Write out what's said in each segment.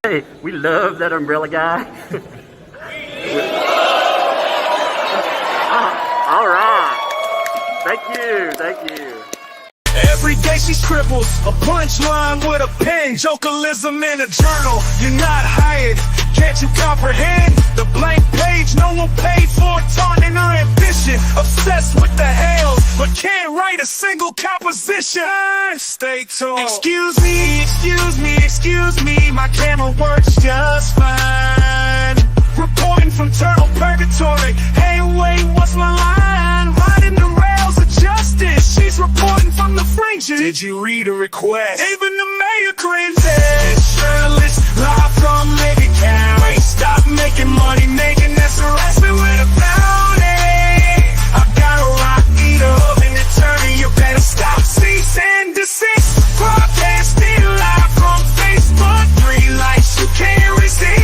Hey, we love that umbrella guy. All right. Thank you. Every day she scribbles a punchline with a pen, jokerism in a journal. You're not hired, can't you comprehend? The blank page, no one paid for, taunting her ambition. Obsessed with the hells, but can't write a single composition. Stay tuned. Excuse me, my camera works just fine. Reporting from Turtle Purgatory. Hey, wait, what's my line? Riding the rails of justice. She's reporting from the fringes. Did you read a request? Even the mayor cringes. Shirtless, live from Lincoln County. Stop making money, making this harassment with a bounty. I got a rock eater of an attorney. You better stop, cease and desist. Broadcasting live from Facebook. 3 likes, you can't resist.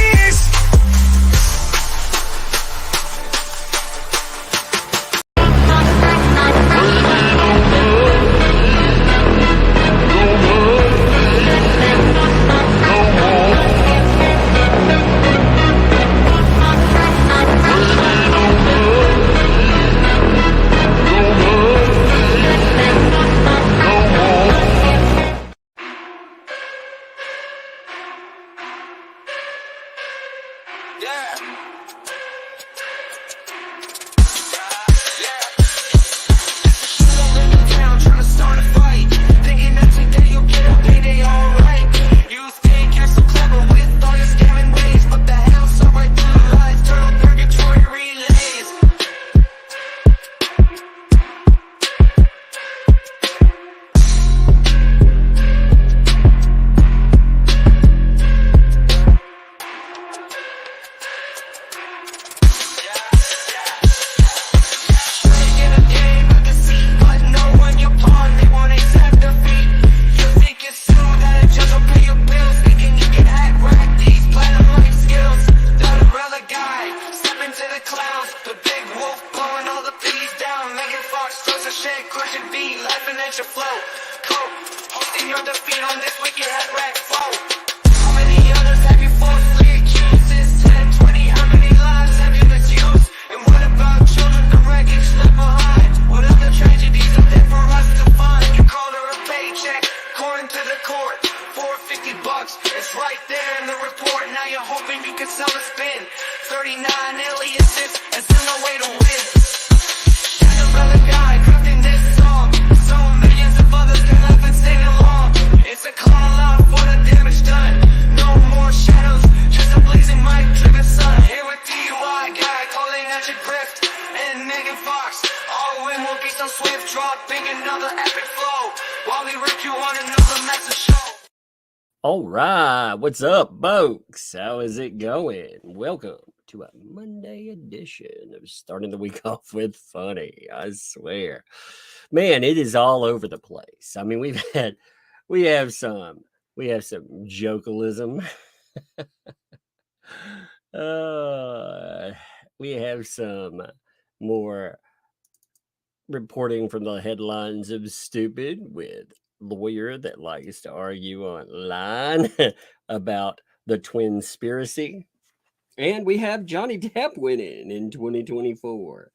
What's up, folks? How is it going? Welcome to a Monday edition of starting the week off with funny. I swear, man, it is all over the place. I mean, we have some jokerism. We have some more reporting from the headlines of stupid with lawyer that likes to argue online about the twinspiracy. And we have Johnny Depp winning in 2024.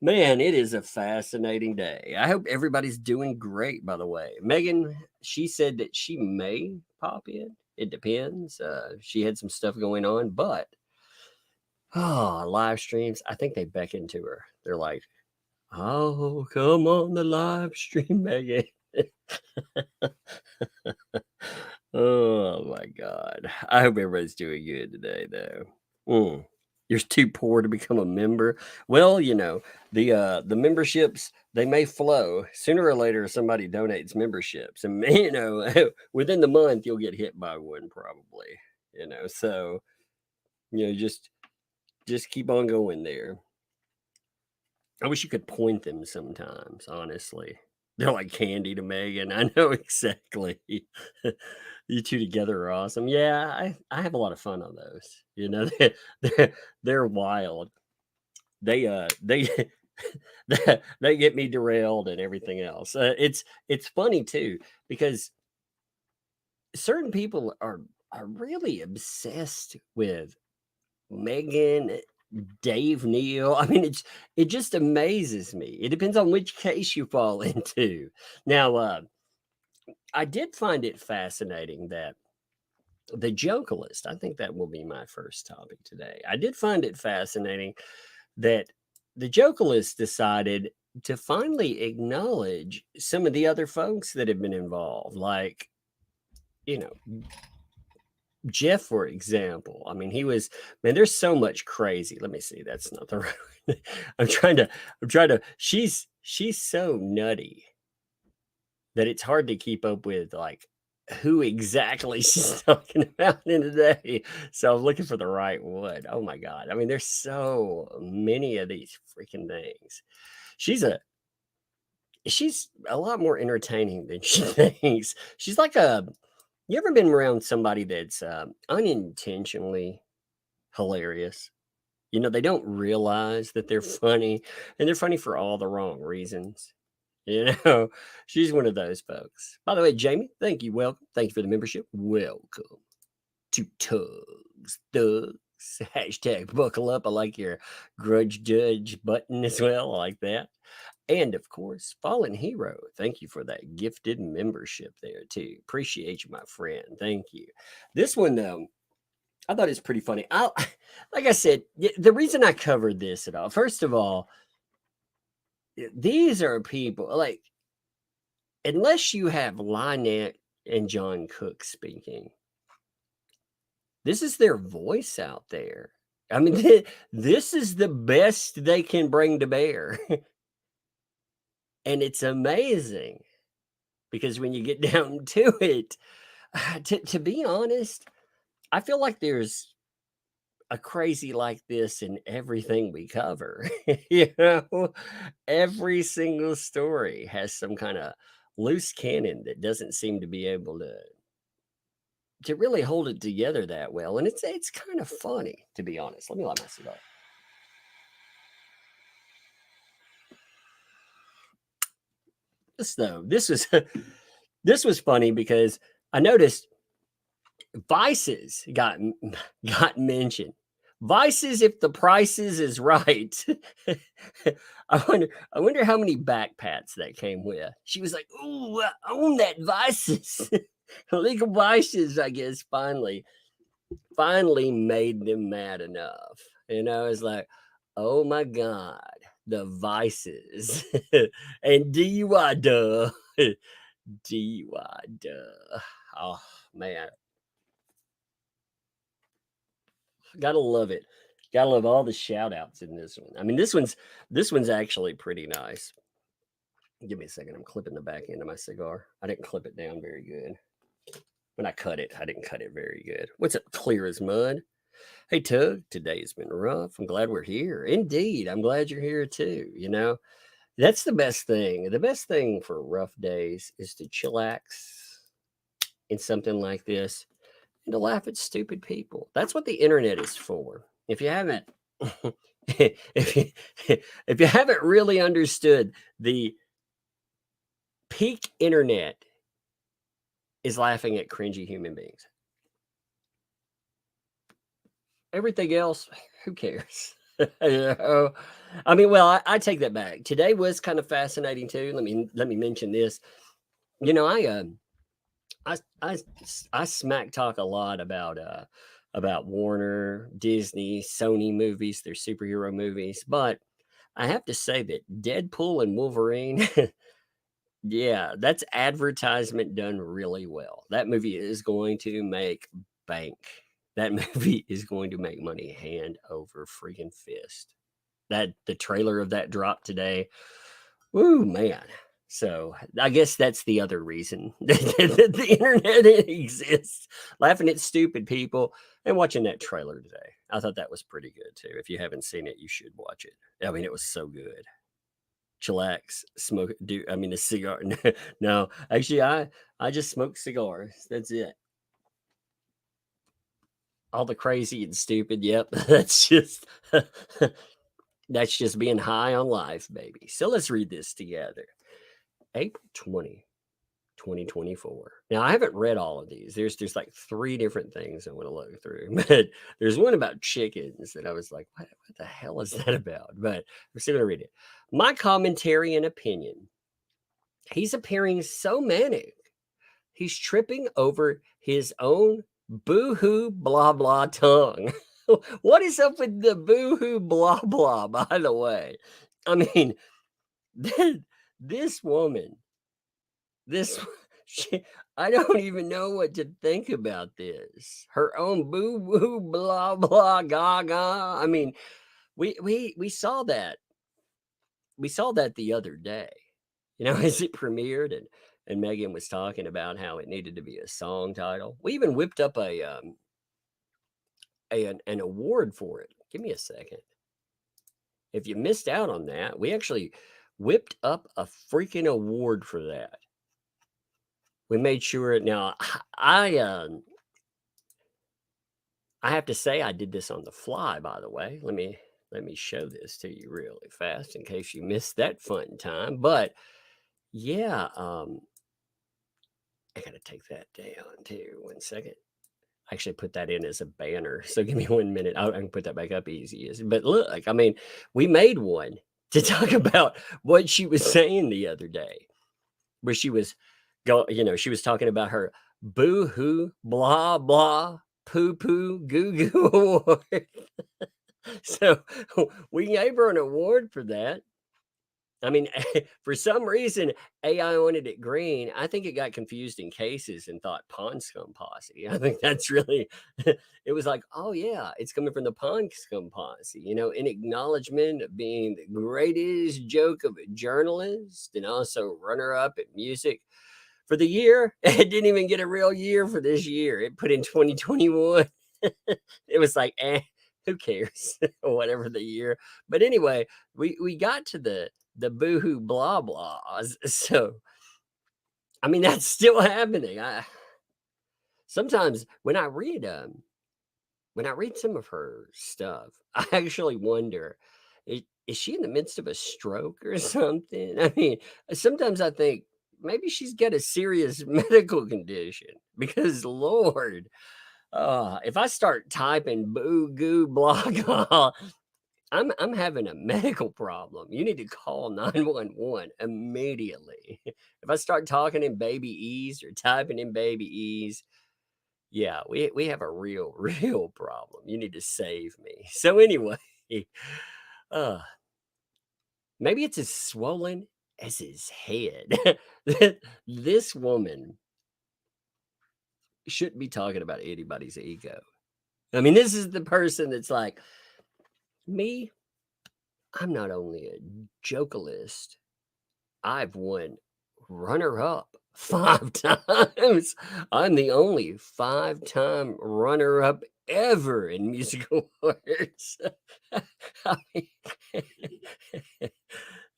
Man, it is a fascinating day. I hope everybody's doing great, by the way. Megan, she said that she may pop in. It depends. She had some stuff going on, but live streams, I think they beckon to her. They're like, oh, come on the live stream, Megan. Oh my God. I hope everybody's doing good today, though. You're too poor to become a member. Well, you know, the memberships, they may flow. Sooner or later, somebody donates memberships. And, you know, within the month, you'll get hit by one probably. You know, so, you know, just keep on going there. I wish you could point them sometimes, honestly. They're like candy to Megan. I know exactly. You two together are awesome. Yeah, I have a lot of fun on those. You know, they're wild. they they get me derailed and everything else. It's funny too because certain people are really obsessed with Megan, Dave Neal. I mean, it just amazes me. It depends on which case you fall into. Now, I did find it fascinating that the Jokalist, I think that will be my first topic today. I did find it fascinating that the Jokalist decided to finally acknowledge some of the other folks that have been involved, like, you know, Jeff, for example. I mean, he was, man, there's so much crazy. Let me see. That's not the right. She's so nutty that it's hard to keep up with like who exactly she's talking about in a day. So I'm looking for the right one. Oh my God. I mean, there's so many of these freaking things. She's a lot more entertaining than she thinks. She's like you ever been around somebody that's unintentionally hilarious? You know, they don't realize that they're funny and they're funny for all the wrong reasons. You know, she's one of those folks. By the way, Jamie, thank you. Welcome. Thank you for the membership. Welcome to Tugs Thugs. Hashtag buckle up. I like your grudge judge button as well. I like that. And of course, Fallen Hero. Thank you for that gifted membership there too. Appreciate you, my friend. Thank you. This one, I thought it's pretty funny. Like I said, the reason I covered this at all, first of all, these are people like, unless you have Lynette and John Cook speaking, this is their voice out there. I mean, this is the best they can bring to bear. And it's amazing because when you get down to it, to be honest, I feel like there's a crazy like this in everything we cover. You know, every single story has some kind of loose cannon that doesn't seem to be able to really hold it together that well, and it's kind of funny, to be honest. Let me light my cigar. This was funny because I noticed Vices got mentioned. Vices, if the prices is right. I wonder how many backpats that came with. She was like, "Ooh, I own that Vices." Legal Vices, I guess, finally made them mad enough. You know, it's like, oh my God, the Vices and DUI, duh. DUI, duh. Oh man, gotta love it. Gotta love all the shout outs in this one. I mean, this one's actually pretty nice. Give me a second. I'm clipping the back end of my cigar. I didn't clip it down very good. When I cut it, I didn't cut it very good. What's up, clear as mud? Hey, Tug, today's been rough. I'm glad we're here. Indeed, I'm glad you're here too. You know, that's the best thing. The best thing for rough days is to chillax in something like this and to laugh at stupid people. That's what the internet is for. If you haven't, if you haven't really understood, the peak internet is laughing at cringy human beings. Everything else, who cares? You know? I mean, well, I take that back. Today was kind of fascinating too. Let me mention this. You know, I smack talk a lot about Warner, Disney, Sony movies, their superhero movies, but I have to say that Deadpool and Wolverine, yeah, that's advertisement done really well. That movie is going to make bank. That movie is going to make money hand over freaking fist. That the trailer of that dropped today. Woo, man. So I guess that's the other reason that the internet exists. Laughing at stupid people and watching that trailer today. I thought that was pretty good too. If you haven't seen it, you should watch it. I mean, it was so good. Chillax, smoke, a cigar. No, actually, I just smoke cigars. That's it. All the crazy and stupid. Yep, that's just That's just being high on life, baby. So let's read this together. April 20, 2024. Now, I haven't read all of these. There's like 3 different things I want to look through, but there's one about chickens that I was like, what the hell is that about? But we're still going to read it. My commentary and opinion. He's appearing so manic. He's tripping over his own boo-hoo blah blah tongue. What is up with the boo-hoo blah blah, by the way? I mean, this woman, this I don't even know what to think about this. Her own boo-boo blah blah gaga. I mean, we saw that. We saw that the other day. You know, as it premiered and Megan was talking about how it needed to be a song title. We even whipped up an award for it. Give me a second. If you missed out on that, we actually whipped up a freaking award for that. We made sure. Now, I have to say I did this on the fly, by the way. Let me show this to you really fast in case you missed that fun time. But yeah, I gotta take that down too. 1 second. I actually put that in as a banner. So give me 1 minute. I can put that back up easy. But look, I mean, we made one to talk about what she was saying the other day, where she was she was talking about her boo-hoo, blah, blah, poo-poo, goo-goo award. So we gave her an award for that. I mean, for some reason, AI wanted it green. I think it got confused in cases and thought Pond Scum Posse. I think that's really, it was like, oh yeah, it's coming from the Pond Scum Posse, in acknowledgement of being the greatest joke of a journalist and also runner up at music for the year. It didn't even get a real year for this year. It put in 2021. It was like, who cares? Whatever the year. But anyway, we got to the boohoo blah blahs. So, I mean, that's still happening. Sometimes when I read some of her stuff, I actually wonder, is she in the midst of a stroke or something? I mean, sometimes I think maybe she's got a serious medical condition because Lord, if I start typing boo goo blah blah, I'm having a medical problem. You need to call 911 immediately. If I start talking in baby E's or typing in baby E's, yeah, we have a real, real problem. You need to save me. So anyway, uh, maybe it's as swollen as his head. This woman shouldn't be talking about anybody's ego. I mean, this is the person that's like, me, I'm not only a jokelist, I've won runner-up 5 times. I'm the only 5-time runner-up ever in music awards. I mean,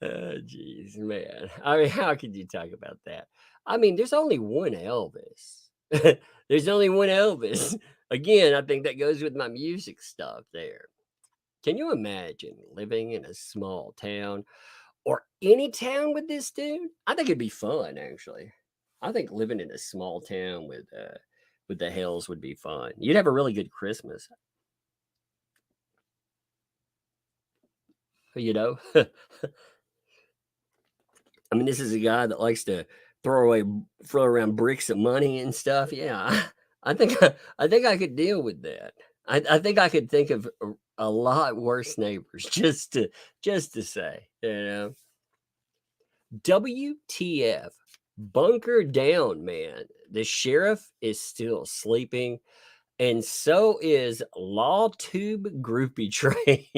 oh, geez, man. I mean, how could you talk about that? I mean, there's only one Elvis. There's only one Elvis. Again, I think that goes with my music stuff there. Can you imagine living in a small town or any town with this dude? I think it'd be fun, actually. I think living in a small town with the Hells would be fun. You'd have a really good Christmas. I mean, this is a guy that likes to throw around bricks of money and stuff. Yeah, I think I could deal with that. I think I could think of a lot worse neighbors just to say, WTF, bunker down, man. The sheriff is still sleeping, and so is Law Tube Groupie Train.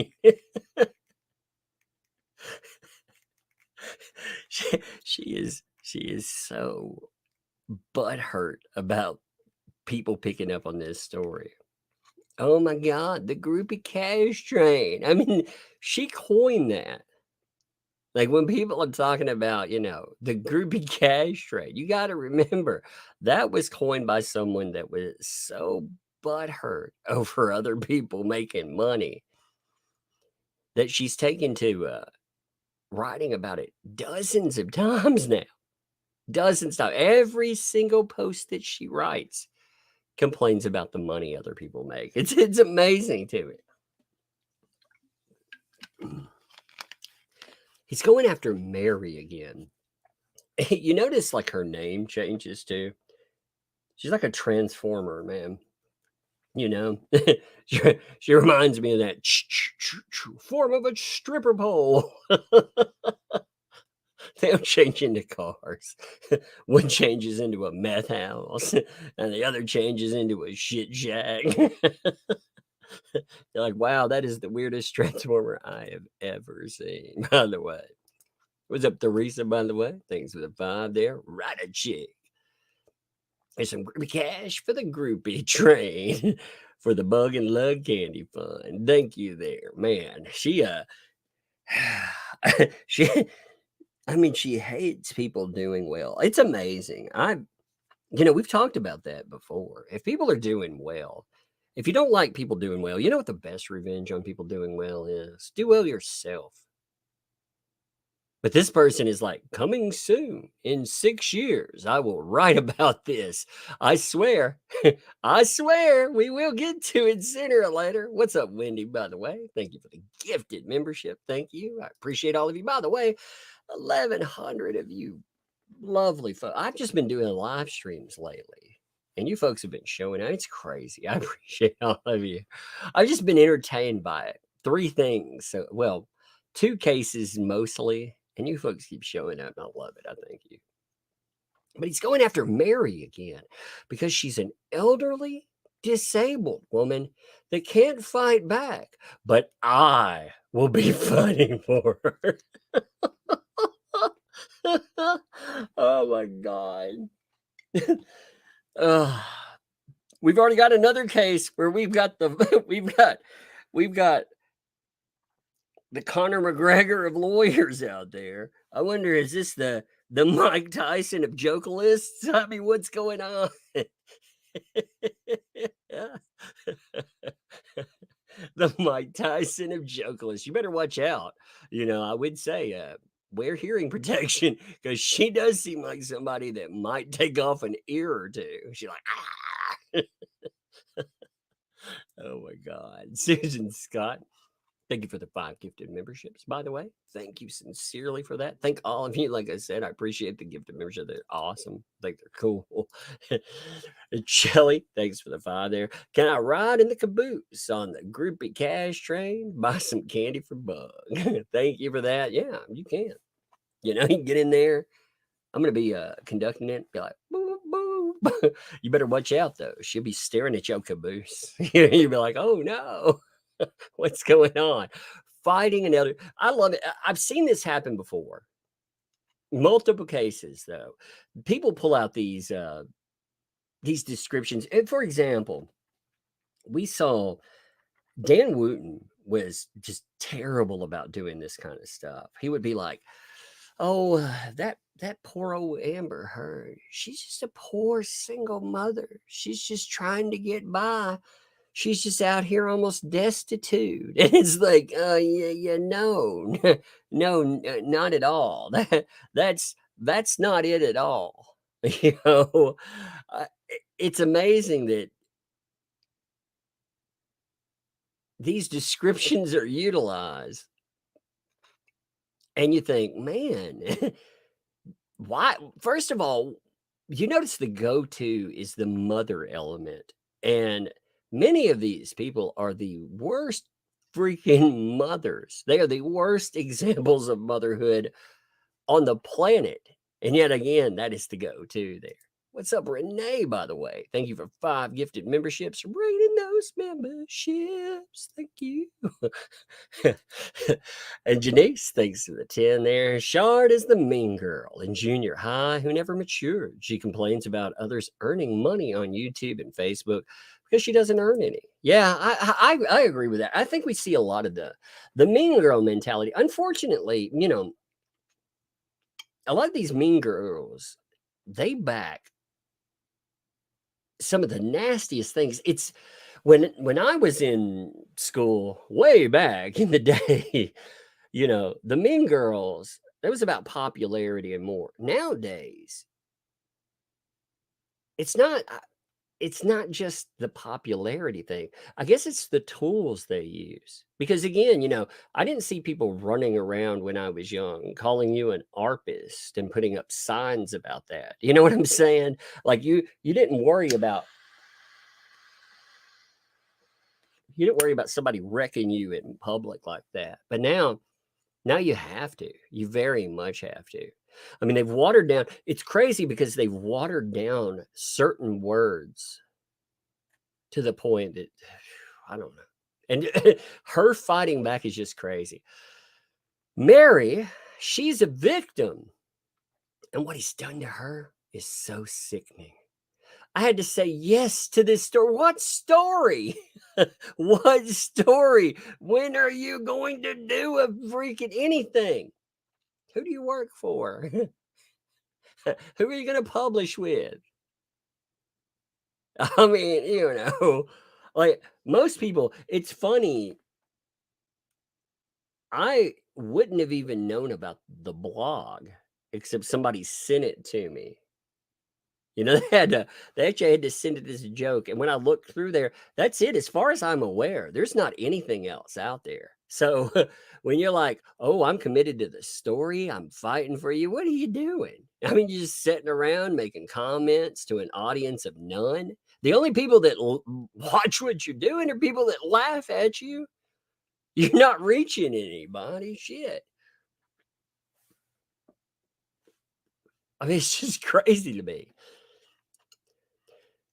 she is so butthurt about people picking up on this story. Oh my God, the groupie cash train. I mean, she coined that. Like when people are talking about, the groupie cash train, you got to remember that was coined by someone that was so butthurt over other people making money that she's taken to writing about it dozens of times now. Dozens of times. Every single post that she writes complains about the money other people make. It's amazing to me. He's going after Mary again. You notice like her name changes too. She's like a transformer, man. You know, she reminds me of that form of a stripper pole. They don't change into cars. One changes into a meth house, and the other changes into a shit shack. You're like, wow, that is the weirdest transformer I have ever seen. By the way, what's up, Teresa? By the way, thanks for the 5 there. Right a chick. There's some groupie cash for the groupie train for the bug and lug candy fund. Thank you there, man. She she I mean, she hates people doing well. It's amazing. We've talked about that before. If people are doing well, if you don't like people doing well, you know what the best revenge on people doing well is? Do well yourself. But this person is like, coming soon in 6 years, I will write about this. I swear, I swear we will get to it sooner or later. What's up, Wendy, by the way? Thank you for the gifted membership. Thank you. I appreciate all of you. By the way, 1,100 of you lovely folks. I've just been doing live streams lately, and you folks have been showing out. It's crazy. I appreciate all of you. I've just been entertained by it. 3 things. So, well, 2 cases mostly. And you folks keep showing up, and I love it. I thank you. But he's going after Mary again because she's an elderly, disabled woman that can't fight back. But I will be fighting for her. Oh my God. We've already got another case where we've got the Conor McGregor of lawyers out there. I wonder, is this the Mike Tyson of jokalists? I mean, what's going on? The Mike Tyson of jokalists. You better watch out. I would say wear hearing protection because she does seem like somebody that might take off an ear or two. She's like, ah. Oh my God. Susan Scott. Thank you for the 5 gifted memberships, by the way. Thank you sincerely for that. Thank all of you. Like I said, I appreciate the gifted membership. They're awesome. I think they're cool. Shelly, thanks for the 5 there. Can I ride in the caboose on the groupie cash train? Buy some candy for Bug. Thank you for that. Yeah, you can. You can get in there. I'm going to be conducting it. Be like, boo, boo. You better watch out, though. She'll be staring at your caboose. You'll be like, oh, no. What's going on? Fighting another. I love it. I've seen this happen before. Multiple cases, though. People pull out these descriptions. And for example, we saw Dan Wooten was just terrible about doing this kind of stuff. He would be like, oh, that poor old Amber Heard. She's just a poor single mother. She's just trying to get by. She's just out here almost destitute. And it's like, no, no, not at all. That's not it at all. It's amazing that these descriptions are utilized. And you think, man, why? First of all, you notice the go-to is the mother element. And many of these people are the worst freaking mothers. They are the worst examples of motherhood on the planet. And yet again, that is the go-to there. What's up, Renee, by the way? Thank you for 5 gifted memberships. Rating those memberships. Thank you. And Janice, thanks for the 10 there. Shard is the mean girl in junior high who never matured. She complains about others earning money on YouTube and Facebook because she doesn't earn any. Yeah, I agree with that. I think we see a lot of the mean girl mentality. Unfortunately, a lot of these mean girls, they back some of the nastiest things. When I was in school way back in the day, the Mean Girls, that was about popularity and more. Nowadays, it's not it's not just the popularity thing. I guess it's the tools they use. Because again, I didn't see people running around when I was young calling you an arpist and putting up signs about that. You know what I'm saying? Like you didn't worry about somebody wrecking you in public like that. But now you have to. You very much have to. I mean, they've watered down. It's crazy because they've watered down certain words to the point that I don't know. And her fighting back is just crazy. Mary, she's a victim. And what he's done to her is so sickening. I had to say yes to this story. What story? What story? When are you going to do a freaking anything? Who do you work for? Who are you going to publish with? I mean, like most people, it's funny. I wouldn't have even known about the blog except somebody sent it to me. They actually had to send it as a joke. And when I looked through there, that's it. As far as I'm aware, there's not anything else out there. So when you're like, oh, I'm committed to the story, I'm fighting for you, what are you doing? I mean, you're just sitting around making comments to an audience of none. The only people that watch what you're doing are people that laugh at you. You're not reaching anybody. Shit. I mean, it's just crazy to me.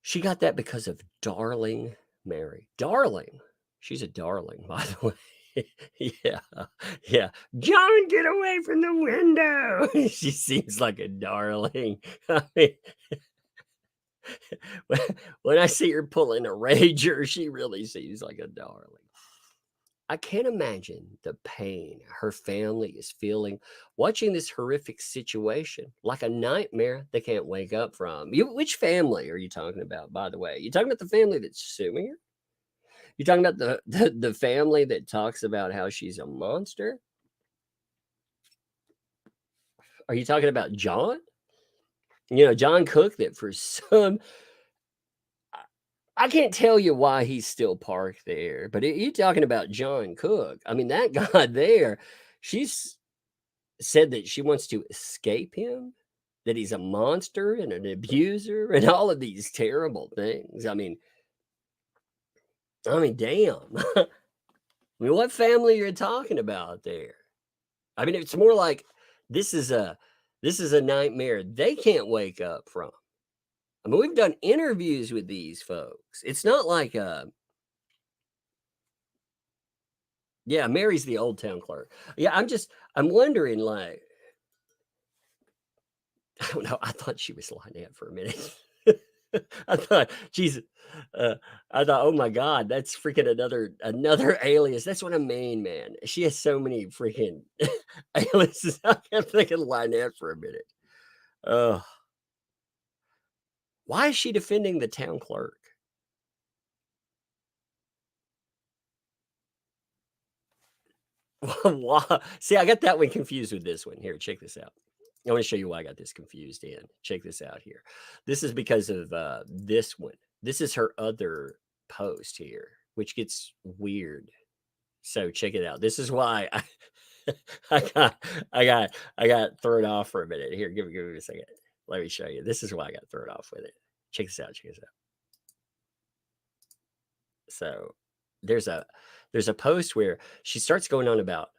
She got that because of darling Mary. Darling. She's a darling, by the way. Yeah. Yeah. John, get away from the window. She seems like a darling. I mean, when I see her pulling a rager, she really seems like a darling. I can't imagine the pain her family is feeling watching this horrific situation, like a nightmare they can't wake up from. Which family are you talking about, by the way? You talking about the family that's suing her? You talking about the family that talks about how she's a monster? Are you talking about John? John Cook, that for some I can't tell you why he's still parked there, but you talking about John Cook. I mean, that guy there, she's said that she wants to escape him, that he's a monster and an abuser and all of these terrible things. Damn. I mean, what family you're talking about there? I mean, it's more like this is a nightmare they can't wake up from. I mean, we've done interviews with these folks. It's not like yeah, Mary's the Old Town clerk. Yeah, I'm wondering, like, I don't know. I thought she was Lynette for a minute. I thought, Jesus, I thought, oh my God, that's freaking another alias. That's what I mean, man. She has so many freaking aliases. I kept thinking Lynette for a minute. Why is she defending the town clerk? Why? See, I got that one confused with this one. Here, check this out. I want to show you why I got this confused in. Check this out here. This is because of this one. This is her other post here, which gets weird. So check it out. This is why I got thrown off for a minute. Here, give me a second. Let me show you. This is why I got thrown off with it. Check this out. Check this out. So there's a post where she starts going on about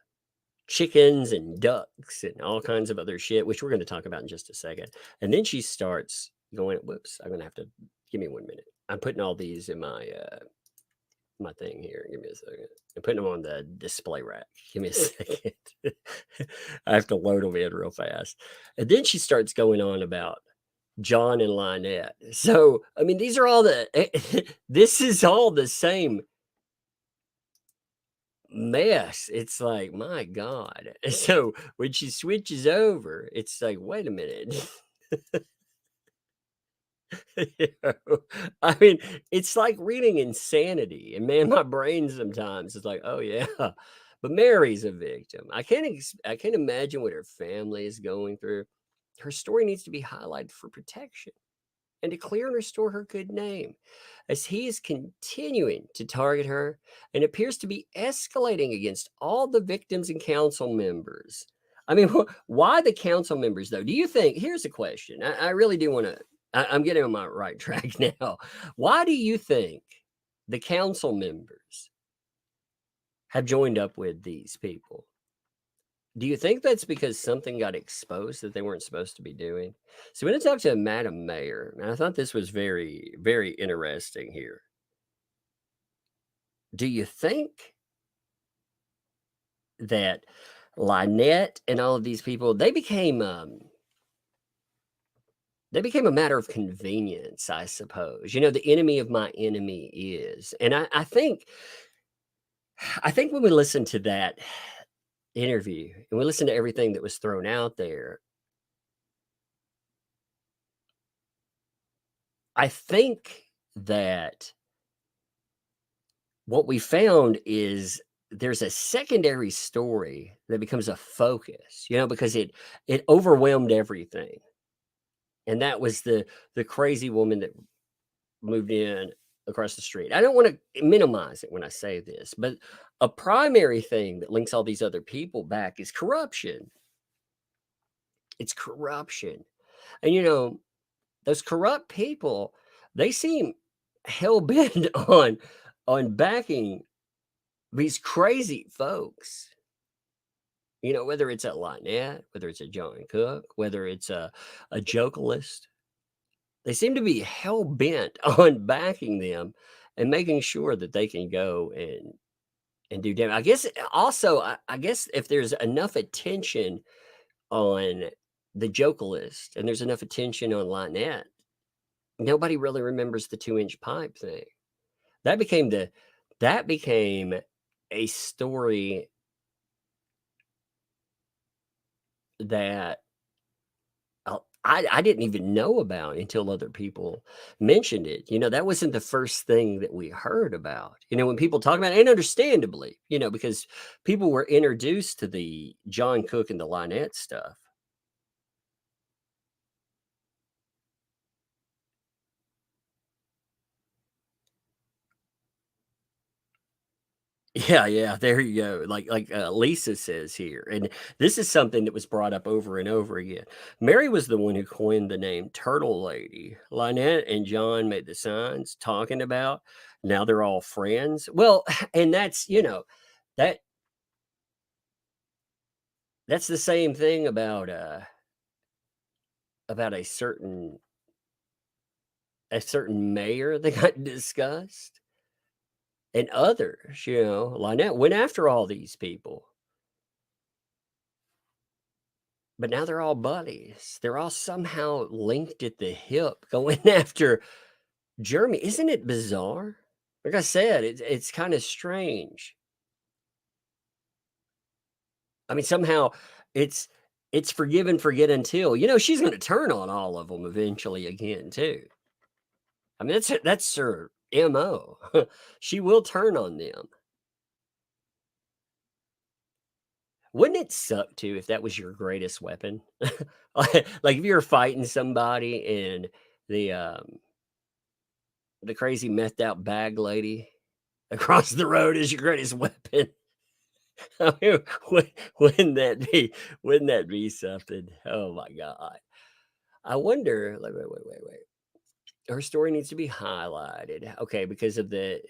chickens and ducks and all kinds of other shit, which we're going to talk about in just a second. And then she starts going, whoops, I'm going to have to give me 1 minute. I'm putting all these in my my thing here. Give me a second. I'm putting them on the display rack. Give me a second. I have to load them in real fast. And then she starts going on about John and Lynette. So, I mean, these are all this is all the same mess. It's like, my God. So when she switches over, it's like, wait a minute. You know? I mean, it's like reading Insanity, and man, my brain sometimes is like, "Oh, yeah." But Mary's a victim. I can't imagine what her family is going through. Her story needs to be highlighted for protection and to clear and restore her good name, as he is continuing to target her and appears to be escalating against all the victims and council members. I mean, why the council members, though? Do you think? Here's a question. I really do want to. I'm getting on my right track now. Why do you think the council members have joined up with these people? Do you think that's because something got exposed that they weren't supposed to be doing? So, when I talked to Madam Mayor, and I thought this was very, very interesting here. Do you think that Lynette and all of these people, they became a matter of convenience, I suppose. You know, the enemy of my enemy is. And I think when we listen to that interview and we listen to everything that was thrown out there, I think that what we found is there's a secondary story that becomes a focus, you know, because it overwhelmed everything. And that was the crazy woman that moved in across the street. I don't want to minimize it when I say this, but a primary thing that links all these other people back is corruption. It's corruption. And you know, those corrupt people, they seem hell bent on backing these crazy folks. You know, whether it's a Lynette, whether it's a John Cook, whether it's a Jokelist, they seem to be hell bent on backing them and making sure that they can go and do damage. I guess also, I guess if there's enough attention on the Jokelist and there's enough attention on Lynette, nobody really remembers the 2-inch pipe thing. That became that became a story that I didn't even know about until other people mentioned it. You know, that wasn't the first thing that we heard about. You know, when people talk about it, and understandably, you know, because people were introduced to the John Cook and the Lynette stuff. Yeah, yeah, there you go. Lisa says here, and this is something that was brought up over and over again. Mary was the one who coined the name Turtle Lady. Lynette and John made the signs talking about now they're all friends. Well, and that's, you know, that that's the same thing about a certain mayor that got discussed and others, you know. Lynette went after all these people. But now they're all buddies. They're all somehow linked at the hip going after Jeremy. Isn't it bizarre? Like I said, it's kind of strange. I mean, somehow it's it's forgive and forget until, you know, she's going to turn on all of them eventually again too. I mean, that's her MO. She will turn on them. Wouldn't it suck too if that was your greatest weapon? Like if you're fighting somebody and the um the crazy methed out bag lady across the road is your greatest weapon. I mean, wouldn't that be something? Oh my god. I wonder, like, wait. Her story needs to be highlighted. Okay, because of the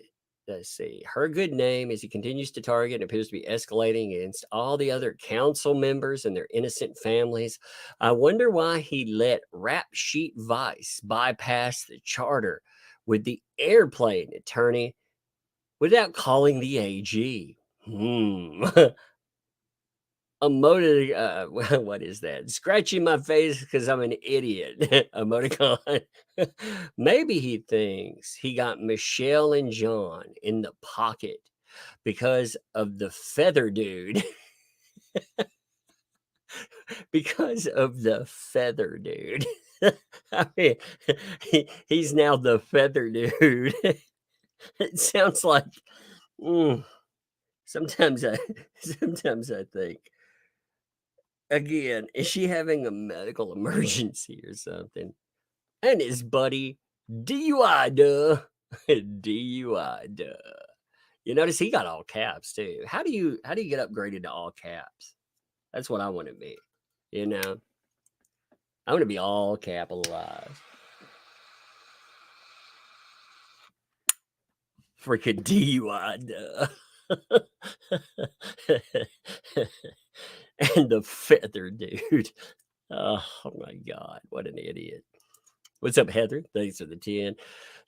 let's see, her good name as he continues to target and appears to be escalating against all the other council members and their innocent families. I wonder why he let Rap Sheet Vice bypass the charter with the airplane attorney without calling the AG. What is that? Scratching my face because I'm an idiot. Emoticon. Maybe he thinks he got Michelle and John in the pocket because of the feather dude. Because of the feather dude. I mean, he's now the feather dude. It sounds like, mm, sometimes I, sometimes I think, again, is she having a medical emergency or something? And his buddy, DUI, duh, DUI, duh. You notice he got all caps too. How do you get upgraded to all caps? That's what I want to be. You know, I want to be all capitalized. Freaking DUI, duh. And the feather dude. Oh my God, what an idiot. What's up, Heather? Thanks for the 10.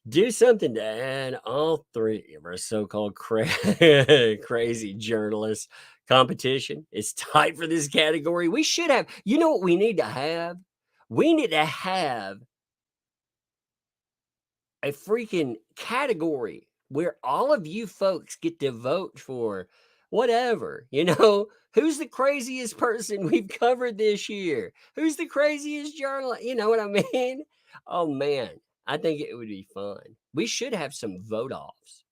Do something to add all three of our so-called crazy journalists. Competition is tight for this category. We should have, you know what we need to have? We need to have a freaking category where all of you folks get to vote for whatever, who's the craziest person we've covered this year? Who's the craziest journalist? You know what I mean? Oh man, I think it would be fun. We should have some vote offs.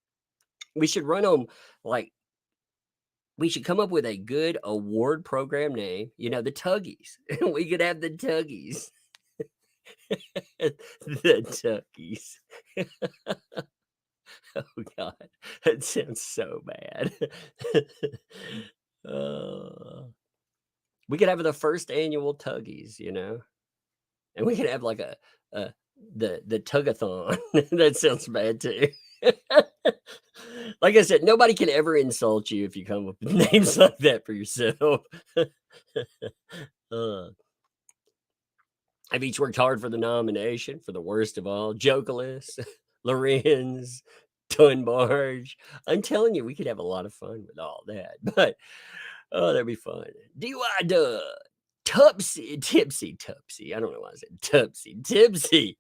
We should run them like, we should come up with a good award program name, the Tuggies. We could have the Tuggies. The Tuggies. Oh God, that sounds so bad. We could have the first annual Tuggies, and we could have like the Tugathon. That sounds bad too. Like I said, nobody can ever insult you if you come up with names like that for yourself. I've each worked hard for the nomination for the worst of all. Jokeless, Lorenz, Dunbarge. I'm telling you, we could have a lot of fun with all that. But that'd be fun. DY Duh. Tipsy. I don't know why I said Tupsy. Tipsy.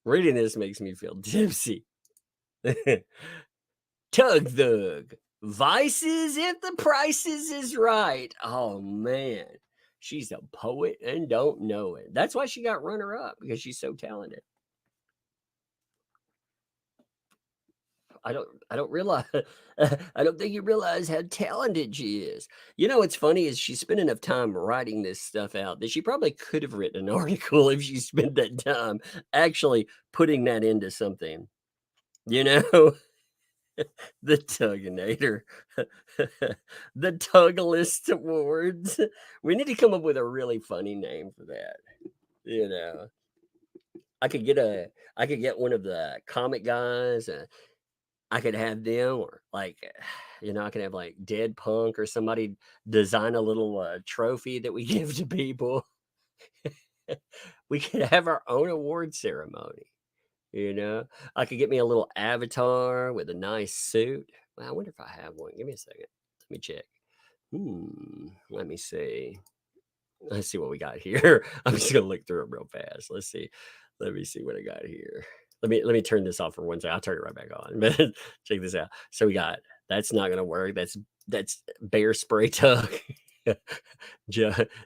Reading this makes me feel tipsy. Tug Thug. Vices if the prices is right. Oh man. She's a poet and don't know it. That's why she got runner up, because she's so talented. I don't realize. I don't think you realize how talented she is. What's funny is she spent enough time writing this stuff out that she probably could have written an article if she spent that time actually putting that into something. The Tugginator. The Tuggalist Awards. We need to come up with a really funny name for that. I could get one of the comic guys. I could have them, or like, I could have like Dead Punk or somebody design a little trophy that we give to people. We could have our own award ceremony. I could get me a little avatar with a nice suit. Well, I wonder if I have one. Give me a second. Let me check. Let me see. Let's see what we got here. I'm just gonna look through it real fast. Let's see. Let me see what I got here. Let me turn this off for one second. I'll turn it right back on. But check this out. So we got, that's not gonna work. That's Bear Spray Tug.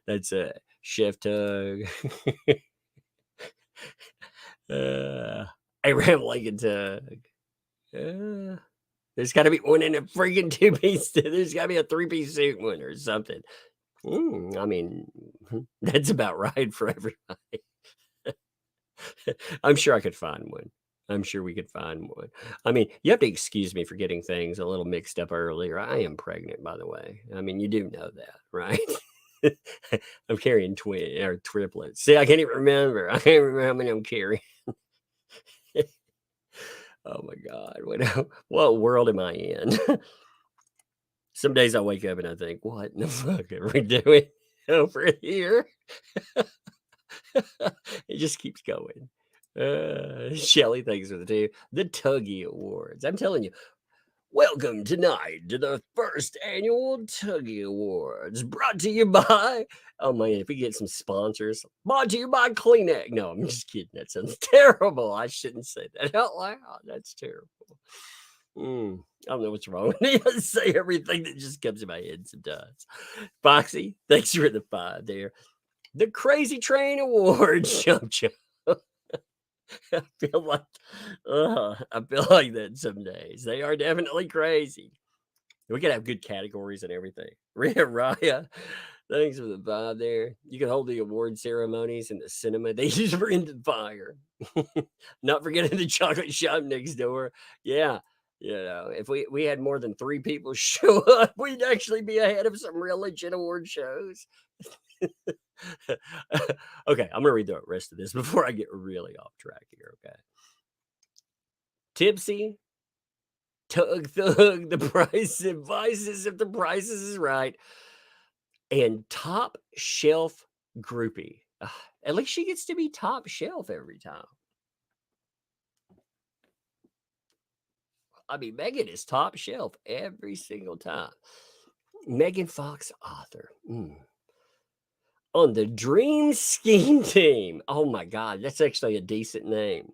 That's a Chef Tug. Abraham Lincoln Tug. There's got to be one in a freaking 2-piece. There's got to be a 3-piece suit one or something. I mean, that's about right for everybody. I'm sure I could find one. I'm sure we could find one. I mean, you have to excuse me for getting things a little mixed up earlier. I am pregnant, by the way. I mean, you do know that, right? I'm carrying twin or triplets. See, I can't even remember. I can't remember how many I'm carrying. Oh my God. What world am I in? Some days I wake up and I think, what in the fuck are we doing over here? It just keeps going. Shelly, thanks for the Tuggy Awards. I'm telling you, welcome tonight to the first annual Tuggy Awards, brought to you by, oh man, if we get some sponsors, brought to you by Kleenex. No, I'm just kidding. That sounds terrible. I shouldn't say that out loud. That's terrible. I don't know what's wrong with me. I say everything that just comes in my head sometimes. Foxy, thanks for the 5 there. The Crazy Train Awards. Chump chump. I feel like, I feel like that some days. They are definitely crazy. We could have good categories and everything. Raya, thanks for the vibe there. You can hold the award ceremonies in the cinema. They use Brendan Fire. Not forgetting the chocolate shop next door. Yeah. You know, if we had more than 3 people show up, we'd actually be ahead of some real legit award shows. Okay, I'm gonna read the rest of this before I get really off track here. Okay. Tipsy, Tug Thug, the price advices if the prices is right, and top shelf groupie. At least she gets to be top shelf every time. I mean, Megan is top shelf every single time. Megan Fox, author. On the Dream Scheme team. Oh my God, that's actually a decent name.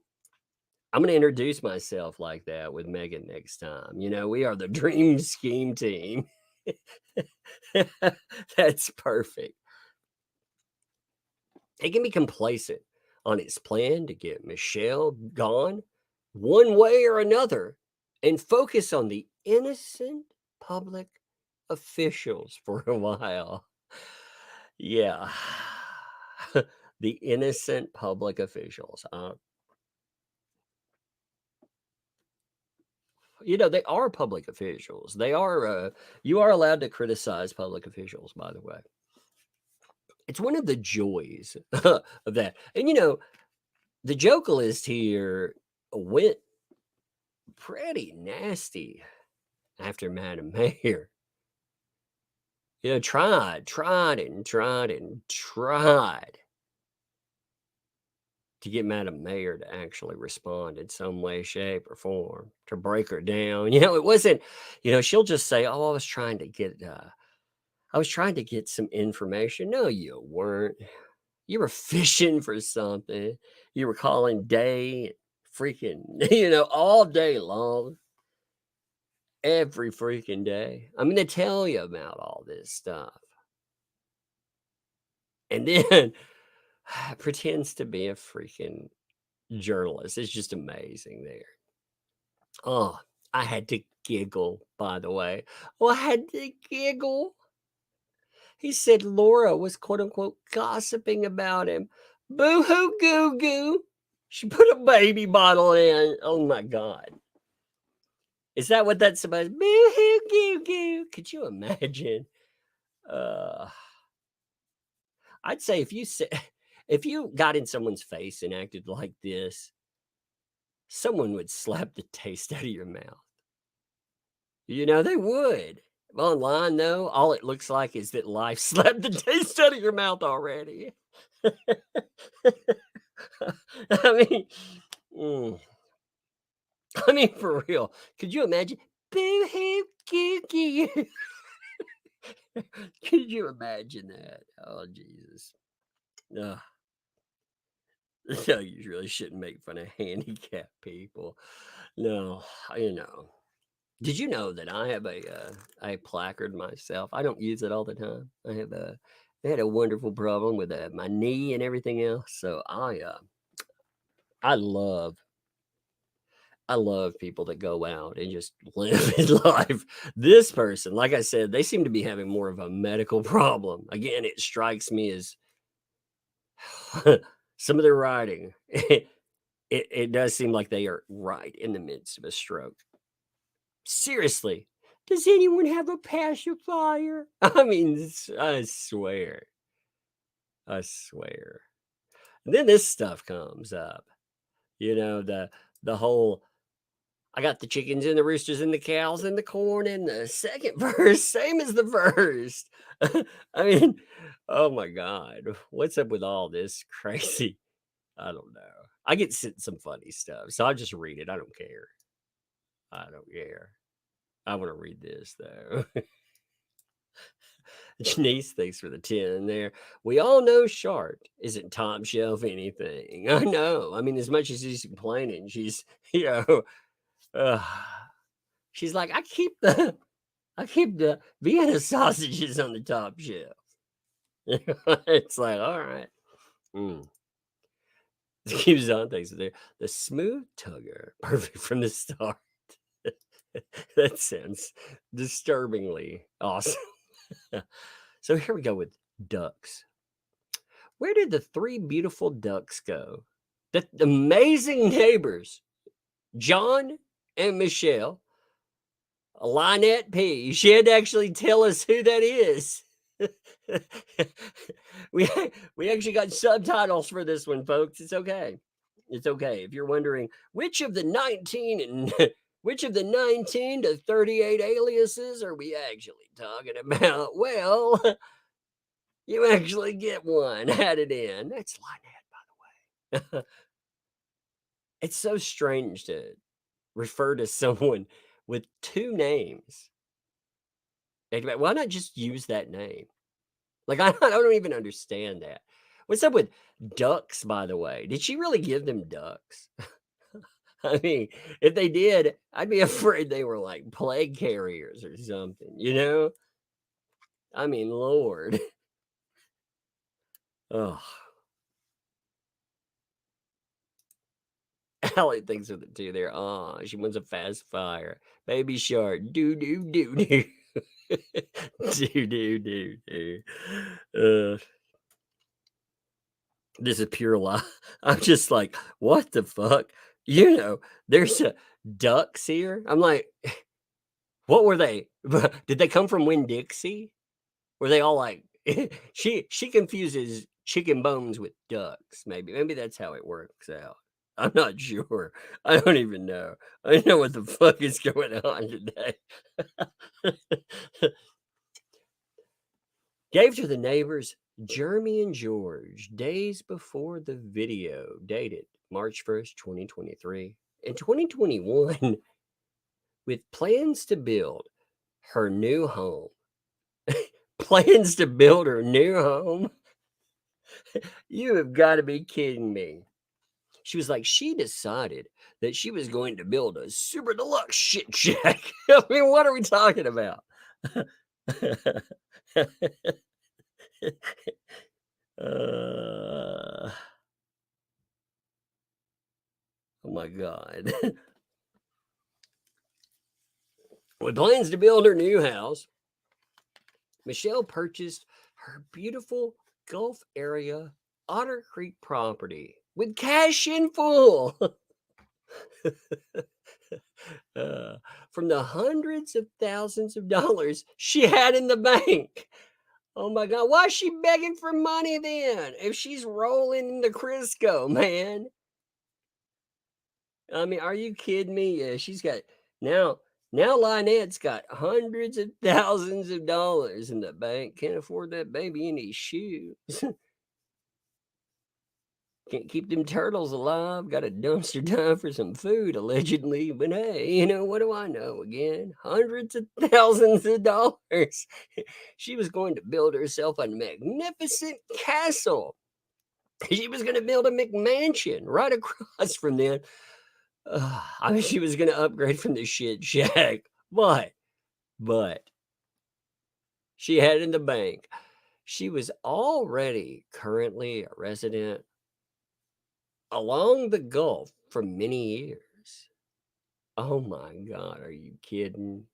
I'm going to introduce myself like that with Megan next time. You know, we are the Dream Scheme team. That's perfect. It can be complacent on its plan to get Michelle gone one way or another and focus on the innocent public officials for a while. Yeah. The innocent public officials. You know, they are public officials. They are, you are allowed to criticize public officials, by the way. It's one of the joys of that. And, you know, the Jokalist here went pretty nasty after Madam Mayor. You know, tried to get Madam Mayor to actually respond in some way, shape, or form to break her down. You know, it wasn't, you know, she'll just say, "Oh, I was trying to get some information." No, you weren't. You were fishing for something. You were calling day freaking, you know, all day long. Every freaking day. I mean, they tell you about all this stuff. And then pretends to be a freaking journalist. It's just amazing there. Oh, I had to giggle, by the way. Oh, I had to giggle. He said Laura was quote unquote gossiping about him. Boo hoo goo goo. She put a baby bottle in. Oh my God. Is that what that's about? Boo hoo goo goo. Could you imagine? I'd say if you got in someone's face and acted like this, someone would slap the taste out of your mouth. You know, they would. Online, though, all it looks like is that life slapped the taste out of your mouth already. I mean, I mean, for real. Could you imagine? Boo hoo cookie. Could you imagine that? Oh, Jesus. No, you really shouldn't make fun of handicapped people. No, you know. Did you know that I have a placard myself? I don't use it all the time. I had a wonderful problem with my knee and everything else. So I love people that go out and just live in life. This person, like I said, they seem to be having more of a medical problem. Again, it strikes me as some of their writing. It does seem like they are right in the midst of a stroke. Seriously, does anyone have a pacifier? I mean, I swear. I swear. And then this stuff comes up. You know, the whole I got the chickens and the roosters and the cows and the corn in the second verse, same as the first. I mean, oh my God. What's up with all this crazy? I don't know. I get sent some funny stuff, so I'll just read it. I don't care. I don't care. I want to read this though. Janice, thanks for the 10 there. We all know Shart isn't top shelf anything. I know. I mean, as much as she's complaining, she's, you know, she's like, I keep the Vienna sausages on the top shelf. It's like, all right. Mm. Keeps on thinks the smooth tugger, perfect from the start. That sounds disturbingly awesome. So here we go with ducks. Where did the three beautiful ducks go? The amazing neighbors, John and Michelle, Lynette P. She had to actually tell us who that is. we we actually got subtitles for this one, folks. It's okay. It's okay. If you're wondering which of the 19 and which of the 19 to 38 aliases are we actually talking about? Well, you actually get one added in. That's Lynette, by the way. It's so strange to refer to someone with two names. Why not just use that name? Like, I don't even understand that. What's up with ducks, by the way? Did she really give them ducks? I mean, if they did, I'd be afraid they were like plague carriers or something, you know? I mean, Lord. Oh, Allie thinks of it too there. Oh, she wants a fast fire. Baby shark. Do, do, do, do. Do, do, do, do. This is pure lie. I'm just like, what the fuck? You know, there's ducks here. I'm like, what were they? Did they come from Winn-Dixie? Were they all like she confuses chicken bones with ducks, maybe that's how it works out. I'm not sure. I don't even know. I don't know what the fuck is going on today. Gave to the neighbors Jeremy and George days before the video, dated March 1st, 2023. In 2021, with plans to build her new home. Plans to build her new home? You have got to be kidding me. She was like, she decided that she was going to build a super deluxe shit shack. I mean, what are we talking about? Oh my God. With plans to build her new house, Michelle purchased her beautiful Gulf area Otter Creek property with cash in full. From the hundreds of thousands of dollars she had in the bank. Oh my God, why is she begging for money then? If she's rolling in the Crisco, man. I mean, are you kidding me? Yeah, she's got now. Now Lynette's got hundreds of thousands of dollars in the bank. Can't afford that baby any shoes. Can't keep them turtles alive. Got a dumpster dive for some food, allegedly. But hey, you know, what do I know again? Hundreds of thousands of dollars. She was going to build herself a magnificent castle. She was going to build a McMansion right across from them. I mean, she was going to upgrade from the shit shack. But she had in the bank. She was already currently a resident along the Gulf for many years. Oh my God, are you kidding?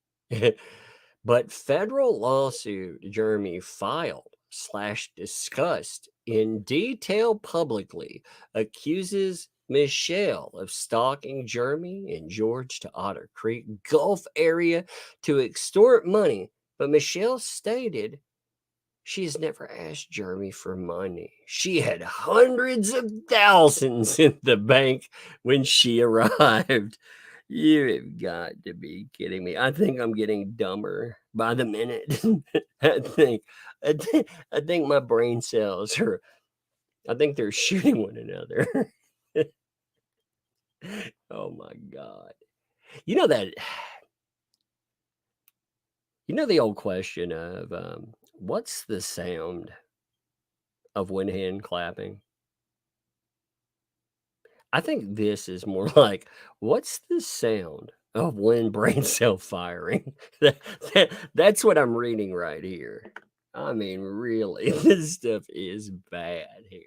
But federal lawsuit Jeremy filed / discussed in detail publicly accuses Michelle of stalking Jeremy and George to Otter Creek Gulf area to extort money. But Michelle stated she's never asked Jeremy for money. She had hundreds of thousands in the bank when she arrived. You have got to be kidding me. I think I'm getting dumber by the minute. I think my brain cells are, I think they're shooting one another. Oh my God. You know that, you know the old question of what's the sound of one hand clapping? I think this is more like, what's the sound of one brain cell firing? That's what I'm reading right here. I mean, really, this stuff is bad here.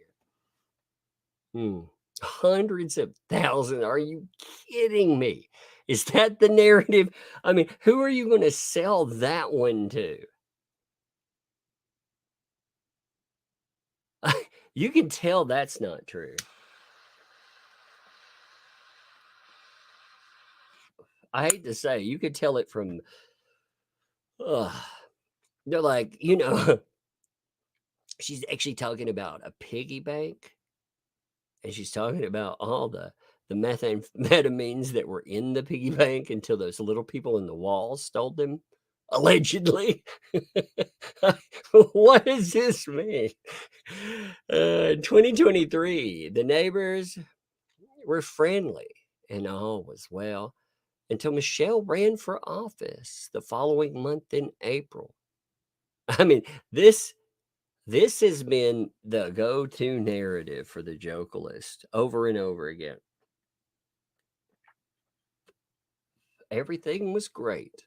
Hundreds of thousands. Are you kidding me? Is that the narrative? I mean, who are you going to sell that one to? You can tell that's not true. I hate to say, you could tell it from, they're like, she's actually talking about a piggy bank, and she's talking about all the methamphetamines that were in the piggy bank until those little people in the walls stole them, allegedly. What does this mean? 2023, the neighbors were friendly and all was well until Michelle ran for office the following month in April. I mean, this has been the go-to narrative for the Jokelist over and over again. Everything was great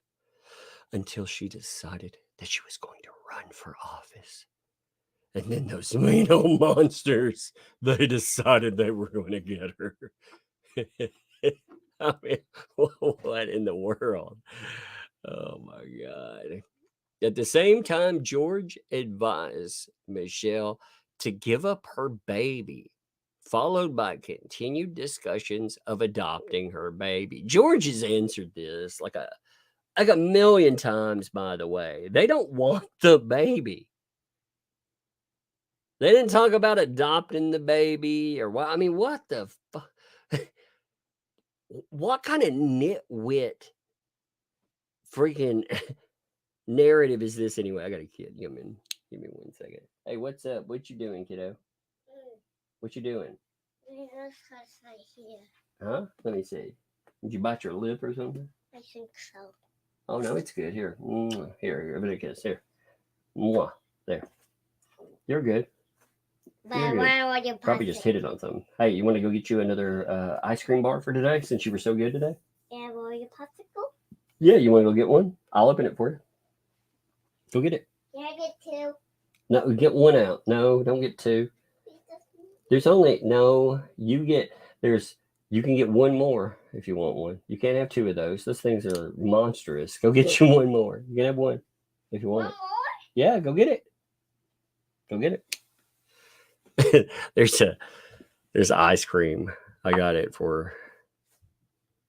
until she decided that she was going to run for office. And then those mean old monsters, they decided they were going to get her. I mean, what in the world? Oh my God. At the same time, George advised Michelle to give up her baby, followed by continued discussions of adopting her baby. George has answered this like a million times, by the way. They don't want the baby. They didn't talk about adopting the baby or what. I mean, what the fuck? What kind of nitwit freaking narrative is this anyway? I got a kid. Give me 1 second. Hey, what's up? What you doing, kiddo? What you doing? Huh? Let me see. Did you bite your lip or something? I think so. Oh no, it's good. Here, here, give it a kiss. Here, mwah. There. You're good. But why would you probably just hit it on something? Hey, you want to go get you another ice cream bar for today since you were so good today? Yeah, will you popsicle? Yeah, you want to go get one? I'll open it for you. Go get it. Can I get two? No, get one out. No, don't get two. There's only you can get one more if you want one. You can't have two of those. Those things are monstrous. Go get you one more. You can have one if you want it. More? Yeah, go get it. Go get it. There's ice cream. I got it for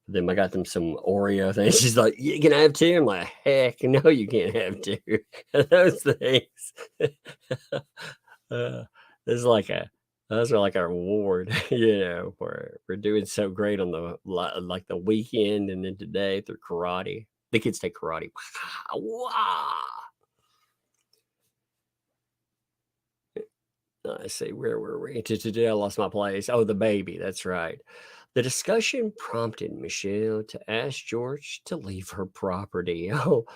them. I got them some Oreo things. She's like, "You can have two." I'm like, "Heck, no, you can't have two." Those things. Those are like our reward, we're doing so great on the weekend, and then today through karate. The kids take karate. Wow. Let's see, where were we? Today I lost my place. Oh, the baby. That's right. The discussion prompted Michelle to ask George to leave her property. Oh,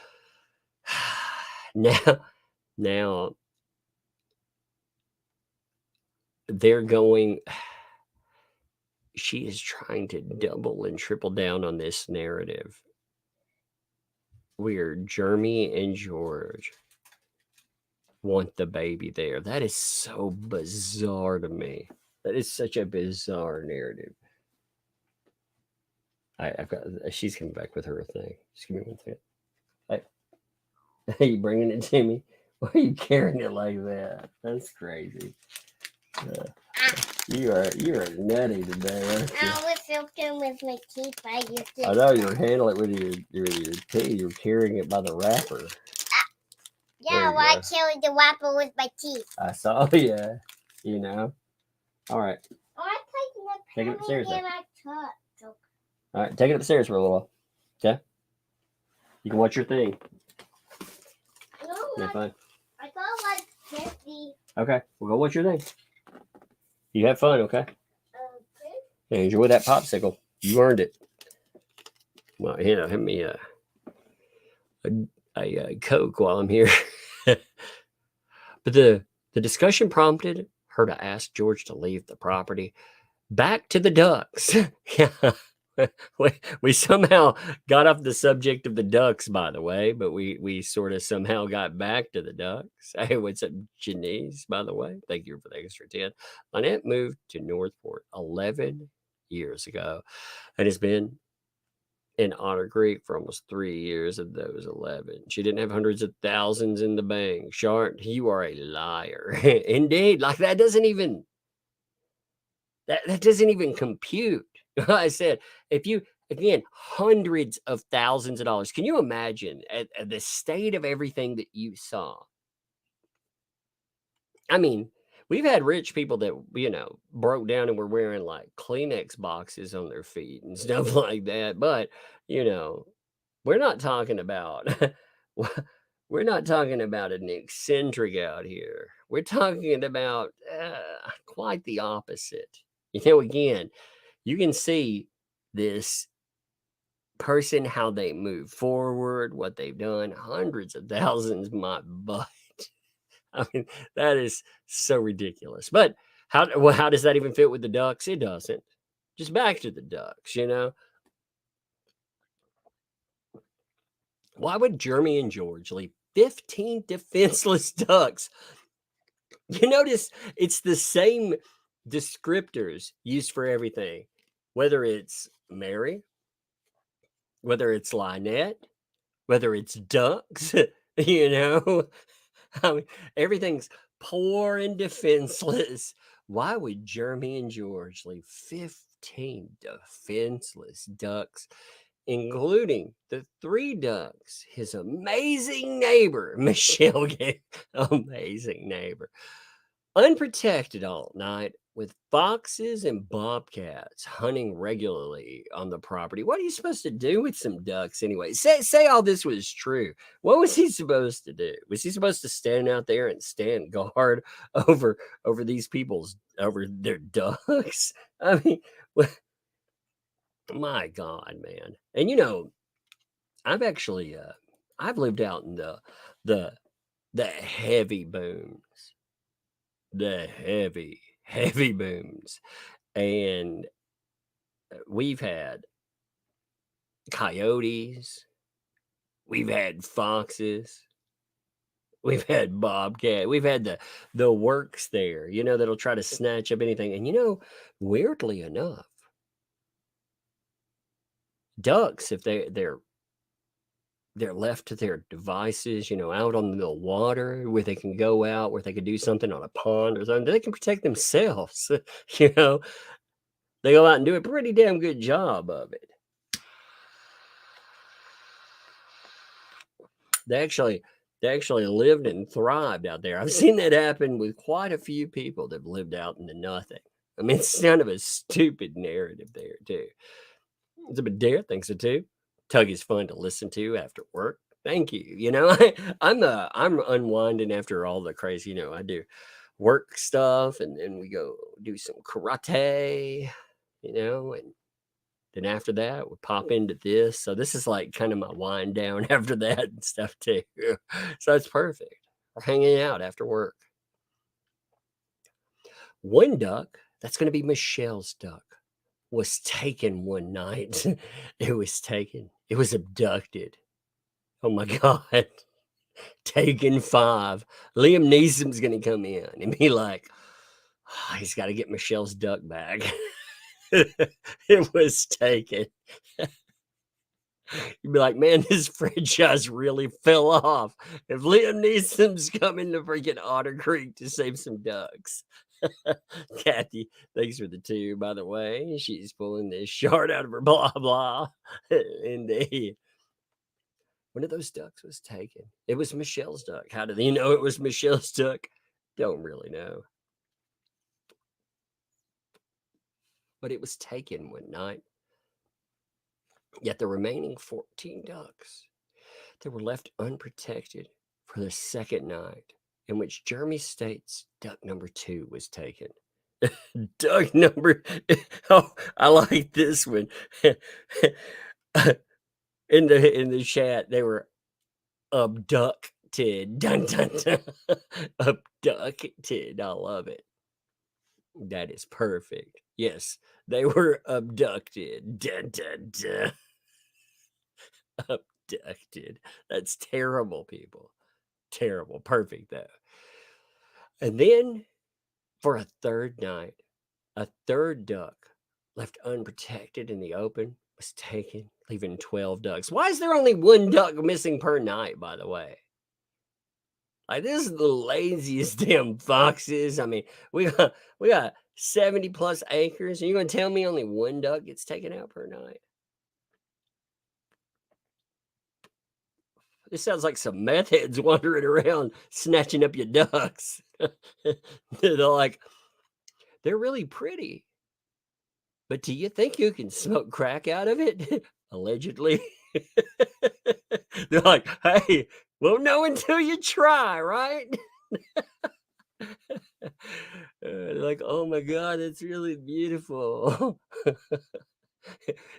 now they're going. She is trying to double and triple down on this narrative. Where Jeremy and George want the baby there. That is so bizarre to me. That is such a bizarre narrative. I've got. She's coming back with her thing. Just give me 1 second. Hey, are you bringing it to me? Why are you carrying it like that? That's crazy. You are nutty today, aren't you? I was joking with my teeth. I know you were handling it with your teeth. You're carrying it by the wrapper. Yeah, well, I carried the wrapper with my teeth. I saw you. All right. Oh, I Take it upstairs. All right, take it upstairs for a little while. Okay. You can watch your thing. No, You're fine. I thought like 50. Okay, we'll go watch your thing. You have fun, okay? Okay. And enjoy that popsicle. You earned it. Well, hit me a Coke while I'm here. But the discussion prompted her to ask George to leave the property. Back to the ducks. we somehow got off the subject of the ducks, by the way, but we sort of somehow got back to the ducks. Hey, what's up, Janice, by the way? Thank you for the extra 10. Lynette moved to Northport 11 years ago and has been in Otter Creek for almost 3 years of those 11. She didn't have hundreds of thousands in the bank. Shart, you are a liar. Indeed, like that doesn't even compute. I said, if you, again, hundreds of thousands of dollars. Can you imagine at the state of everything that you saw? I mean, we've had rich people that, broke down and were wearing like Kleenex boxes on their feet and stuff like that. But, we're not talking about we're not talking about an eccentric out here. We're talking about quite the opposite. Again, you can see this person, how they move forward, what they've done, hundreds of thousands, my butt. I mean, that is so ridiculous. But how does that even fit with the ducks? It doesn't. Just back to the ducks, Why would Jeremy and George leave 15 defenseless ducks? You notice it's the same descriptors used for everything, whether it's Mary, whether it's Lynette, whether it's ducks, I mean, everything's poor and defenseless. Why would Jeremy and George leave 15 defenseless ducks, including the 3 ducks his amazing neighbor, Michelle gave? Amazing neighbor. Unprotected all night with foxes and bobcats hunting regularly on the property. What are you supposed to do with some ducks anyway? Say all this was true. What was he supposed to do? Was he supposed to stand out there and stand guard over these over their ducks? I mean, my God, man. And I've actually I've lived out in the heavy booms. The heavy booms, and we've had coyotes, we've had foxes, we've had bobcat, we've had the WRECKS there, that'll try to snatch up anything. And weirdly enough, ducks, if they're left to their devices, out on the water where they can go out, where they can do something on a pond or something, they can protect themselves. They go out and do a pretty damn good job of it. They actually lived and thrived out there. I've seen that happen with quite a few people that have lived out in the nothing. I mean, it's kind of a stupid narrative there too. But Dare thinks so too. Tug is fun to listen to after work. Thank you. I'm unwinding after all the crazy. I do work stuff, and then we go do some karate. And then after that we pop into this. So this is like kind of my wind down after that and stuff too. So it's perfect. We're hanging out after work. One duck, that's going to be Michelle's duck, was taken one night. It was abducted. Oh my God. Taken 5. Liam Neeson's gonna come in and be like, he's got to get Michelle's duck back. It was taken. You'd be like, man, this franchise really fell off. If Liam Neeson's coming to freaking Otter Creek to save some ducks. Kathy, thanks for the 2, by the way. She's pulling this shard out of her blah blah. Indeed. One of those ducks was taken. It was Michelle's duck. How do they know it was Michelle's duck? Don't really know. But it was taken one night. Yet the remaining 14 ducks, they were left unprotected for the second night, in which Jeremy states duck number 2 was taken. Duck number, oh, I like this one. In the chat, they were abducted. Dun dun dun. Abducted. I love it. That is perfect. Yes, they were abducted. Dun, dun, dun. Abducted. That's terrible, people. Terrible. Perfect, though. And then for a third night, a third duck left unprotected in the open was taken, leaving 12 ducks. Why is there only one duck missing per night, by the way? Like, this is the laziest damn foxes. I mean, we got 70 plus acres, and you're gonna tell me only one duck gets taken out per night? This sounds like some meth heads wandering around snatching up your ducks. They're like, they're really pretty, but do you think you can smoke crack out of it? Allegedly. They're like, hey, won't know until you try, right? Like, oh my God, that's really beautiful.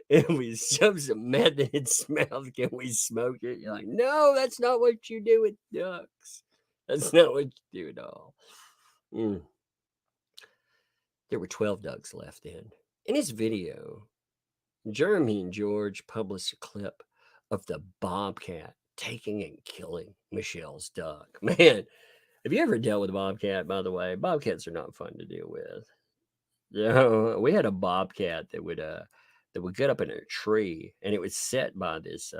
And we shove some meth in its mouth. Can we smoke it? You're like, no, that's not what you do with ducks. That's not what you do at all. There were 12 ducks left then. In his video, Jeremy and George published a clip of the bobcat taking and killing Michelle's duck. Man, have you ever dealt with a bobcat, by the way? Bobcats are not fun to deal with. We had a bobcat that would get up in a tree, and it was set by this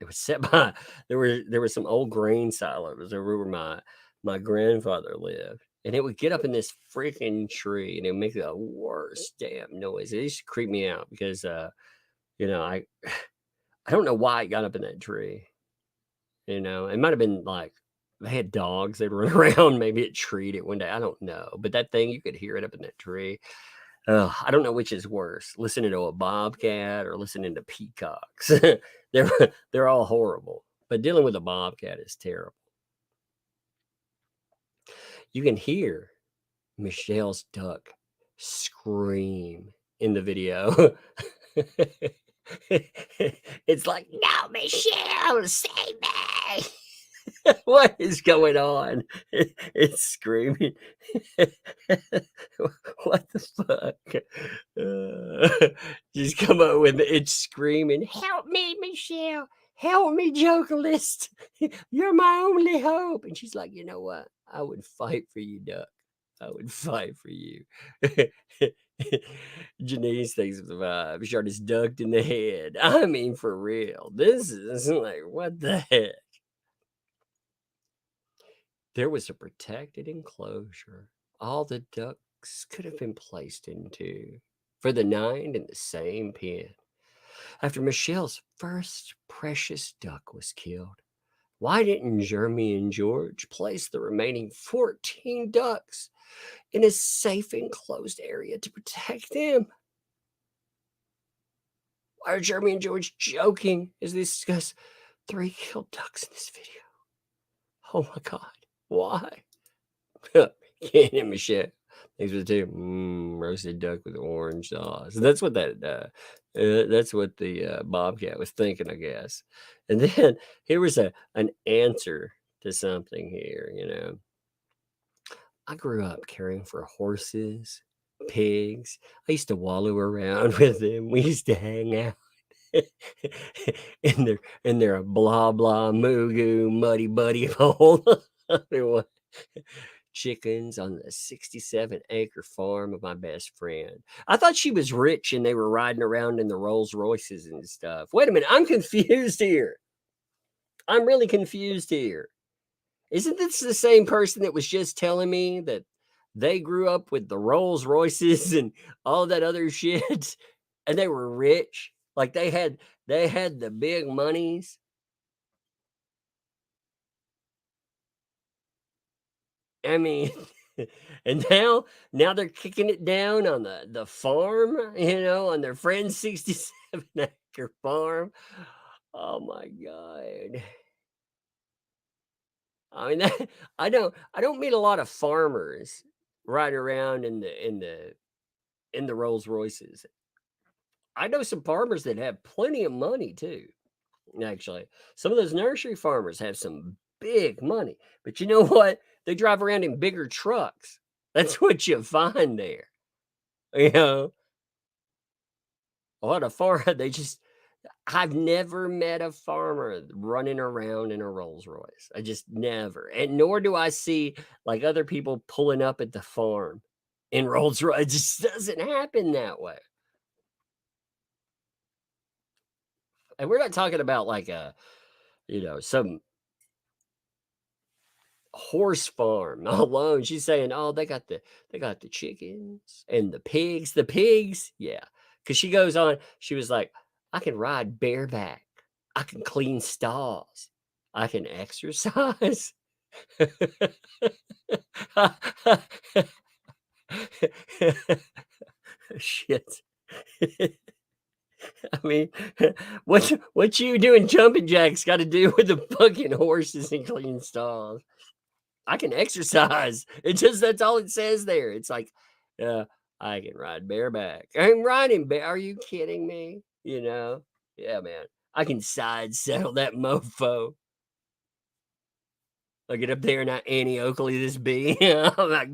it was set by there were some old grain silos over where my grandfather lived, and it would get up in this freaking tree, and it would make the worst damn noise. It used to creep me out because I I don't know why it got up in that tree. It might have been like they had dogs that run around. Maybe it treed it one day. I don't know. But that thing, you could hear it up in that tree. I don't know which is worse, listening to a bobcat or listening to peacocks. they're all horrible. But dealing with a bobcat is terrible. You can hear Michelle's duck scream in the video. It's like, no, Michelle, save me. What is going on? It's screaming. What the fuck? Just come up with it's screaming, help me, Michelle. Help me, Jokerlist. You're my only hope. And she's like, you know what? I would fight for you, duck. I would fight for you. Janice thinks of the vibe. Shard is ducked in the head. I mean, for real. This is like, what the heck? There was a protected enclosure all the ducks could have been placed into for the 9 in the same pen. After Michelle's first precious duck was killed, why didn't Jeremy and George place the remaining 14 ducks in a safe enclosed area to protect them? Why are Jeremy and George joking as they discuss 3 killed ducks in this video? Oh my God. Why? Ken and Michelle. Thanks for the tip. Roasted duck with orange sauce. That's what that's what the bobcat was thinking, I guess. And then here was an answer to something here. I grew up caring for horses, pigs. I used to wallow around with them. We used to hang out in their blah blah moo goo muddy buddy hole. Chickens on the 67-acre farm of my best friend. I thought she was rich and they were riding around in the Rolls Royces and stuff. Wait a minute, I'm confused here. I'm really confused here. Isn't this the same person that was just telling me that they grew up with the Rolls Royces and all that other shit and they were rich? Like they had the big monies. I mean, and now they're kicking it down on the farm, on their friend's 67-acre farm. Oh my God. I mean, I don't meet a lot of farmers riding around in the Rolls Royces. I know some farmers that have plenty of money too. Actually, some of those nursery farmers have some big money, but you know what? They drive around in bigger trucks. That's what you find there. You know, on a farm, they just I've never met a farmer running around in a Rolls Royce. I just never. And nor do I see like other people pulling up at the farm in Rolls Royce. It just doesn't happen that way. And we're not talking about like some horse farm alone. She's saying, "Oh, they got the chickens and the pigs." The pigs, yeah. Because she goes on, she was like, "I can ride bareback. I can clean stalls. I can exercise." Shit. I mean, what you doing jumping jacks got to do with the fucking horses and clean stalls? I can exercise. It just that's all it says there. It's like, I can ride bareback. I'm riding bear. Are you kidding me? You know? Yeah, man. I can side saddle that mofo. I get up there and I Annie Oakley this bee. I'm like,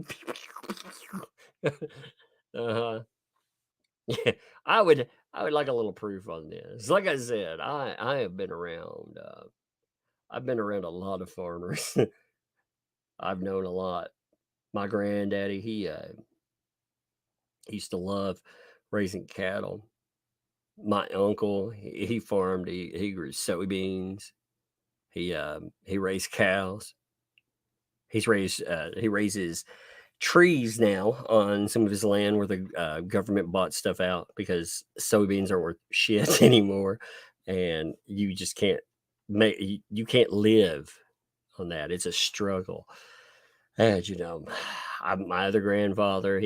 uh-huh. Yeah, I would like a little proof on this. Like I said, I have been around. I've been around a lot of farmers. I've known a lot. My granddaddy, he used to love raising cattle. My uncle, he farmed. He grew soybeans. He raised cows. He raises trees now on some of his land where the government bought stuff out because soybeans aren't worth shit anymore, and you just can't you can't live on that. It's a struggle. And my other grandfather,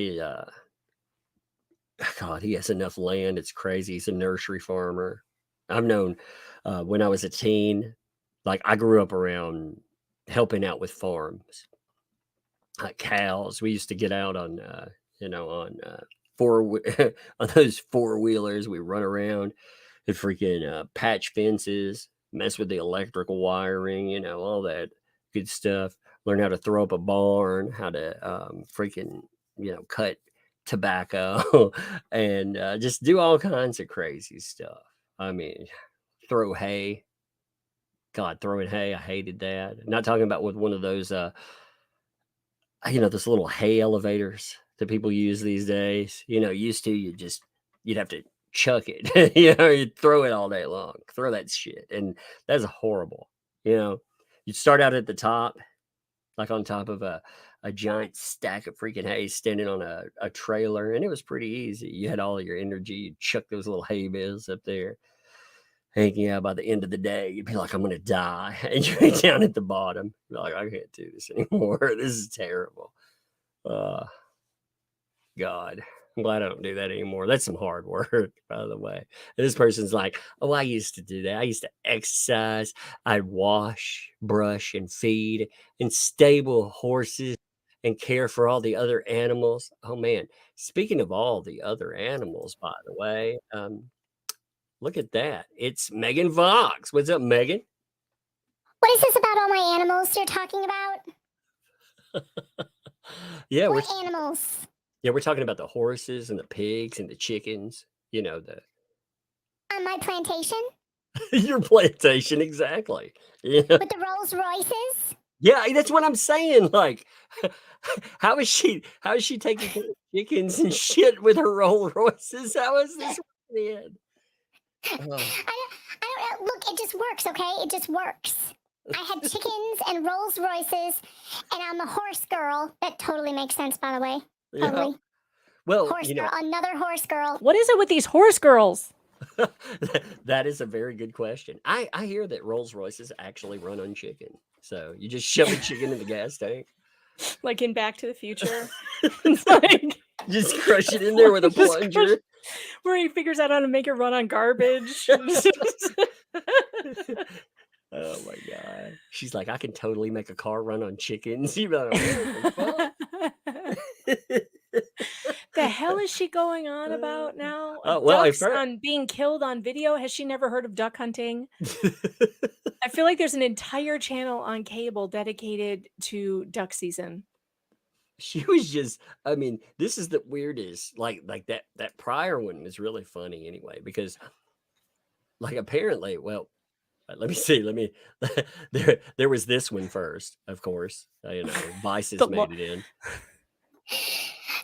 God, he has enough land. It's crazy. He's a nursery farmer. I've known when I was a teen, like I grew up around helping out with farms, like cows. We used to get out on, on those four wheelers. We run around and freaking patch fences, mess with the electrical wiring, all that good stuff. Learn how to throw up a barn, how to freaking, cut tobacco and just do all kinds of crazy stuff. I mean, throw hay. God, throwing hay, I hated that. Not talking about with one of those those little hay elevators that people use these days. Used to you'd have to chuck it. You'd throw it all day long. Throw that shit. And that's horrible. You'd start out at the top, like on top of a giant stack of freaking hay standing on a trailer, and it was pretty easy. You had all your energy, you'd chuck those little hay bales up there. Hanging out by the end of the day, you'd be like, I'm gonna die. And you'd be down at the bottom. You're like, I can't do this anymore. This is terrible. God. I'm glad I don't do that anymore. That's some hard work, by the way. And this person's like, oh, I used to do that. I used to exercise. I'd wash, brush, and feed and stable horses and care for all the other animals. Oh, man. Speaking of all the other animals, by the way, look at that. It's Megan Fox. What's up, Megan? What is this about all my animals you're talking about? Yeah, what animals? Yeah, we're talking about the horses and the pigs and the chickens. On my plantation? Your plantation, exactly. With the Rolls Royces? Yeah, that's what I'm saying. Like, how is she taking care of chickens and shit with her Rolls Royces? How is this in? I don't know. Look, it just works, okay? It just works. I had chickens and Rolls Royces, and I'm a horse girl. That totally makes sense, by the way. Totally. Yeah. Well, horse girl, another horse girl. What is it with these horse girls? That is a very good question. I hear that Rolls Royces actually run on chicken. So you just shove a chicken in the gas tank. Like in Back to the Future. It's like just crush it in there with a plunger. Where he figures out how to make it run on garbage. Oh my God. She's like, I can totally make a car run on chickens. You know, the hell is she going on about now? Well, Ducks on being killed on video. Has she never heard of duck hunting? I feel like there's an entire channel on cable dedicated to duck season. She was just, I mean, this is the weirdest, like that prior one was really funny anyway, because like apparently, well, let me see, there was this one first, of course, you know, Vices The lo- made it in.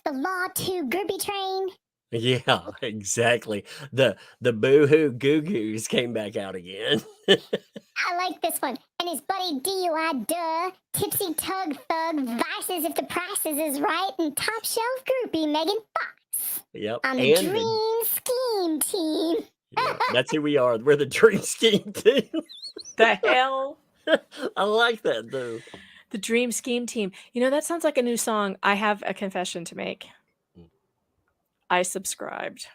The Law 2 groupie train. Yeah, exactly. The Boohoo Goo Goos came back out again. I like this one. And his buddy DUI Duh, Tipsy Tug Thug, Vices if the prices is right, and top shelf groupie Megan Fox Yep. on the And Dream Scheme team. yeah, that's who we are. We're the Dream Scheme team. The hell? I like that though. The Dream Scheme team. You know, that sounds like a new song. I have a confession to make. I subscribed.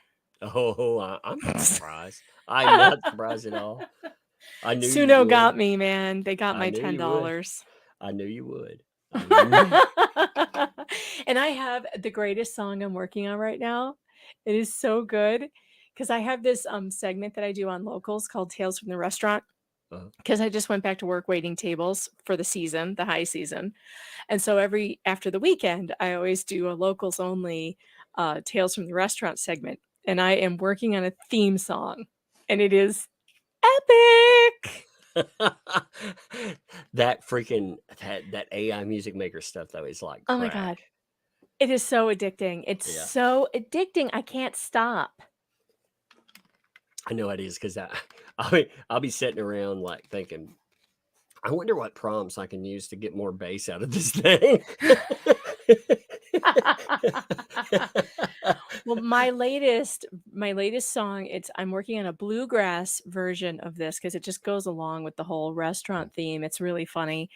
Oh, I'm not surprised. I'm not surprised at all. I knew you Suno would. got me, man. They got I my knew you would. $10. I knew you would. I knew- And I have the greatest song I'm working on right now. It is so good because I have this segment that I do on Locals called Tales from the Restaurant. Uh-huh. Because I just went back to work waiting tables for the season, the high season. And so after the weekend, I always do a Locals only Tales from the Restaurant segment. And I am working on a theme song. And it is epic. That freaking that AI music maker stuff though is like Oh my crack. God. It is so addicting. It's Yeah. so addicting. I can't stop. I know it is because I'll be sitting around like thinking, I wonder what prompts I can use to get more bass out of this thing. Well, my latest song, I'm working on a bluegrass version of this because it just goes along with the whole restaurant theme. It's really funny.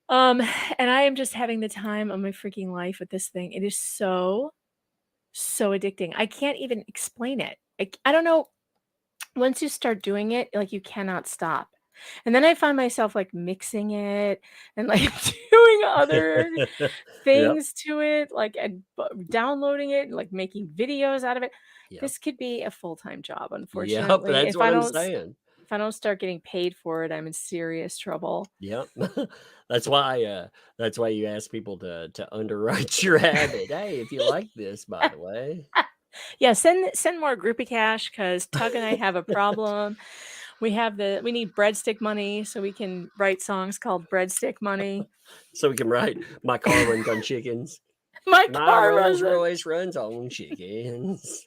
And I am just having the time of my freaking life with this thing. It is so addicting. I can't even explain it. I don't know. Once you start doing it, like you cannot stop. And then I find myself like mixing it and like doing other Yep. things to it, like and downloading it, like making videos out of it. Yep. This could be a full-time job, Yep, unfortunately. that's what I'm saying. If I don't start getting paid for it, I'm in serious trouble. Yep. That's why you ask people to underwrite your habit. Hey, if you like this, by the way. Yeah, send more groupie cash because Tug and I have a problem. We need breadstick money so we can write songs called Breadstick Money. So we can write My Car Runs on Chickens. My My car Rolls runs. Royce runs on chickens.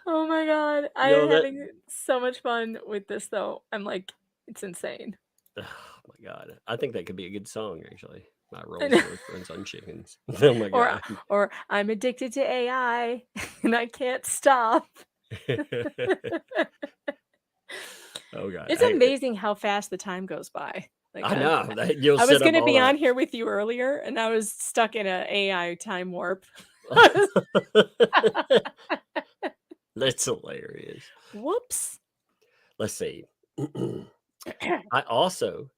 Oh my God. I am having so much fun with this though. I'm like, it's insane. Oh my God. I think that could be a good song actually. My Rolls Royce runs on chickens. Oh my God. Or I'm addicted to AI and I can't stop. Oh God. It's amazing how fast the time goes by. Like, I know. I was going to be on here with you earlier and I was stuck in an AI time warp. That's hilarious. Whoops. Let's see. I also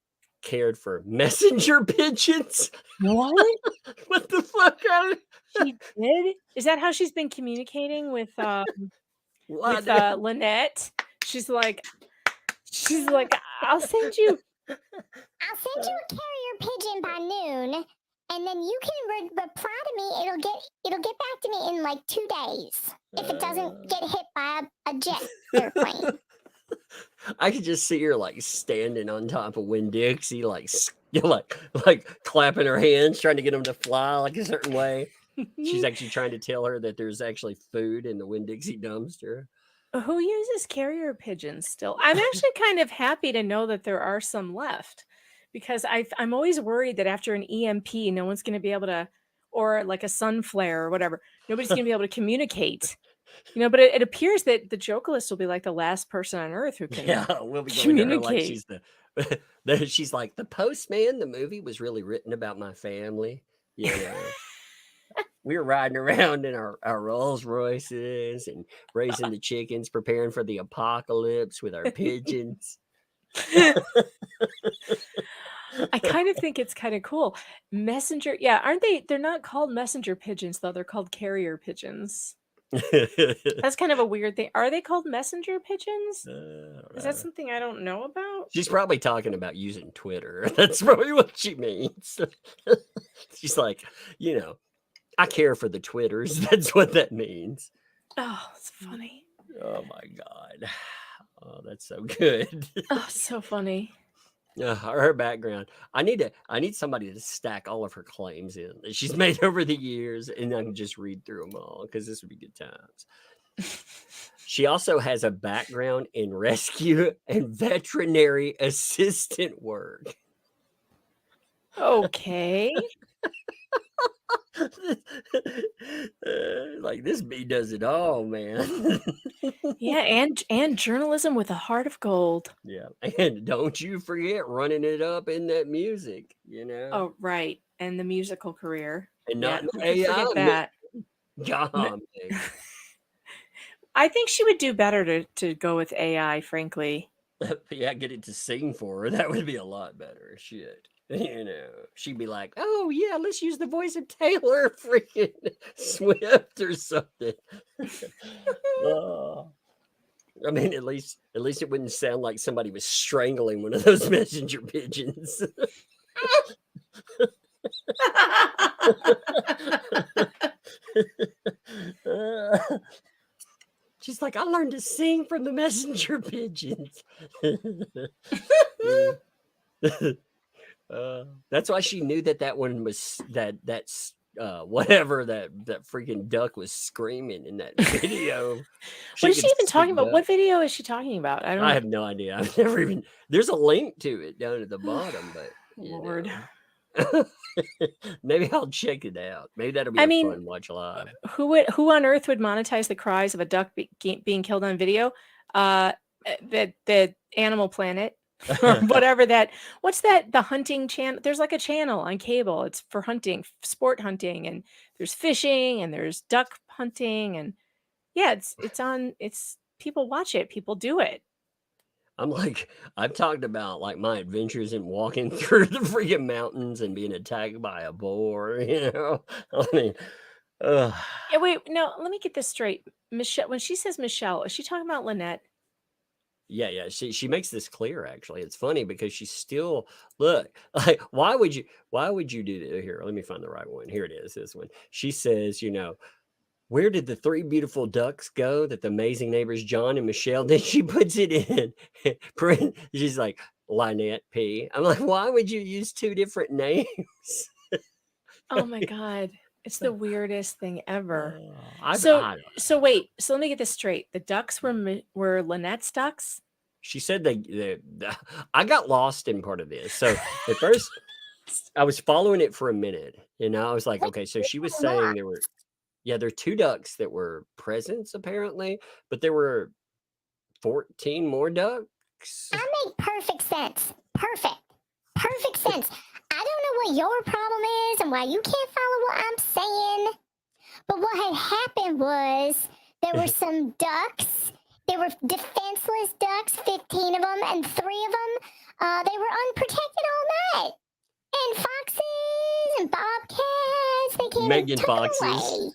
cared for messenger pigeons. What? What the fuck? She did? Is that how she's been communicating with Lynette? She's like, I'll send you a carrier pigeon by noon, and then you can reply to me. It'll get back to me in like 2 days if it doesn't get hit by a jet airplane. I could just see her like standing on top of Winn-Dixie, like clapping her hands, trying to get them to fly like a certain way. She's actually trying to tell her that there's actually food in the Winn-Dixie dumpster. Who uses carrier pigeons still? I'm actually kind of happy to know that there are some left because I'm always worried that after an EMP, no one's going to be able to, or like a sun flare or whatever, nobody's going to be able to communicate. You know, but it appears that the Jokalist will be like the last person on Earth who can we'll be communicate. Going to her like she's like, the Postman, the movie was really written about my family. You know, we were riding around in our Rolls Royces and raising the chickens, preparing for the apocalypse with our pigeons. I kind of think it's kind of cool. Messenger, yeah, aren't they? They're not called messenger pigeons though. They're called carrier pigeons. That's kind of a weird thing. Are they called messenger pigeons? I don't Is that know. something I don't know about? She's probably talking about using Twitter. That's probably what she means. She's like, you know, I care for the Twitters. That's what that means. Oh, it's funny. Oh my God. Oh, that's so good. Oh, so funny. Her background. I need somebody to stack all of her claims in that she's made over the years, and I can just read through them all because this would be good times. She also has a background in rescue and veterinary assistant work. Okay. Like this bee does it all, man. Yeah, and journalism with a heart of gold. Yeah, and don't you forget running it up in that music, you know, Oh, right. And the musical career. and Yeah, not who could AI. forget that? God, man. I think she would do better to go with AI, frankly. Yeah, get it to sing for her. That would be a lot better. Shit. You know, she'd be like, "Oh yeah, let's use the voice of Taylor freaking Swift or something." Oh. I mean, at least it wouldn't sound like somebody was strangling one of those messenger pigeons. She's like, I learned to sing from the messenger pigeons. That's why she knew that one was that's whatever that freaking duck was screaming in that video. What is she could even talking speak about? duck. What video is she talking about? I I don't. have no idea. I've never even. There's a link to it down at the bottom, but Lord. know. Maybe I'll check it out. Maybe that'll be I a mean, fun watch live. Who on earth would monetize the cries of a duck being killed on video? The Animal Planet or whatever that. What's that? The hunting channel. There's like a channel on cable. It's for hunting, sport hunting, and there's fishing and there's duck hunting, and yeah, it's on. It's people watch it. People do it. I'm like, I've talked about like my adventures in walking through the freaking mountains and being attacked by a boar, you know? I mean, ugh. Yeah, wait, no, let me get this straight. Michelle, when she says Michelle, is she talking about Lynette? Yeah. She makes this clear actually. It's funny because she's still look, like why would you do that? Here, let me find the right one. Here it is, this one. She says, you know, where did the three beautiful ducks go that the amazing neighbors John and Michelle? Then she puts it in. She's like, Lynette P. I'm like, why would you use two different names? Oh my God. It's the weirdest thing ever. I So don't know. so wait, so let me get this straight. The ducks were Lynette's ducks? She said I got lost in part of this. So at first I was following it for a minute. You know, I was like, okay, so she was saying there were there are two ducks that were presents apparently, but there were 14 more ducks. That make perfect sense. Perfect sense. I don't know what your problem is and why you can't follow what I'm saying. But what had happened was there were some ducks. They were defenseless ducks, 15 of them, and 3 of them, they were unprotected all night. And foxes and bobcats, they came Megan and took Foxes.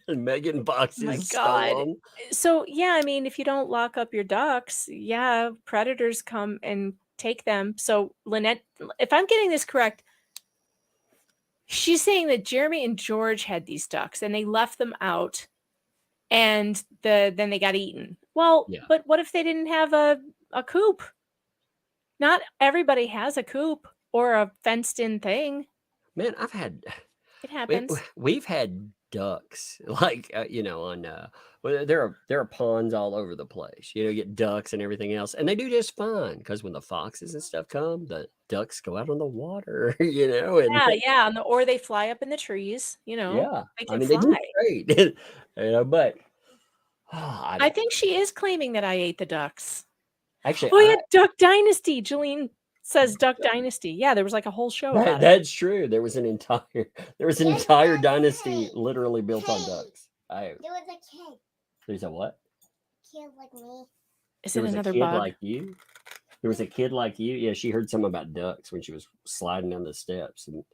away. Megan Foxes. My stole God. 'em. So yeah, I mean, if you don't lock up your ducks, yeah, predators come and take them. So Lynette, if I'm getting this correct, she's saying that Jeremy and George had these ducks and they left them out and then they got eaten. Well, Yeah. but what if they didn't have a coop? Not everybody has a coop or a fenced in thing. Man, It happens. we've had ducks like you know on well, there are ponds all over the place. You know, you get ducks and everything else, and they do just fine because when the foxes and stuff come, the ducks go out on the water. You know, and Yeah, or they fly up in the trees. You know, yeah, they I can mean fly. they do great. You know, but I think she is claiming that I ate the ducks. actually, Oh yeah, Duck Dynasty. Jillian says Duck Dynasty. Yeah, there was like a whole show about it. that's true. There was an entire dynasty literally built on ducks. There was a kid. There's a what? Kid like me. Is There it was another a kid bug? like you. There was a kid like you. Yeah, she heard something about ducks when she was sliding down the steps, and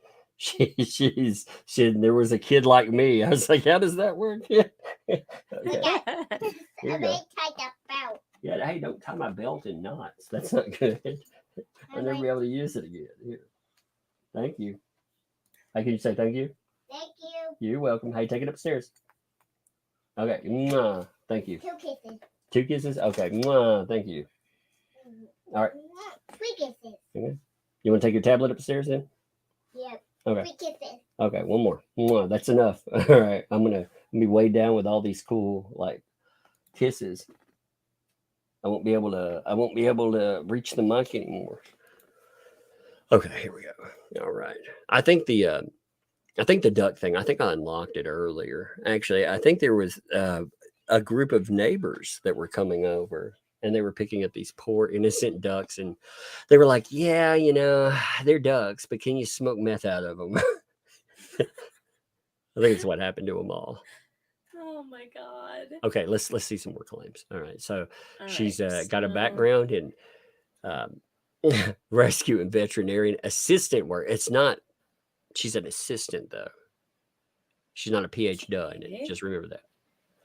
There was a kid like me. I was like, how does that work? Okay. Okay. Here you A go. very tight up belt. Yeah, hey, don't tie my belt in knots. That's not good. I'll never be able to use it again. Here. Thank you. Hey, can you say thank you? Thank you. You're welcome. Hey, take it upstairs. Okay. Mwah. Thank you. 2 kisses. 2 kisses? Okay. Mwah. Thank you. All right. 3 kisses. Okay. You want to take your tablet upstairs then? Yep. Okay. 3 kisses. Okay, one more. Mwah. That's enough. All right. I'm gonna be weighed down with all these cool like kisses. I won't be able to reach the mic anymore. Okay, here we go. All right. I think the duck thing, I think I unlocked it earlier. Actually, I think there was a group of neighbors that were coming over and they were picking up these poor innocent ducks and they were like, yeah, you know, they're ducks, but can you smoke meth out of them? I think it's what happened to them all. Oh my God. Okay, let's see some more claims. All right, so All she's right, got a so- background in rescue and veterinarian assistant work. It's not. She's an assistant though. She's not a PhD in it. Okay. Just remember that.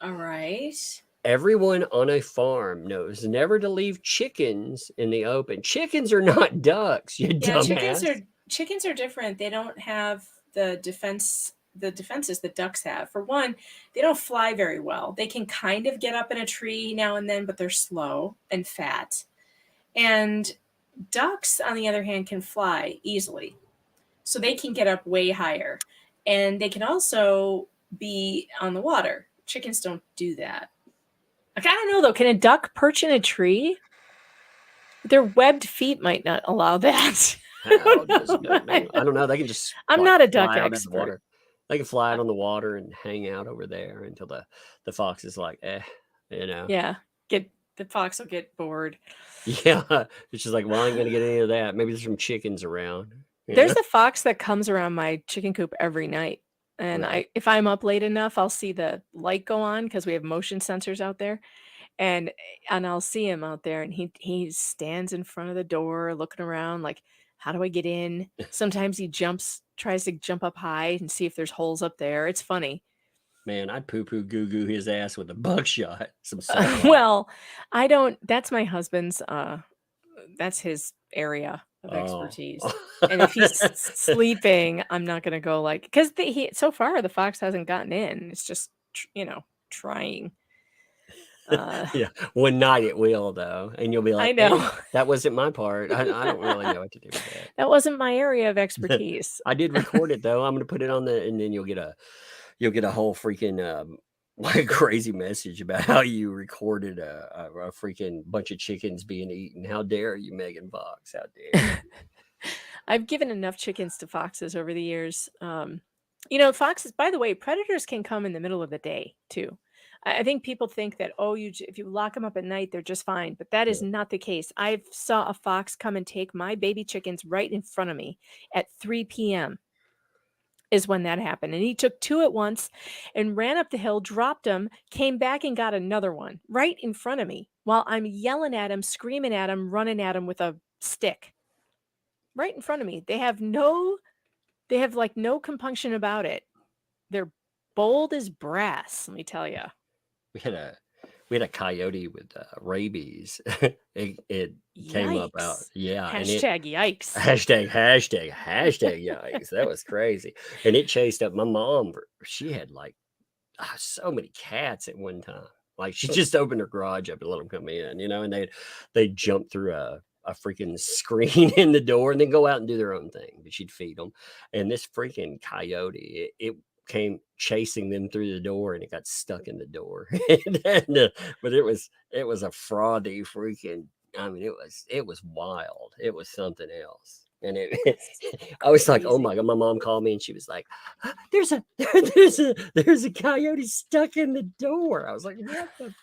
All right. Everyone on a farm knows never to leave chickens in the open. Chickens are not ducks, you Yeah, dumbass. chickens are different. They don't have the defenses that ducks have. For one, they don't fly very well. They can kind of get up in a tree now and then, but they're slow and fat. And ducks, on the other hand, can fly easily. So they can get up way higher. And they can also be on the water. Chickens don't do that. Like, I don't know, though. Can a duck perch in a tree? Their webbed feet might not allow that. I don't know. They can just. I'm like, not a duck fly out in the expert. water. They can fly out on the water and hang out over there until the fox is like, you know. Yeah, the fox will get bored. Yeah, it's just like, well, I ain't gonna get any of that. Maybe there's some chickens around. There's a fox that comes around my chicken coop every night. And Right. if I'm up late enough, I'll see the light go on because we have motion sensors out there. And I'll see him out there and he stands in front of the door looking around like, how do I get in? Sometimes he tries to jump up high and see if there's holes up there. It's funny. Man, I'd poo-poo goo-goo his ass with a buckshot. Some salt rock. Well, I don't. That's my husband's. That's his area of expertise. And if he's sleeping, I'm not gonna go like because so far the fox hasn't gotten in. It's just trying. Yeah, one night it will though, and you'll be like, I know. "Hey, that wasn't my part. I don't really know what to do with that." That wasn't my area of expertise. I did record it though. I'm gonna put it on and then you'll get a whole freaking like crazy message about how you recorded a freaking bunch of chickens being eaten. How dare you, Megan Fox? How dare you? I've given enough chickens to foxes over the years. Foxes, by the way, predators can come in the middle of the day too. I think people think that, if you lock them up at night, they're just fine. But that is not the case. I saw a fox come and take my baby chickens right in front of me at 3 p.m. is when that happened. And he took 2 at once and ran up the hill, dropped them, came back and got another one right in front of me while I'm yelling at him, screaming at him, running at him with a stick right in front of me. They have no compunction about it. They're bold as brass, let me tell you. We had a coyote with rabies. it came up out, yeah. Hashtag yikes. Hashtag yikes. That was crazy. And it chased up my mom. She had like so many cats at one time. Like she just opened her garage up and let them come in, and they'd jump through a freaking screen in the door and then go out and do their own thing. But she'd feed them. And this freaking coyote, it came chasing them through the door and it got stuck in the door. But it was a frothy freaking, I mean, it was wild. It was something else. And I was like, oh my God, my mom called me and she was like, there's a coyote stuck in the door. I was like, what the?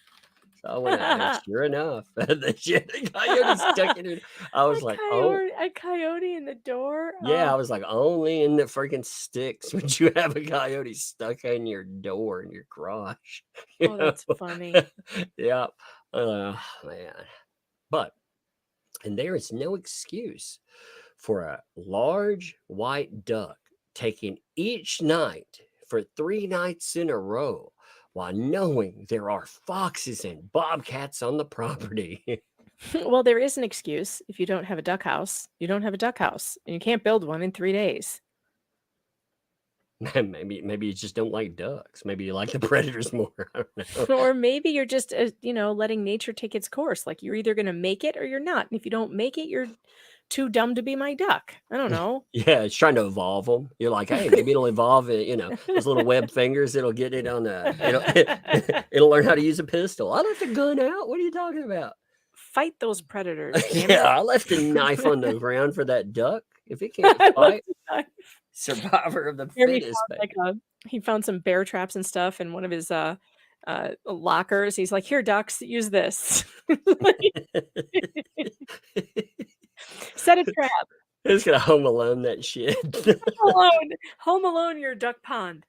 So I went out and sure enough, the coyote stuck in it. I was like, a coyote in the door? Yeah, I was like, only in the freaking sticks would you have a coyote stuck in your door in your garage. That's funny. Yeah. Man. And there is no excuse for a large white duck taking each night for 3 nights in a row while knowing there are foxes and bobcats on the property. Well, there is an excuse. If you don't have a duck house, you don't have a duck house, and you can't build one in 3 days. Maybe you just don't like ducks. Maybe you like the predators more. I don't know. Or maybe you're just, letting nature take its course. Like you're either going to make it or you're not. And if you don't make it, you're too dumb to be my duck. I don't know. Yeah, it's trying to evolve them. You're like, hey, maybe it'll evolve. Those little web fingers. It'll get it on it'll learn how to use a pistol. I left a gun out. What are you talking about? Fight those predators. Damn Yeah, it. I left a knife on the ground for that duck. If it can't I fight, left a knife. survivor of the Jeremy fittest. found, he found some bear traps and stuff in one of his lockers. He's like, "Here, ducks, use this. Set a trap. It's gonna Home Alone that shit. Home Alone, your duck pond.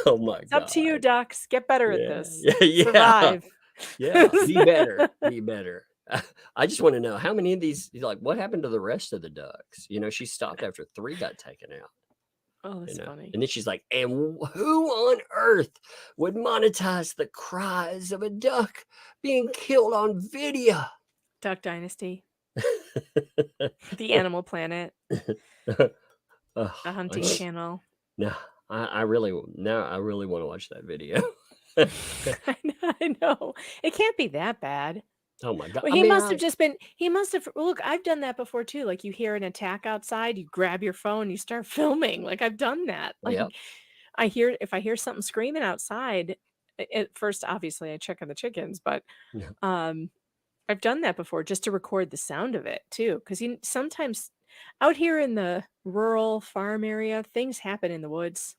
Oh my It's god! up to you, ducks. Get better at Yeah, this. yeah. Survive. Yeah, be better. Be better. I just want to know how many of these. Like, what happened to the rest of the ducks? She stopped after 3 got taken out. Oh, that's funny. And then she's like, and who on earth would monetize the cries of a duck being killed on video? Duck Dynasty. The Animal Planet. The Hunting Channel. No, I really want to watch that video. I know. It can't be that bad. Oh my god. Well, he must have look, I've done that before too. Like you hear an attack outside, you grab your phone, you start filming. Like I've done that. Like Yep. if I hear something screaming outside, at first obviously I check on the chickens, but Yeah. I've done that before just to record the sound of it too. Because sometimes out here in the rural farm area, things happen in the woods.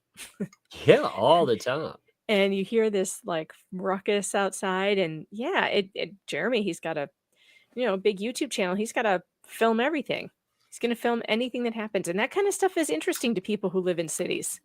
Yeah, all the time. And you hear this like ruckus outside, and yeah, Jeremy, he's got a big YouTube channel. He's got to film everything. He's going to film anything that happens, and that kind of stuff is interesting to people who live in cities.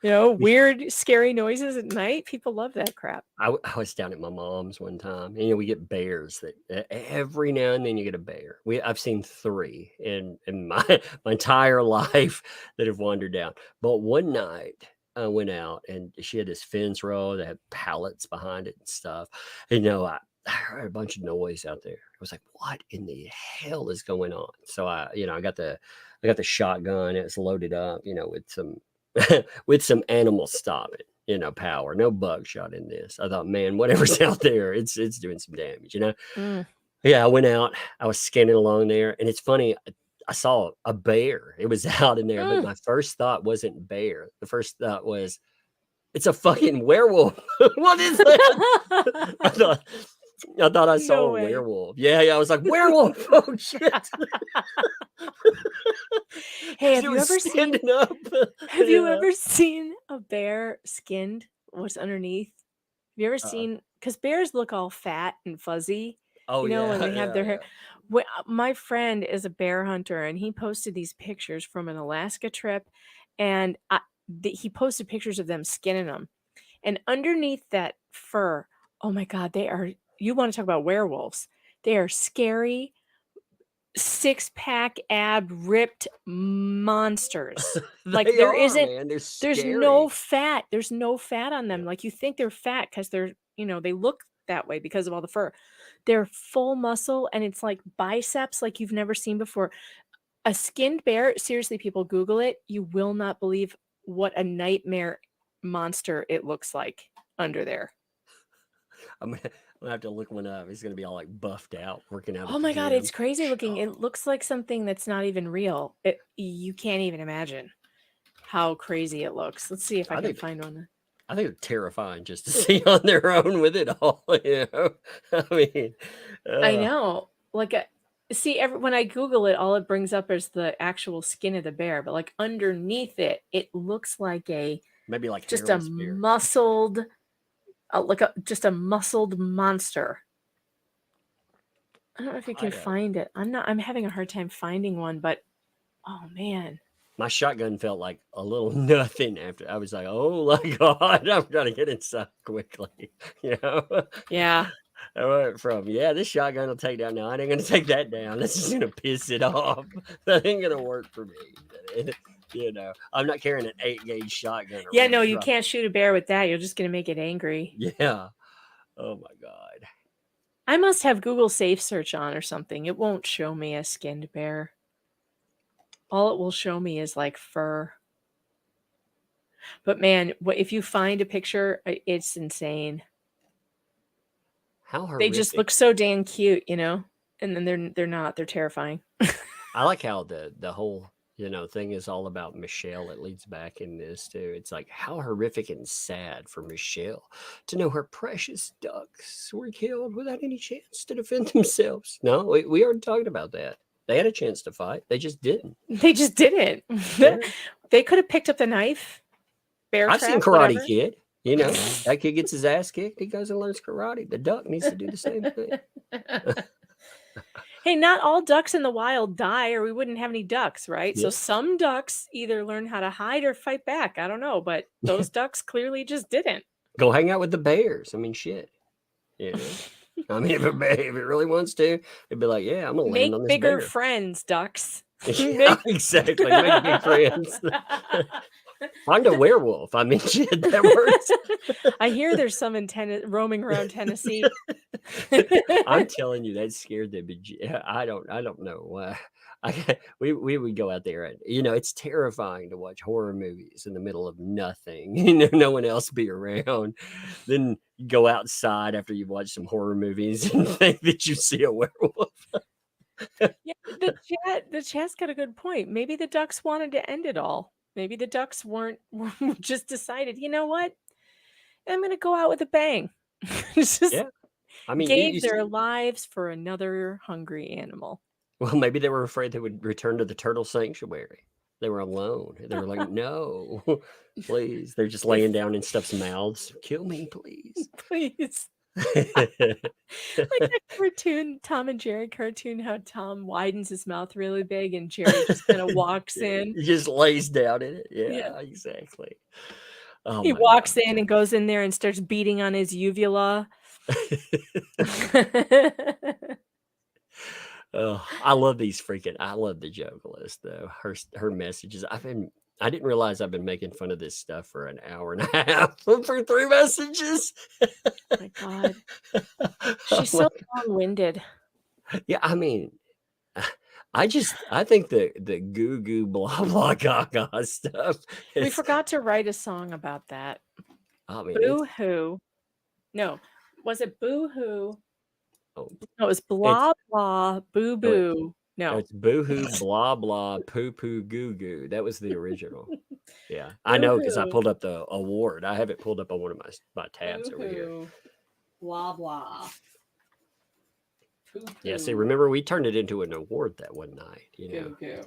Weird, scary noises at night. People love that crap. I was down at my mom's one time, and we get bears that every now and then you get a bear. I've seen 3 in my entire life that have wandered down. But one night I went out, and she had this fence row that had pallets behind it and stuff. I heard a bunch of noise out there. I was like, "What in the hell is going on?" So I got the shotgun. It was loaded up, with some with some animal stopping, power. No buckshot in this. I thought, man, whatever's out there, it's doing some damage, Mm. Yeah, I went out. I was scanning along there, and it's funny. I saw a bear. It was out in there, but my first thought wasn't bear. The first thought was, it's a fucking werewolf. What is that? I thought I saw a werewolf. Yeah. I was like, werewolf. Oh shit. Hey, have you ever seen a bear skinned? What's underneath? Have you ever seen? Because bears look all fat and fuzzy. Oh, when they have their hair. My friend is a bear hunter, and he posted these pictures from an Alaska trip, and he posted pictures of them skinning them, and underneath that fur, oh my god, they are. You want to talk about werewolves? They are scary, 6-pack ab ripped monsters. Like there's no fat. There's no fat on them. Like you think they're fat because they're they look that way because of all the fur. They're full muscle, and it's like biceps like you've never seen before. A skinned bear, seriously, people Google it. You will not believe what a nightmare monster it looks like under there. I'm gonna have to look one up. He's gonna be all like buffed out, working out. Oh my god, it's crazy looking. It looks like something that's not even real. You can't even imagine how crazy it looks. Let's see if I can find one. I think it's terrifying just to see on their own with it all. I mean, I know. Like, when I Google it, all it brings up is the actual skin of the bear, but like underneath it, it looks like maybe like just a muscled, just a muscled monster. I don't know if you can find it. I'm having a hard time finding one, but oh man. My shotgun felt like a little nothing after. I was like, oh my god, I'm trying to get inside quickly. Yeah. I went from, this shotgun will take down. No, I ain't gonna take that down. That's just gonna piss it off. That ain't gonna work for me. You know, I'm not carrying an 8-gauge shotgun. Yeah, around no, you truck. can't shoot a bear with that. You're just gonna make it angry. Yeah. Oh my God. I must have Google Safe Search on or something. It won't show me a skinned bear. All it will show me is like fur. But man, if you find a picture, it's insane. How They just horrific. look so damn cute, you know? And then they're not. They're terrifying. I like how the whole, you know, thing is all about Michelle. It leads back in this too. It's like how horrific and sad for Michelle to know her precious ducks were killed without any chance to defend themselves. No, we already talked about that. They had a chance to fight. They just didn't. They just didn't. Yeah. They could have picked up the knife. Bear I've trap, seen Karate whatever. Kid. You know, that kid gets his ass kicked. He goes and learns karate. The duck needs to do the same thing. Hey, not all ducks in the wild die, or we wouldn't have any ducks, right? Yeah. So some ducks either learn how to hide or fight back. I don't know, but those ducks clearly just didn't. Go hang out with the bears. I mean, shit. You know? I mean, if it really wants to, it'd be like, yeah, I'm gonna land Make on this bigger bear. friends, ducks. Yeah, exactly. Make big friends. Find a werewolf. I mean, shit, that works. I hear there's some in roaming around Tennessee. I'm telling you, that scared the I don't know why. We would go out there and, you know, it's terrifying to watch horror movies in the middle of nothing. You know, no one else be around. Then you go outside after you've watched some horror movies and think that you see a werewolf. Yeah, the chat's got a good point. Maybe the ducks wanted to end it all. Maybe the ducks weren't just decided, you know what? I'm gonna go out with a bang. Just Yeah. I mean, gave their lives for another hungry animal. well, maybe they were afraid they would return to the turtle sanctuary. They were alone. They were like, no, please. They're just laying down in stuff's mouths. Kill me, please. Please. Like that cartoon, Tom and Jerry cartoon, how Tom widens his mouth really big and Jerry just kind of walks in. He just lays down in it. Yeah, Yeah. exactly. Oh, He my walks God. in and goes in there and starts beating on his uvula. Oh, I love these I love the joke list though. Her messages. I didn't realize I've been making fun of this stuff for an hour and a half for 3 messages. Oh my God. She's so long-winded. Yeah, I mean, I think the goo goo blah blah gaga stuff. We forgot to write a song about that. I mean, Boo hoo. No, was it boo hoo? oh, No, it was blah blah boo boo. no, No. it's boo hoo blah blah poo poo goo goo. That was the original. Yeah, I know because I Boo-hoo. pulled up the award. I have it pulled up on one of my tabs over here. Boo-hoo. Blah blah. Yeah, see, remember we turned it into an award that one night. You know, Goo.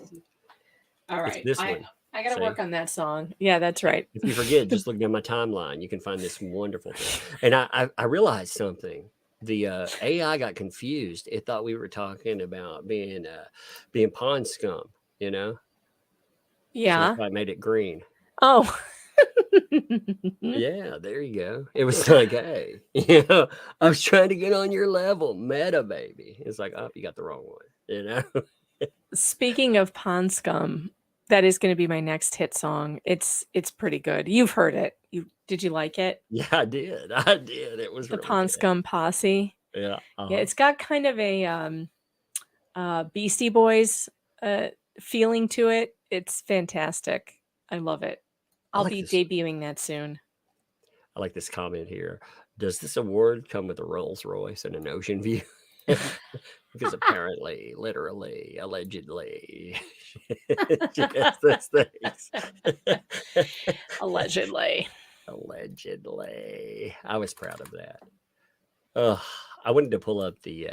All right. it's this one. I gotta See? work on that song. Yeah, that's right. If you forget, just look down my timeline. You can find this wonderful thing. And I realized something. The AI got confused. It thought we were talking about being pond scum. You know. So Yeah. that's why I made it green. Oh. Yeah, there you go. It was like, hey, you know, I was trying to get on your level, meta baby. It's like, oh, you got the wrong one. You know. Speaking of pond scum, that is going to be my next hit song. It's pretty good. You've heard it. Did you like it? Yeah, I did. It was The really Pond good. Scum Posse. Yeah. Yeah, it's got kind of a Beastie Boys feeling to it. It's fantastic. I love it. I'll like be this. debuting that soon. I like this comment here. Does this award come with a Rolls Royce and an ocean view? Because apparently, literally, allegedly, yes, those things. Allegedly. Allegedly. I was proud of that. I wanted to pull up the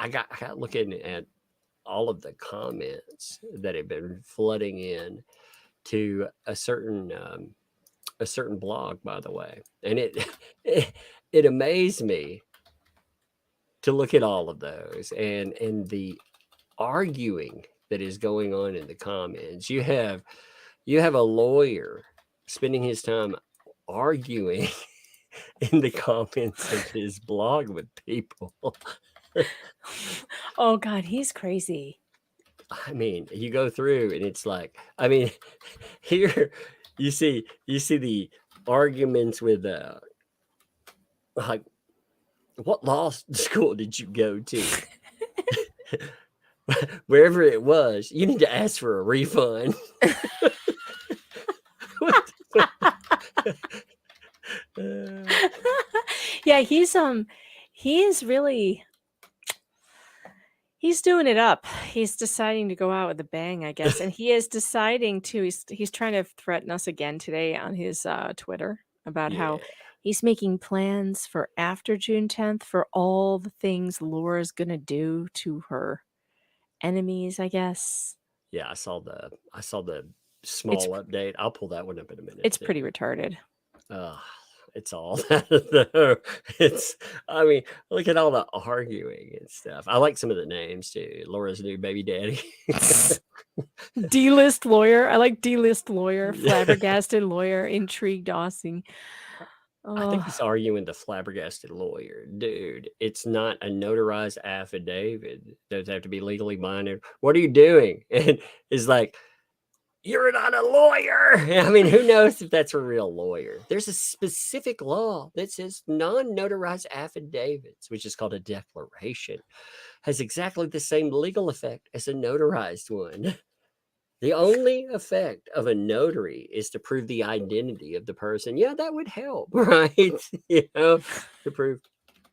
I got looking at all of the comments that have been flooding in to a certain blog, by the way. And it amazed me to look at all of those and the arguing that is going on in the comments. You have a lawyer spending his time arguing in the comments of his blog with people. Oh God, he's crazy. I mean, you go through and it's like, I mean, here you see the arguments with like, what law school did you go to? Wherever it was, you need to ask for a refund. Yeah, he is really, he's doing it up. He's deciding to go out with a bang, I guess. And he is deciding to, he's trying to threaten us again today on his Twitter about how he's making plans for after June 10th for all the things Laura's gonna do to her enemies, I guess. Yeah, I saw the small update. I'll pull that one up in a minute. It's pretty retarded. It's all that though. It's, I mean, look at all the arguing and stuff. I like some of the names too. Laura's new baby daddy. D-list lawyer. I like D-list lawyer, flabbergasted lawyer, intrigued Aussie. I think he's arguing the flabbergasted lawyer. Dude, it's not a notarized affidavit. Those have to be legally binding. What are you doing? And it's like, you're not a lawyer. I mean, who knows if that's a real lawyer? There's a specific law that says non-notarized affidavits, which is called a declaration, has exactly the same legal effect as a notarized one. The only effect of a notary is to prove the identity of the person. Yeah, that would help, right? You know, to prove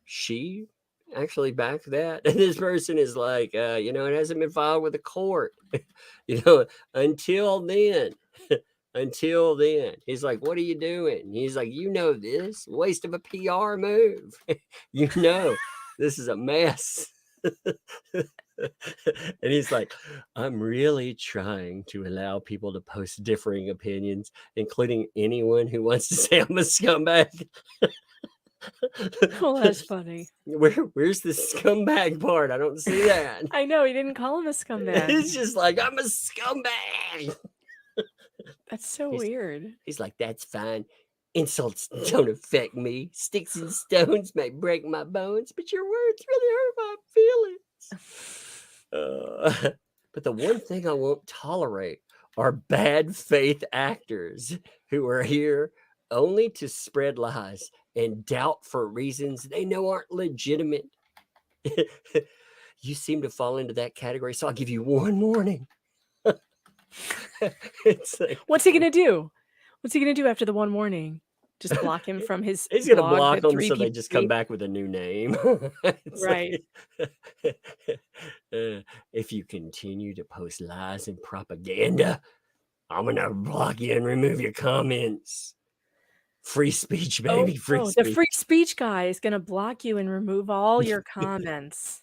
she actually backed that. And this person is like, you know, it hasn't been filed with a court. You know, until then. Until then. He's like, what are you doing? He's like, you know this. Waste of a PR move. You know, this is a mess. And he's like, I'm really trying to allow people to post differing opinions, including anyone who wants to say I'm a scumbag. Well, that's funny. Where's the scumbag part? I don't see that. I know, he didn't call him a scumbag. He's just like, I'm a scumbag. That's so weird. He's like, that's fine. Insults don't affect me. Sticks and stones may break my bones, but your words really hurt my feelings. But the one thing I won't tolerate are bad faith actors who are here only to spread lies and doubt for reasons they know aren't legitimate. You seem to fall into that category, so I'll give you one warning. It's like, what's he gonna do? What's he gonna do after the one warning? Just block him from his he's gonna blog block them so they just come back with a new name. Right. Like, if you continue to post lies and propaganda, I'm gonna block you and remove your comments. Free speech, baby. Free speech. The free speech guy is gonna block you and remove all your comments.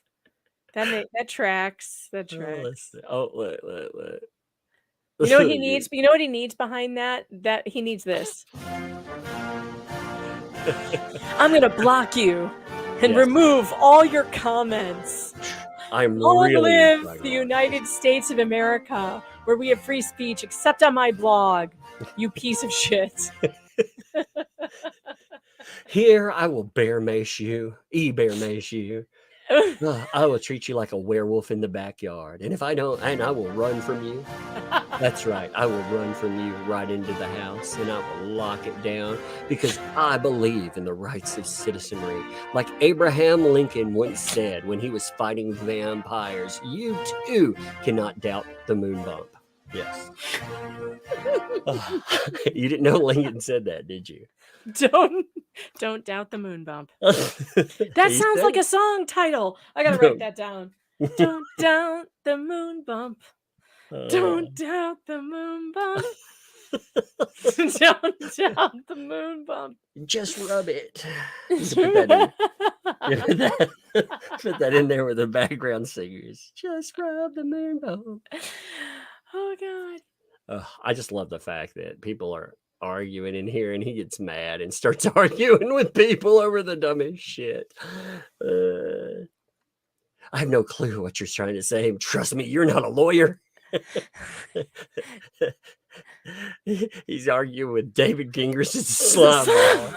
That tracks. That tracks. Look. You know what he needs? You know what he needs behind that? That he needs this. I'm gonna block you and remove all your comments. I'm Long really live the United States of America, where we have free speech, except on my blog. You piece of shit. Here I will bear mace you. Bear mace you. I will treat you like a werewolf in the backyard. And if I don't, and I will run from you. That's right. I will run from you right into the house and I will lock it down because I believe in the rights of citizenry. Like Abraham Lincoln once said when he was fighting vampires, you too cannot doubt the moon bump. Yes. You didn't know Lincoln said that, did you? Don't doubt the moon bump. That sounds like a song title. I gotta write that down. Don't doubt the moon bump. Don't doubt the moon bump. Don't doubt the moon bump. Just rub it. Put that in there with the background singers. Just rub the moon bump. Oh God. I just love the fact that people are arguing in here and he gets mad and starts arguing with people over the dumbest shit. I have no clue what you're trying to say. Trust me, you're not a lawyer. He's arguing with David Gingras' slime ball.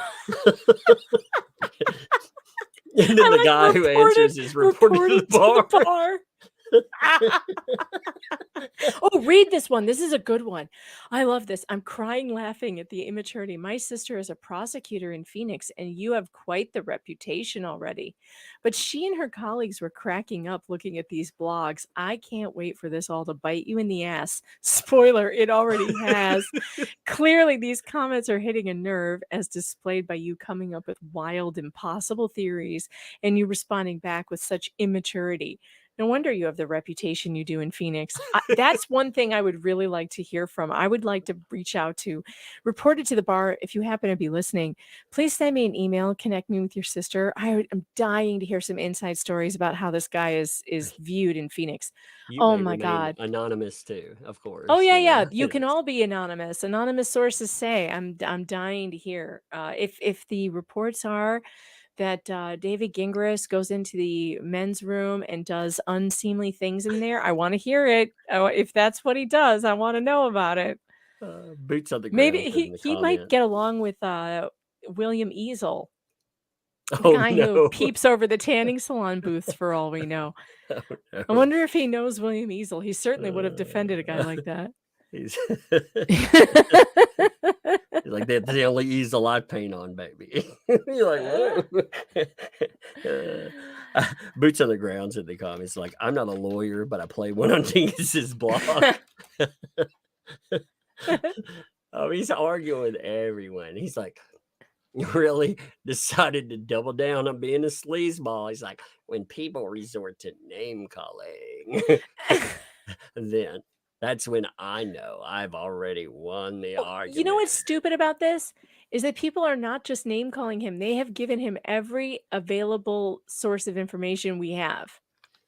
And then the guy who answers is reported to the bar. Oh, read this one. This is a good one. I love this. I'm crying laughing at the immaturity. My sister is a prosecutor in Phoenix, and you have quite the reputation already. But she and her colleagues were cracking up looking at these blogs. I can't wait for this all to bite you in the ass. Spoiler, it already has. Clearly, these comments are hitting a nerve as displayed by you coming up with wild, impossible theories and you responding back with such immaturity. No wonder you have the reputation you do in Phoenix. That's one thing I would really like to hear from. I would like to reach out to Report It to the Bar. If you happen to be listening, please send me an email, connect me with your sister. I'm dying to hear some inside stories about how this guy is viewed in Phoenix. You Oh may my remain God. anonymous too, of course. Oh yeah, You yeah. know? You can all be anonymous. Anonymous sources say. I'm dying to hear. If the reports are that David Gingras goes into the men's room and does unseemly things in there, I want to hear it. If that's what he does, I want to know about it. Boots on the Maybe ground says in the he might comment. get along with William Easel, the Oh guy who no. peeps over the tanning salon booths for all we know. Oh I no. wonder if he knows William Easel. He certainly would have defended a guy like that. He's like, that's the only easel I paint on, baby. You're like, whoa. Boots on the ground's in the comments like, I'm not a lawyer, but I play one on Dingus's blog. Oh, he's arguing with everyone. He's like, really decided to double down on being a sleazeball. He's like, when people resort to name calling, then that's when I know I've already won the argument. You know what's stupid about this is that people are not just name calling him. They have given him every available source of information we have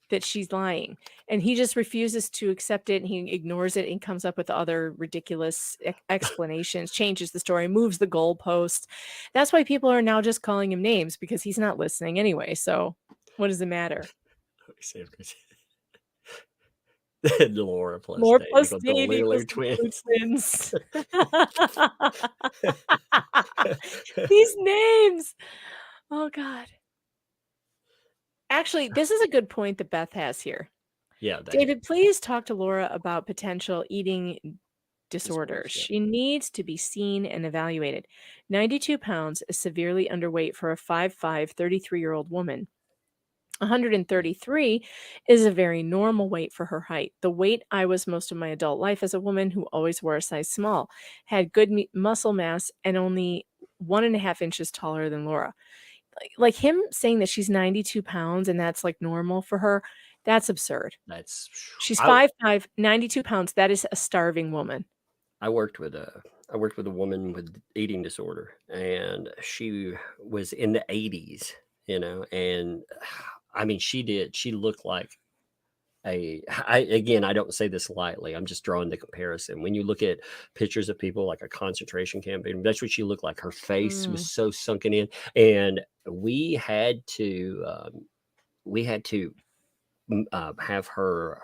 that she's lying. And he just refuses to accept it. And he ignores it and comes up with other ridiculous explanations, changes the story, moves the goalpost. That's why people are now just calling him names because he's not listening anyway. So what does it matter? Laura plus More Dave plus equals the Dave Lulu equals the twins. twins. These names. Oh God. Actually, this is a good point that Beth has here. Yeah, David, please talk to Laura about potential eating disorders. yeah. She needs to be seen and evaluated. 92 pounds is severely underweight for a 5'5", 33-year-old woman. 133 is a very normal weight for her height. The weight I was most of my adult life as a woman who always wore a size small, had good muscle mass, and only 1.5 inches taller than Laura. Like him saying that she's 92 pounds and that's like normal for her, that's absurd. That's She's 5'5", 92 pounds. That is a starving woman. I worked with a woman with eating disorder, and she was in the 80s, you know, and I mean, she looked like again, I don't say this lightly. I'm just drawing the comparison. When you look at pictures of people like a concentration camp, that's what she looked like. Her face was so sunken in, and we had to have her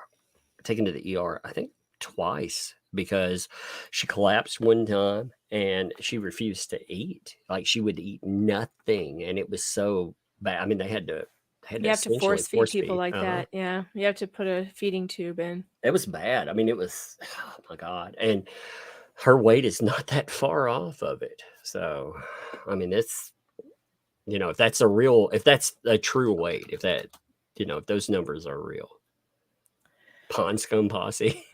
taken to the ER, I think twice, because she collapsed one time and she refused to eat. Like she would eat nothing, and it was so bad. I mean, they had to You have to force feed people like that. Yeah. You have to put a feeding tube in. It was bad. I mean, it was, oh my God. And her weight is not that far off of it. So, I mean, it's, you know, if that's a true weight, if that, you know, if those numbers are real. Pond Scone Posse.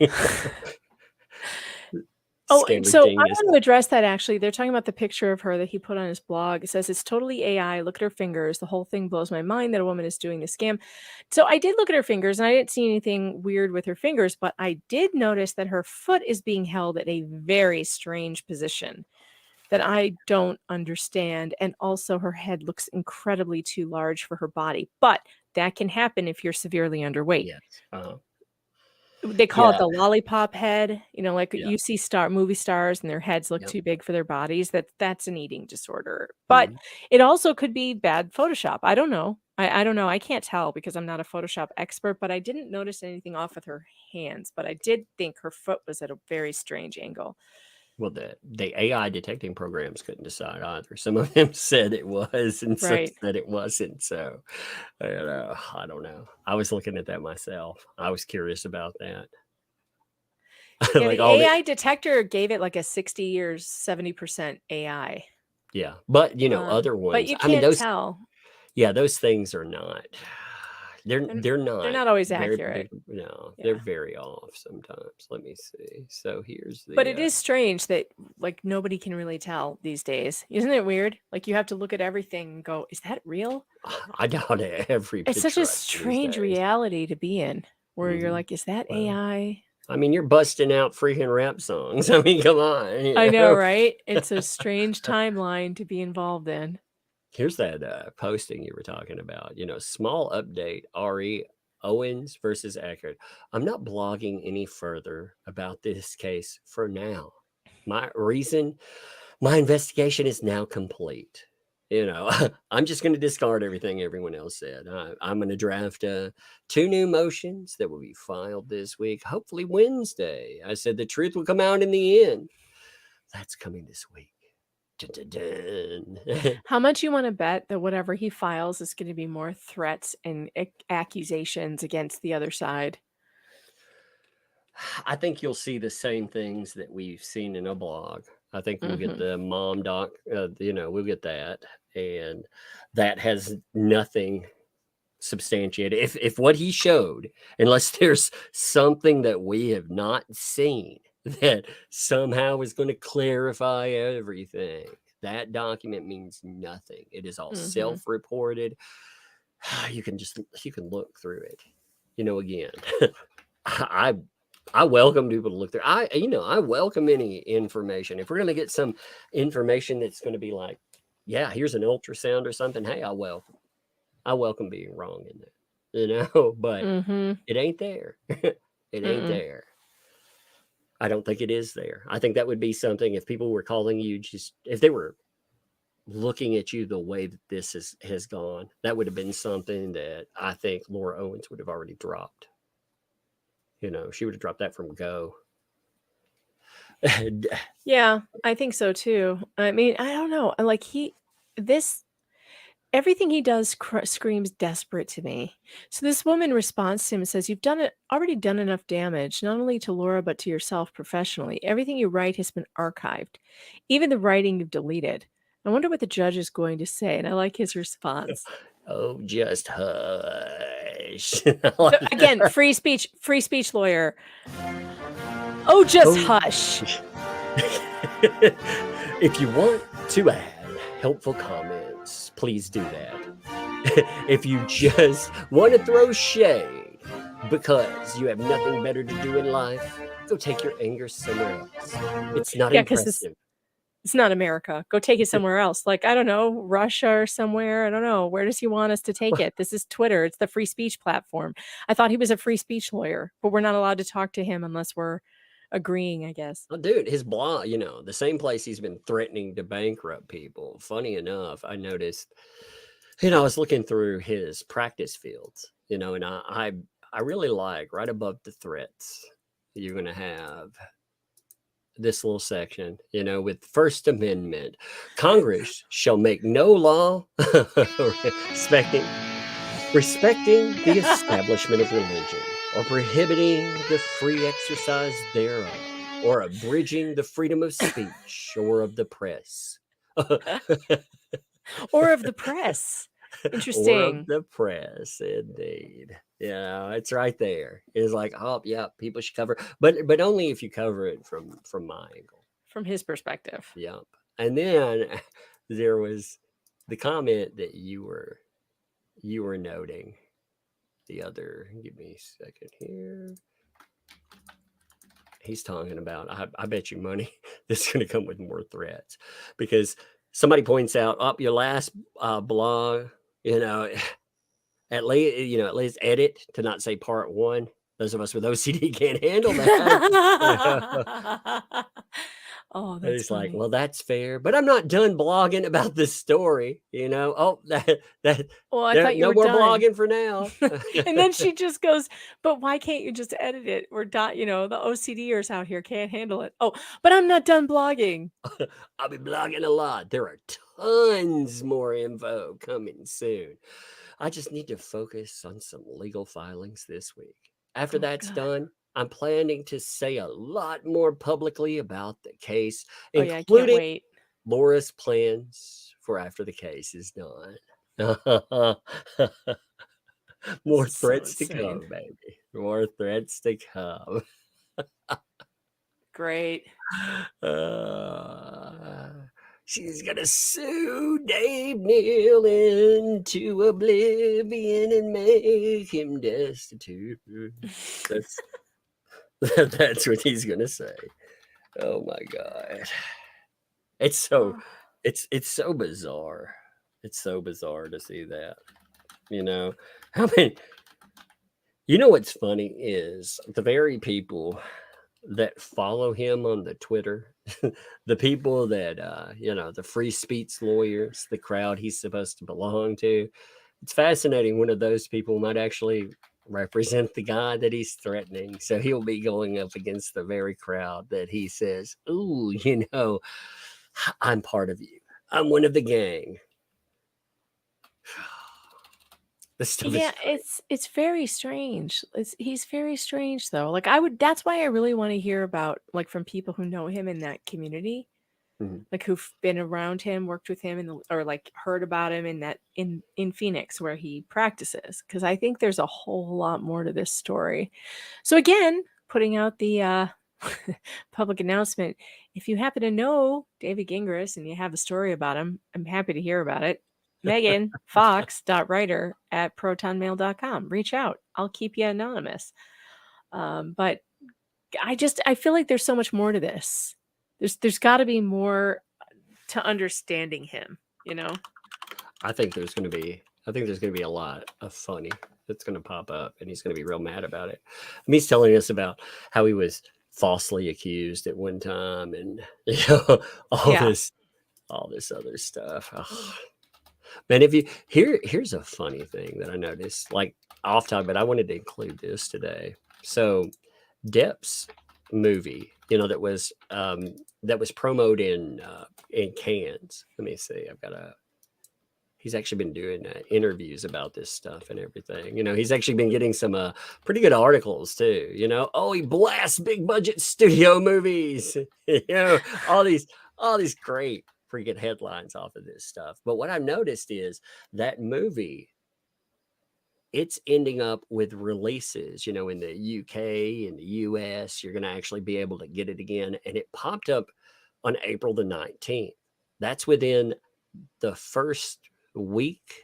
Oh, so I want to address that actually. They're talking about the picture of her that he put on his blog. It says it's totally AI. Look at her fingers. The whole thing blows my mind that a woman is doing this scam. So I did look at her fingers and I didn't see anything weird with her fingers, but I did notice that her foot is being held at a very strange position that I don't understand. And also her head looks incredibly too large for her body, but that can happen if you're severely underweight. Yes. They call it the lollipop head, you know, like you see movie stars and their heads look too big for their bodies. That's an eating disorder, but it also could be bad Photoshop. I don't know. I don't know. I can't tell because I'm not a Photoshop expert, but I didn't notice anything off with her hands, but I did think her foot was at a very strange angle. Well, the AI detecting programs couldn't decide either. Some of them said it was, and some Right. said it wasn't. So, I don't know. I was looking at that myself. I was curious about that. Yeah, Like the all the AI detector gave it like a 60 or 70% AI. yeah, but other But ones. you I mean, can't tell. those things are not. They're They're, they're they're not not always very accurate. predictable. No, they're Yeah. very off sometimes. Let me see. So here's But the. it is strange that like nobody can really tell these days. Isn't it weird? Like you have to look at everything and go, is that real? I doubt every It's such picture a I see these strange days. reality to be in where you're Mhm. like, is that Well, AI? I mean, you're busting out freaking rap songs. I mean, come on. I know, right? It's a strange timeline to be involved in. Here's that posting you were talking about. Small update. Ari Owens versus Eckert. I'm not blogging any further about this case for now. My investigation is now complete. I'm just going to discard everything everyone else said. I'm going to draft 2 new motions that will be filed this week, hopefully Wednesday. I said the truth will come out in the end. That's coming this week. Dun, dun, dun. How much you want to bet that whatever he files is going to be more threats and accusations against the other side? I think you'll see the same things that we've seen in a blog. I think we'll get Mm-hmm. the mom doc, we'll get that. And that has nothing substantiated. If what he showed, unless there's something that we have not seen that somehow is going to clarify everything, that document means nothing. It is all Mm-hmm. self-reported. You can look through it. Again, I welcome people to look through. I welcome any information. If we're going to get some information that's going to be like, yeah, here's an ultrasound or something. Hey, I welcome being wrong in that, but Mm-hmm. it ain't there. It ain't there. I don't think it is there. I think that would be something if people were calling you, just if they were looking at you the way that this has gone, that would have been something that I think Laura Owens would have already dropped. She would have dropped that from go. Yeah, I think so too. I mean, I don't know. Like everything he does screams desperate to me. So this woman responds to him and says, "You've already done enough damage, not only to Laura but to yourself professionally. Everything you write has been archived, even the writing you've deleted. I wonder what the judge is going to say." And I like his response. Oh, just hush. So, again, free speech lawyer. Oh, just hush. If you want to add helpful comments, please do that. If you just want to throw shade because you have nothing better to do in life, go take your anger somewhere else. It's not Yeah, because impressive. it's not America. Go take it somewhere else. Like, I don't know, Russia or somewhere. I don't know. Where does he want us to take it? This is Twitter. It's the free speech platform. I thought he was a free speech lawyer, but we're not allowed to talk to him unless we're agreeing, I guess. Oh, dude, his blog, the same place he's been threatening to bankrupt people. Funny enough, I noticed, I was looking through his practice fields, and I really like right above the threats, you're going to have this little section, with First Amendment. Congress shall make no law respecting the establishment of religion or prohibiting the free exercise thereof or abridging the freedom of speech or of the press. Or of the press. Interesting. Or of the press, indeed. It's right there. It's like, oh yeah, people should cover, but only if you cover it from my angle, from his perspective. Yep. And then there was the comment that you were noting. The other, give me a second here. He's talking about, I bet you money this is going to come with more threats, because somebody points out, your last blog, at least edit to not say part 1. Those of us with OCD can't handle that. Oh, And that's he's like, funny. "Well, that's fair, but I'm not done blogging about this story, you know? Oh, that Well, I there thought you no were more done. blogging for now." And then she just goes, "But why can't you just edit it? We're dot, you know, the OCDers out here can't handle it. Oh, but I'm not done blogging." I'll be blogging a lot. There are tons more info coming soon. I just need to focus on some legal filings this week. After Oh that's god. done, I'm planning to say a lot more publicly about the case, Oh yeah, I can't including wait. Laura's plans for after the case is done. This More is so threats to insane. come, baby. More threats to come. Great. Uh, she's gonna sue Dave Neal into oblivion and make him destitute. That's that's what he's gonna say. Oh my god. It's so Oh, it's so bizarre. It's so bizarre to see that. You know, how many you know what's funny is the very people that follow him on the Twitter, the people that the free speech lawyers, the crowd he's supposed to belong to. It's fascinating one of those people might actually represent the guy that he's threatening. So he'll be going up against the very crowd that he says, "Ooh, I'm part of you. I'm one of the gang." This stuff is yeah, funny. it's very strange. He's very strange though. Like I would that's why I really want to hear about like from people who know him in that community, Mhm. like who've been around him, worked with him in the, or like heard about him in that in Phoenix where he practices, because I think there's a whole lot more to this story. So again, putting out the public announcement, if you happen to know David Gingras and you have a story about him, I'm happy to hear about it. Megan Fox.writer@protonmail.com. Reach out. I'll keep you anonymous. But I feel like there's so much more to this. There's got to be more to understanding him, you know? I think there's gonna be a lot of funny that's gonna pop up, and he's gonna be real mad about it. And he's telling us about how he was falsely accused at one time, and all Yeah. this other stuff. Ugh. Man, here's a funny thing that I noticed, like off topic, but I wanted to include this today. So Depp's movie, that was promoted in Cannes. Let me see. He's actually been doing interviews about this stuff and everything. He's actually been getting some pretty good articles too. Oh, he blasts big budget studio movies. All these great freaking headlines off of this stuff. But what I've noticed is that movie, it's ending up with releases, in the UK and the US. You're going to actually be able to get it again. And it popped up on April the 19th. That's within the first week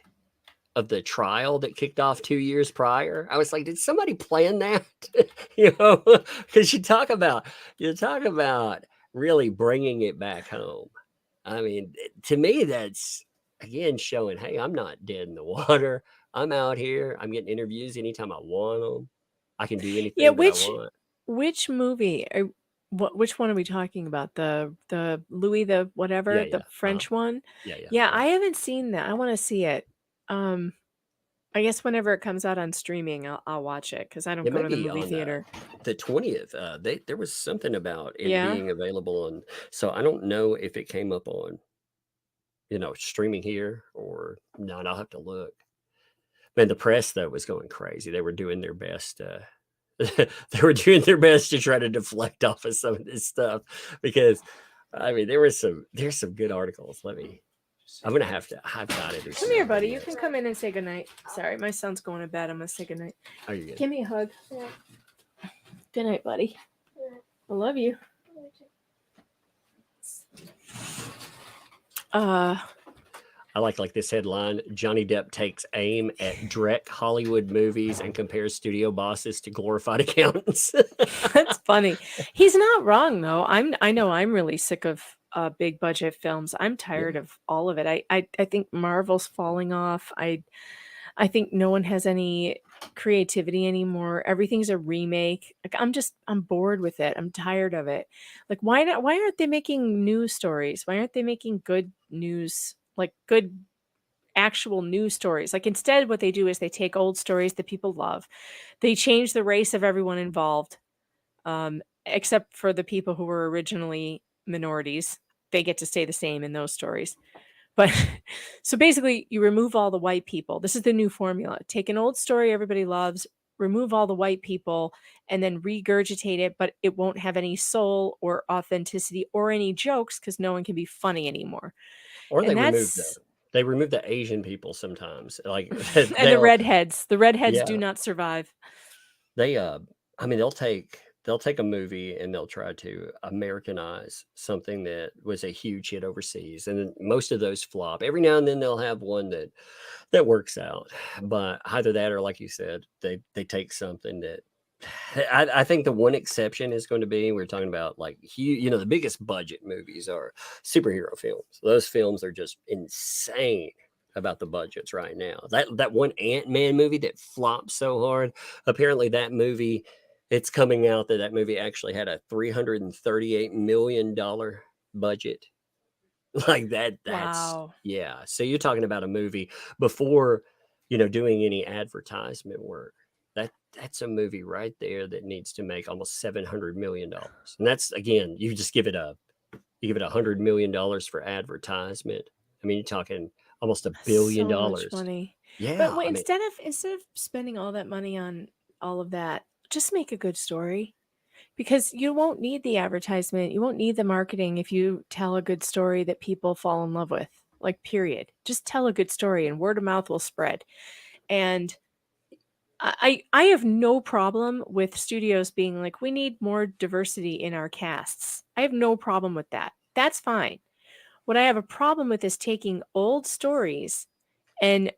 of the trial that kicked off 2 years prior. I was like, did somebody plan that? Because you talk about really bringing it back home. I mean, to me, that's again showing, hey, I'm not dead in the water. I'm out here. I'm getting interviews anytime I want them. I can do Yeah, anything that I want. which movie? Which one are we talking about? The Louis the Yeah, whatever, the yeah, French one? yeah, yeah, Yeah, yeah. I haven't seen that. I want to see it. Um, I guess whenever it comes out on streaming, I'll watch it because I don't It go may to the be movie on theater. the 20th. There was something about it Yeah. being available on. So I don't know if it came up on streaming here or not. I'll have to look. Man, the press though was going crazy. They were doing their best. They were doing their best to try to deflect off of some of this stuff because, I mean, there's some good articles. I'm gonna have to. I've got it. Come here, buddy. You can come in and say goodnight. Sorry, my son's going to bed. I'm gonna say goodnight. Oh, you good? Give me a hug. Good night, buddy. I love you. I like this headline: Johnny Depp takes aim at Drek Hollywood movies and compares studio bosses to glorified accountants. That's funny. He's not wrong though. I know I'm really sick of big budget films. I'm tired Yeah. of all of it. I think Marvel's falling off. I think no one has any creativity anymore. Everything's a remake. Like I'm bored with it. I'm tired of it. Like why aren't they making news stories? Why aren't they making good news, like good actual news stories? Like instead what they do is they take old stories that people love. They change the race of everyone involved. Except for the people who were originally minorities. They get to stay the same in those stories. But so basically, you remove all the white people. This is the new formula. Take an old story everybody loves, remove all the white people, and then regurgitate it, but it won't have any soul or authenticity or any jokes because no one can be funny anymore. Or And they that's remove the Asian people sometimes. Like and the they'll redheads. The redheads yeah, do not survive. they I mean they'll take a movie and they'll try to Americanize something that was a huge hit overseas. And then most of those flop. Every now and then they'll have one that works out. But either that or like you said, they take something that I think the one exception is going to be we're talking about like huge, the biggest budget movies are superhero films. Those films are just insane about the budgets right now. That one Ant-Man movie that flopped so hard. Apparently, that movie, it's coming out that movie actually had a $338 million budget. Like that's Wow. yeah. So you're talking about a movie before, doing any advertisement work. That's a movie right there that needs to make almost $700 million. And that's again, you give it $100 million for advertisement. I mean, you're talking almost $1 billion. So much money. But Yeah, wait, I mean, instead of spending all that money on all of that, just make a good story. Because you won't need the advertisement, you won't need the marketing if you tell a good story that people fall in love with. Like period. Just tell a good story and word of mouth will spread. And I have no problem with studios being like, we need more diversity in our casts. I have no problem with that. That's fine. What I have a problem with is taking old stories and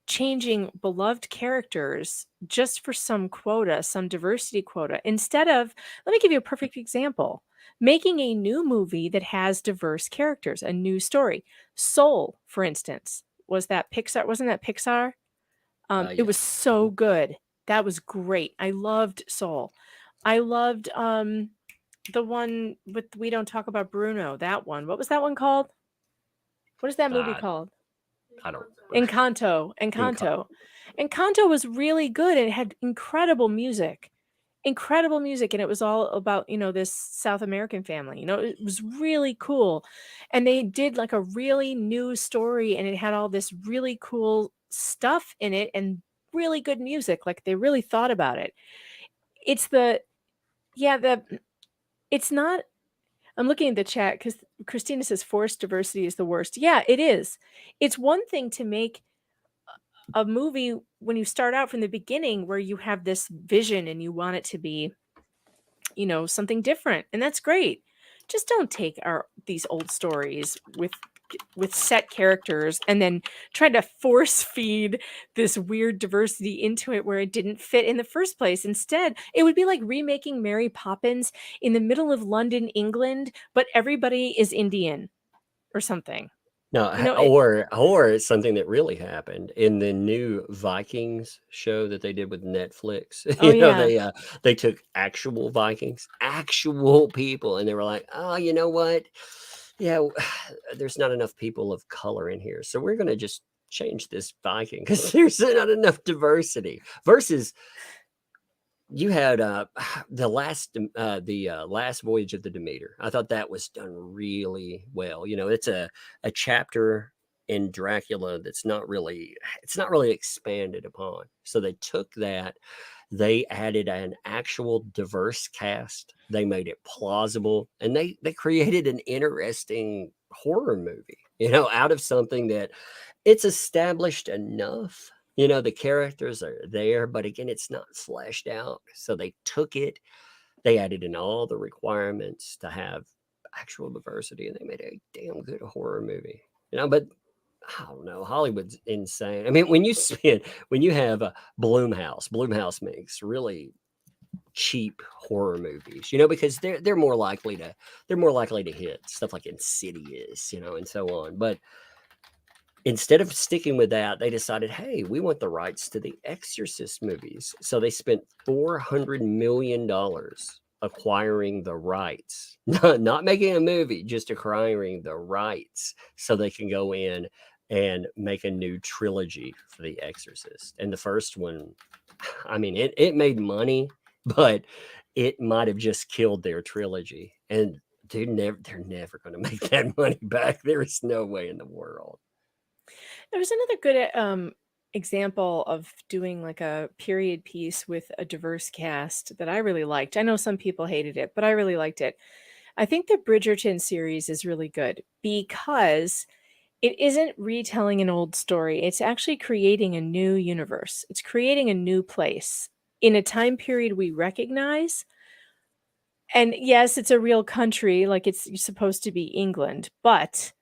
changing beloved characters just for some quota, some diversity quota, instead of, let me give you a perfect example, making a new movie that has diverse characters, a new story. Soul, for instance, wasn't that Pixar? It yeah. was so good. That was great. I loved Soul. I loved the one with We Don't Talk About Bruno, that one. What was that one called? What is that movie Uh, called? I don't. Encanto. Encanto. Encanto was really good and it had incredible music. Incredible music, and it was all about, this South American family. It was really cool. And they did like a really new story and it had all this really cool stuff in it and really good music. Like they really thought about it. It's the yeah, it's not. I'm looking at the chat because Christina says forced diversity is the worst. Yeah, it is. It's one thing to make a movie when you start out from the beginning where you have this vision and you want it to be, something different, and that's great. Just don't take these old stories with set characters and then try to force feed this weird diversity into it where it didn't fit in the first place. Instead, it would be like remaking Mary Poppins in the middle of London, England, but everybody is Indian or something. No, or it's something that really happened in the new Vikings show that they did with Netflix. Oh yeah. They took actual Vikings, actual people, and they were like, "Oh, you know what? Yeah, there's not enough people of color in here, so we're gonna just change this Viking because there's not enough diversity." Versus you had the last voyage of the Demeter. I thought that was done really well. It's a chapter in Dracula that's not really expanded upon. So they took that, they added an actual diverse cast, they made it plausible, and they created an interesting horror movie, out of something that it's established enough. The characters are there, but again, it's not fleshed out. So they took it, they added in all the requirements to have actual diversity, and they made a damn good horror movie. But I don't know, Hollywood's insane. I mean, when you have a Bloomhouse makes really cheap horror movies, because they're more likely to hit stuff like Insidious, and so on. But instead of sticking with that, they decided, hey, we want the rights to the Exorcist movies. So they spent $400 million acquiring the rights, not making a movie, just acquiring the rights so they can go in and make a new trilogy for the Exorcist. And the first one, I mean, it made money, but it might have just killed their trilogy. And they're never going to make that money back. There is no way in the world. There was another good example of doing like a period piece with a diverse cast that I really liked. I know some people hated it, but I really liked it. I think the Bridgerton series is really good because it isn't retelling an old story. It's actually creating a new universe. It's creating a new place in a time period we recognize. And yes, it's a real country, like it's supposed to be England, but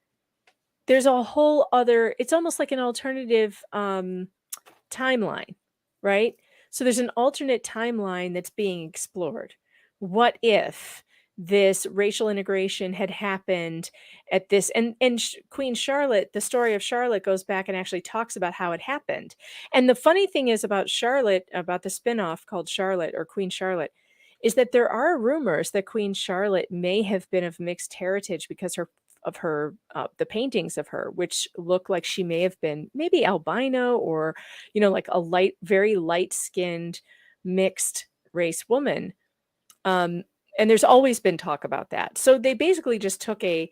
there's a whole other, it's almost like an alternative timeline, right? So there's an alternate timeline that's being explored. What if this racial integration had happened at this, and Queen Charlotte, the story of Charlotte goes back and actually talks about how it happened. And the funny thing is about Charlotte, about the spinoff called Charlotte or Queen Charlotte, is that there are rumors that Queen Charlotte may have been of mixed heritage because the paintings of her, which look like she may have been maybe albino or, like a very light skinned mixed race woman. And there's always been talk about that. So they basically just took a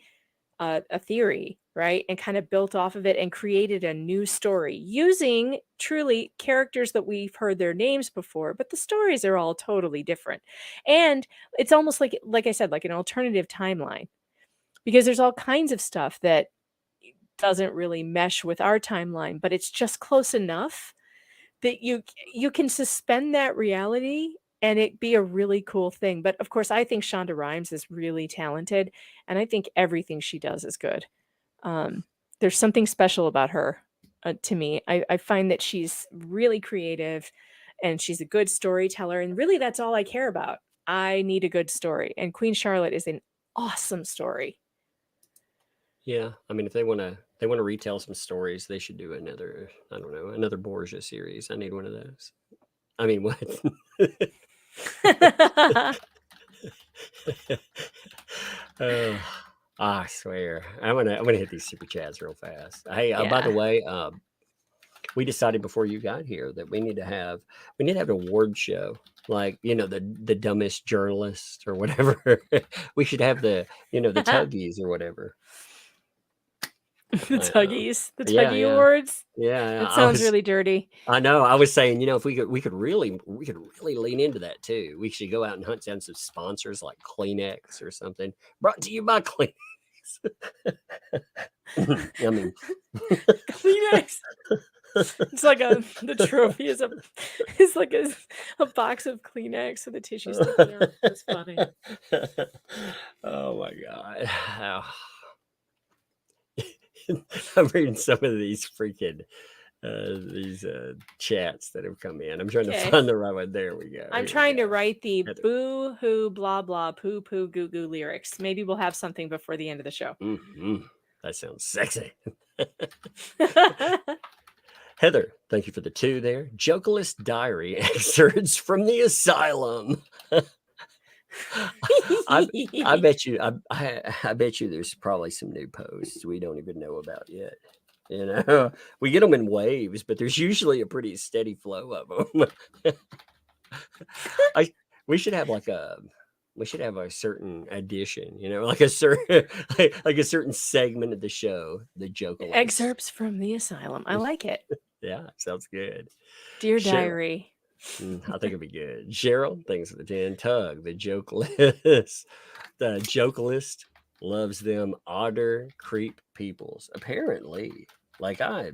theory, right, and kind of built off of it and created a new story using truly characters that we've heard their names before, but the stories are all totally different. And it's almost like I said, like an alternative timeline, because there's all kinds of stuff that doesn't really mesh with our timeline, but it's just close enough that you can suspend that reality and it be a really cool thing. But of course, I think Shonda Rhimes is really talented, and I think everything she does is good. There's something special about her to me. I find that she's really creative and she's a good storyteller, and really that's all I care about. I need a good story, and Queen Charlotte is an awesome story. Yeah, I mean, if they want to retell some stories, they should do another, I don't know, another Borgia series. I need one of those. I mean, what? Oh, I swear, I'm gonna hit these super chats real fast. Hey, by the Yeah. way, we decided before you got here that we need to have an award show, like the dumbest journalist or whatever. We should have the Tuggies or whatever. The Tuggies, the Yeah, Tuggy yeah. Awards. Yeah, That sounds really dirty. I know. I was saying, if we could really lean into that too. We should go out and hunt down some sponsors like Kleenex or something. Brought to you by Kleenex. I mean, Kleenex. It's like the trophy is like a box of Kleenex with the tissue sticking out. That's funny. Oh my God. I'm reading some of these freaking chats that have come in. I'm trying to find the right one. There we go. I'm trying to write the boo hoo blah blah poo poo goo goo lyrics. Maybe we'll have something before the end of the show. Mm-hmm. That sounds sexy. Heather, thank you for the 2 there. Jokeless diary excerpts from the asylum. I bet you I bet you there's probably some new posts we don't even know about yet. We get them in waves, but there's usually a pretty steady flow of them. We should have a certain edition, like a certain like a certain segment of the show, the Jokeless excerpts from the asylum. I like it. Yeah, sounds good. Dear Diary. I think it'd be good. Cheryl, thanks for the 10. Tug, the Jokeless. The Jokelist loves them otter creep peoples. Apparently, like I'm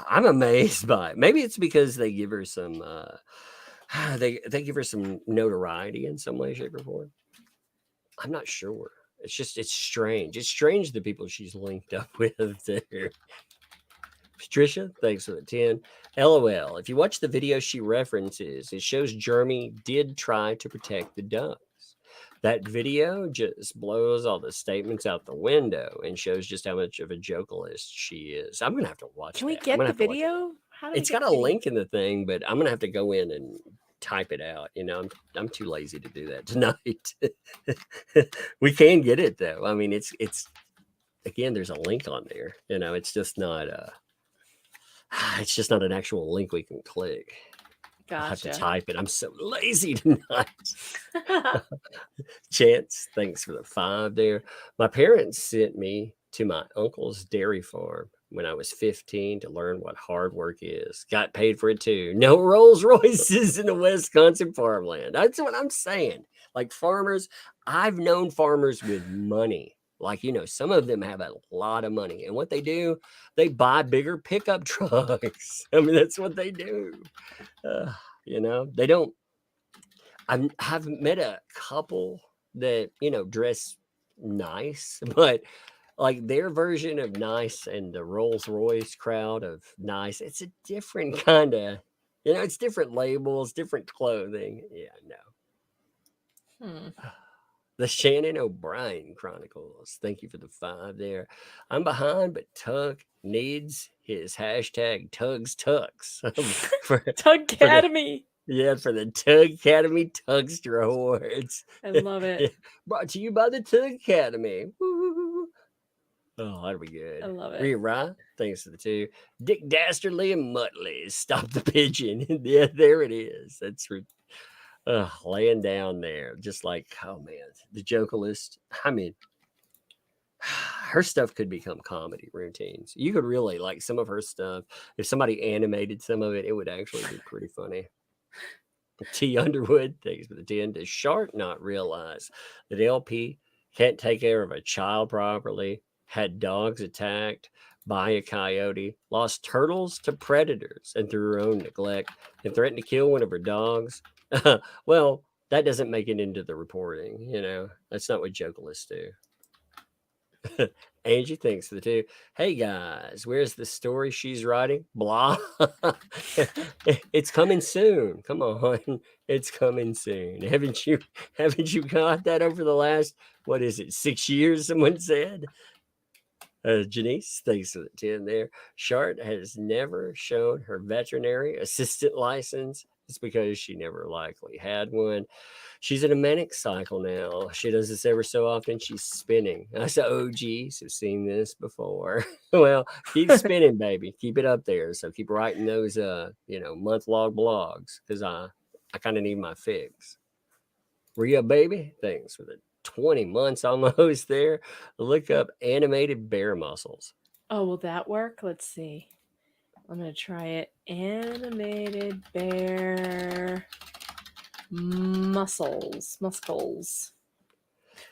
amazed by it. Maybe it's because they give her some they give her some notoriety in some way, shape, or form. I'm not sure. It's strange. It's strange the people she's linked up with there. Patricia, thanks for the 10. LOL. If you watch the video she references, it shows Jeremy did try to protect the ducks. That video just blows all the statements out the window and shows just how much of a jokelist she is. I'm gonna have to watch Can we that. I'm get gonna the have to watch it. video? How do we It's get got the a video? link in the thing, but I'm gonna have to go in and type it out. You know, I'm too lazy to do that tonight. We can get it though. I mean, it's again, there's a link on there. You know, it's just not it's just not an actual link we can click. I'll have to Gotcha. type it. I'm so lazy tonight. Chance, thanks for the 5 there. My parents sent me to my uncle's dairy farm when I was 15 to learn what hard work is. Got paid for it too. No Rolls Royces in the Wisconsin farmland. That's what I'm saying. Like farmers, I've known farmers with money. Like, you know, some of them have a lot of money. And what they do, they buy bigger pickup trucks. I mean, that's what they do. You know, they don't. I've met a couple that, you know, dress nice, but like their version of nice and the Rolls Royce crowd of nice, it's a different kind of, you know, it's different labels, different clothing. Yeah, no. Hmm. The Shannon O'Brien Chronicles. Thank you for the 5 there. I'm behind, but Tug needs his hashtag Tugs Tucks for Tug Academy. yeah, for the Tug Academy Tugster Awards. I love it. Brought to you by the Tug Academy. Woo. Oh, that'll be good. I love it. Rhea Rye, thanks to the 2. Dick Dastardly and Muttley. Stop the pigeon. Yeah, there it is. That's laying down there. Just like, oh man, the Jokerlist. I mean, her stuff could become comedy routines. You could really like some of her stuff. If somebody animated some of it, it would actually be pretty funny. T. Underwood, thanks for the 10. Does Shark not realize that LP can't take care of a child properly, had dogs attacked by a coyote, lost turtles to predators, and through her own neglect, and threatened to kill one of her dogs? Well, that doesn't make it into the reporting, you know. That's not what Jokelists do. Angie, thanks for the 2. Hey guys, where's the story she's writing? Blah. It's coming soon. Come on, it's coming soon. Haven't you got that over the last, what is it, 6 years? Someone said. Janice, thanks for the 10 there. Shart has never shown her veterinary assistant license. It's because she never likely had one. She's in a manic cycle now. She does this ever so often. She's spinning. I said, OGs have seen this before. Well, keep spinning, baby. Keep it up there. So keep writing those, month-long blogs because I kind of need my fix. Rhea, baby, thanks for the 20 months almost there. Look up animated bear muscles. Oh, will that work? Let's see. I'm going to try it. Animated bear muscles.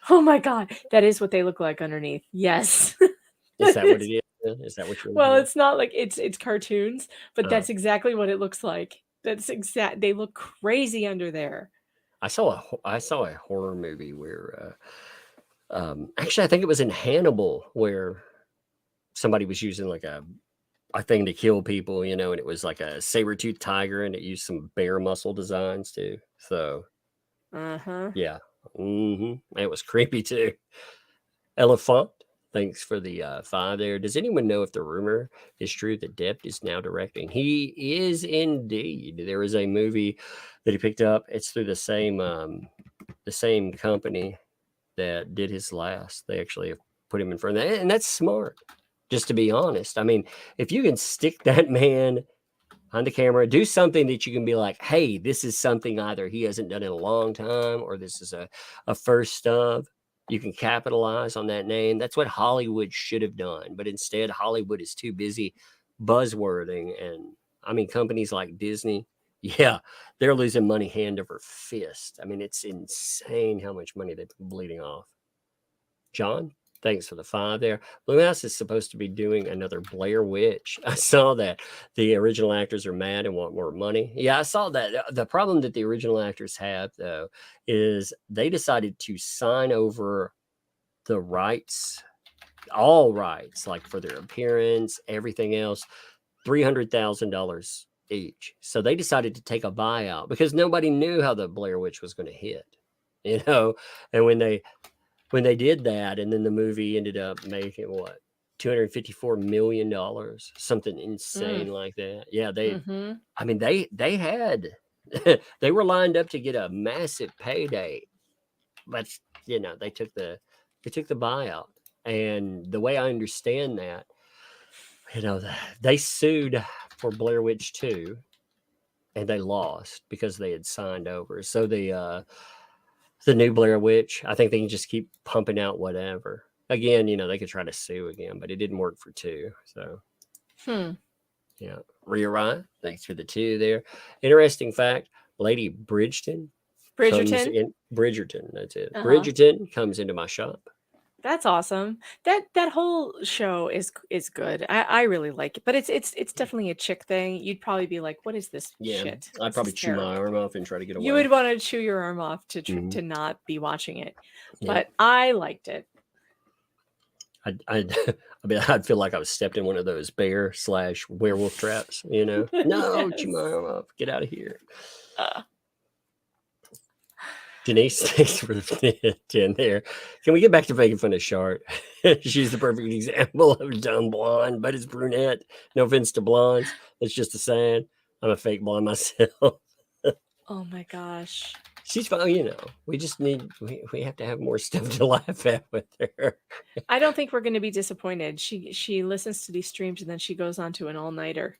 Oh my God. That is what they look like underneath. Yes. Is that what it is? Is that what you're Well, looking it's not like it's cartoons, but that's exactly what it looks like. That's exact. They look crazy under there. I saw a horror movie where actually I think it was in Hannibal where somebody was using like a thing to kill people, you know, and it was like a saber-toothed tiger and it used some bear muscle designs too. So yeah. It was creepy too. Elephant, thanks for the 5 there. Does anyone know if the rumor is true that Depp is now directing? He is indeed. There is a movie that he picked up. It's through the same company that did his last. They actually have put him in front of that, and that's smart. Just to be honest, I mean, if you can stick that man on the camera, do something that you can be like, hey, this is something either he hasn't done in a long time or this is a first of. You can capitalize on that name. That's what Hollywood should have done. But instead, Hollywood is too busy buzzwording. And I mean, companies like Disney, yeah, they're losing money hand over fist. I mean, it's insane how much money they've been bleeding off. John, thanks for the 5 there. Blue House is supposed to be doing another Blair Witch. I saw that. The original actors are mad and want more money. Yeah, I saw that. The problem that the original actors have, though, is they decided to sign over the rights, all rights, like for their appearance, everything else, $300,000 each. So they decided to take a buyout because nobody knew how the Blair Witch was going to hit. you know. And when they did that, and then the movie ended up making what, $254 million, something insane like that. Yeah, Mm-hmm. I mean, they had they were lined up to get a massive payday, but you know, they took the buyout. And the way I understand that, you know, they sued for Blair Witch 2 and they lost because they had signed over. So the new Blair Witch, I think they can just keep pumping out whatever. Again, you know, they could try to sue again, but it didn't work for 2. So yeah. Rhea Ryan, thanks for the 2 there. Interesting fact, Lady Bridgerton comes Bridgerton. in Bridgerton, that's it. Uh-huh. Bridgerton comes into my shop. That's awesome. That whole show is good. I really like it, but it's definitely a chick thing. You'd probably be like, "What is this Yeah, shit?" I'd This probably is chew my terrible." arm off and try to get away. You would want to chew your arm off to Mhm. to not be watching it, Yeah. but I liked it. I mean, I'd feel like I was stepped in one of those bear/werewolf traps, you know? No, chew my Yes. arm off. Get out of here. Uh, Denise, thanks for the 10 there. Can we get back to making fun of Shart? She's the perfect example of a dumb blonde, but it's brunette. No offense to blondes. It's just a sign. I'm a fake blonde myself. oh my gosh. She's fine, you know. We just need, we have to have more stuff to laugh at with her. I don't think we're going to be disappointed. She listens to these streams and then she goes on to an all-nighter.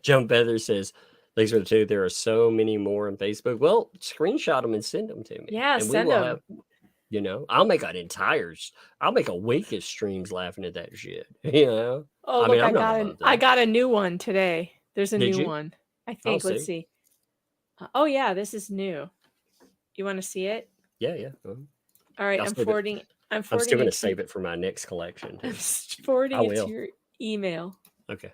Joan Feather says, thanks for the 2. There are so many more on Facebook. Well, screenshot them and send them to me. Yeah, and send we will them. have, you know, I'll make a week of streams laughing at that shit. You know? Oh, I look, mean, I'm not above I that. got a new one today. There's a Did new you? one. I I'll think. Let's see. see. Oh yeah, this is new. You want to see it? Yeah, yeah. All right, I'll I'm save it. forwarding. I'm I'm still forwarding going to it to save it for my next collection. I'm too. forwarding I it to will. your email. Okay.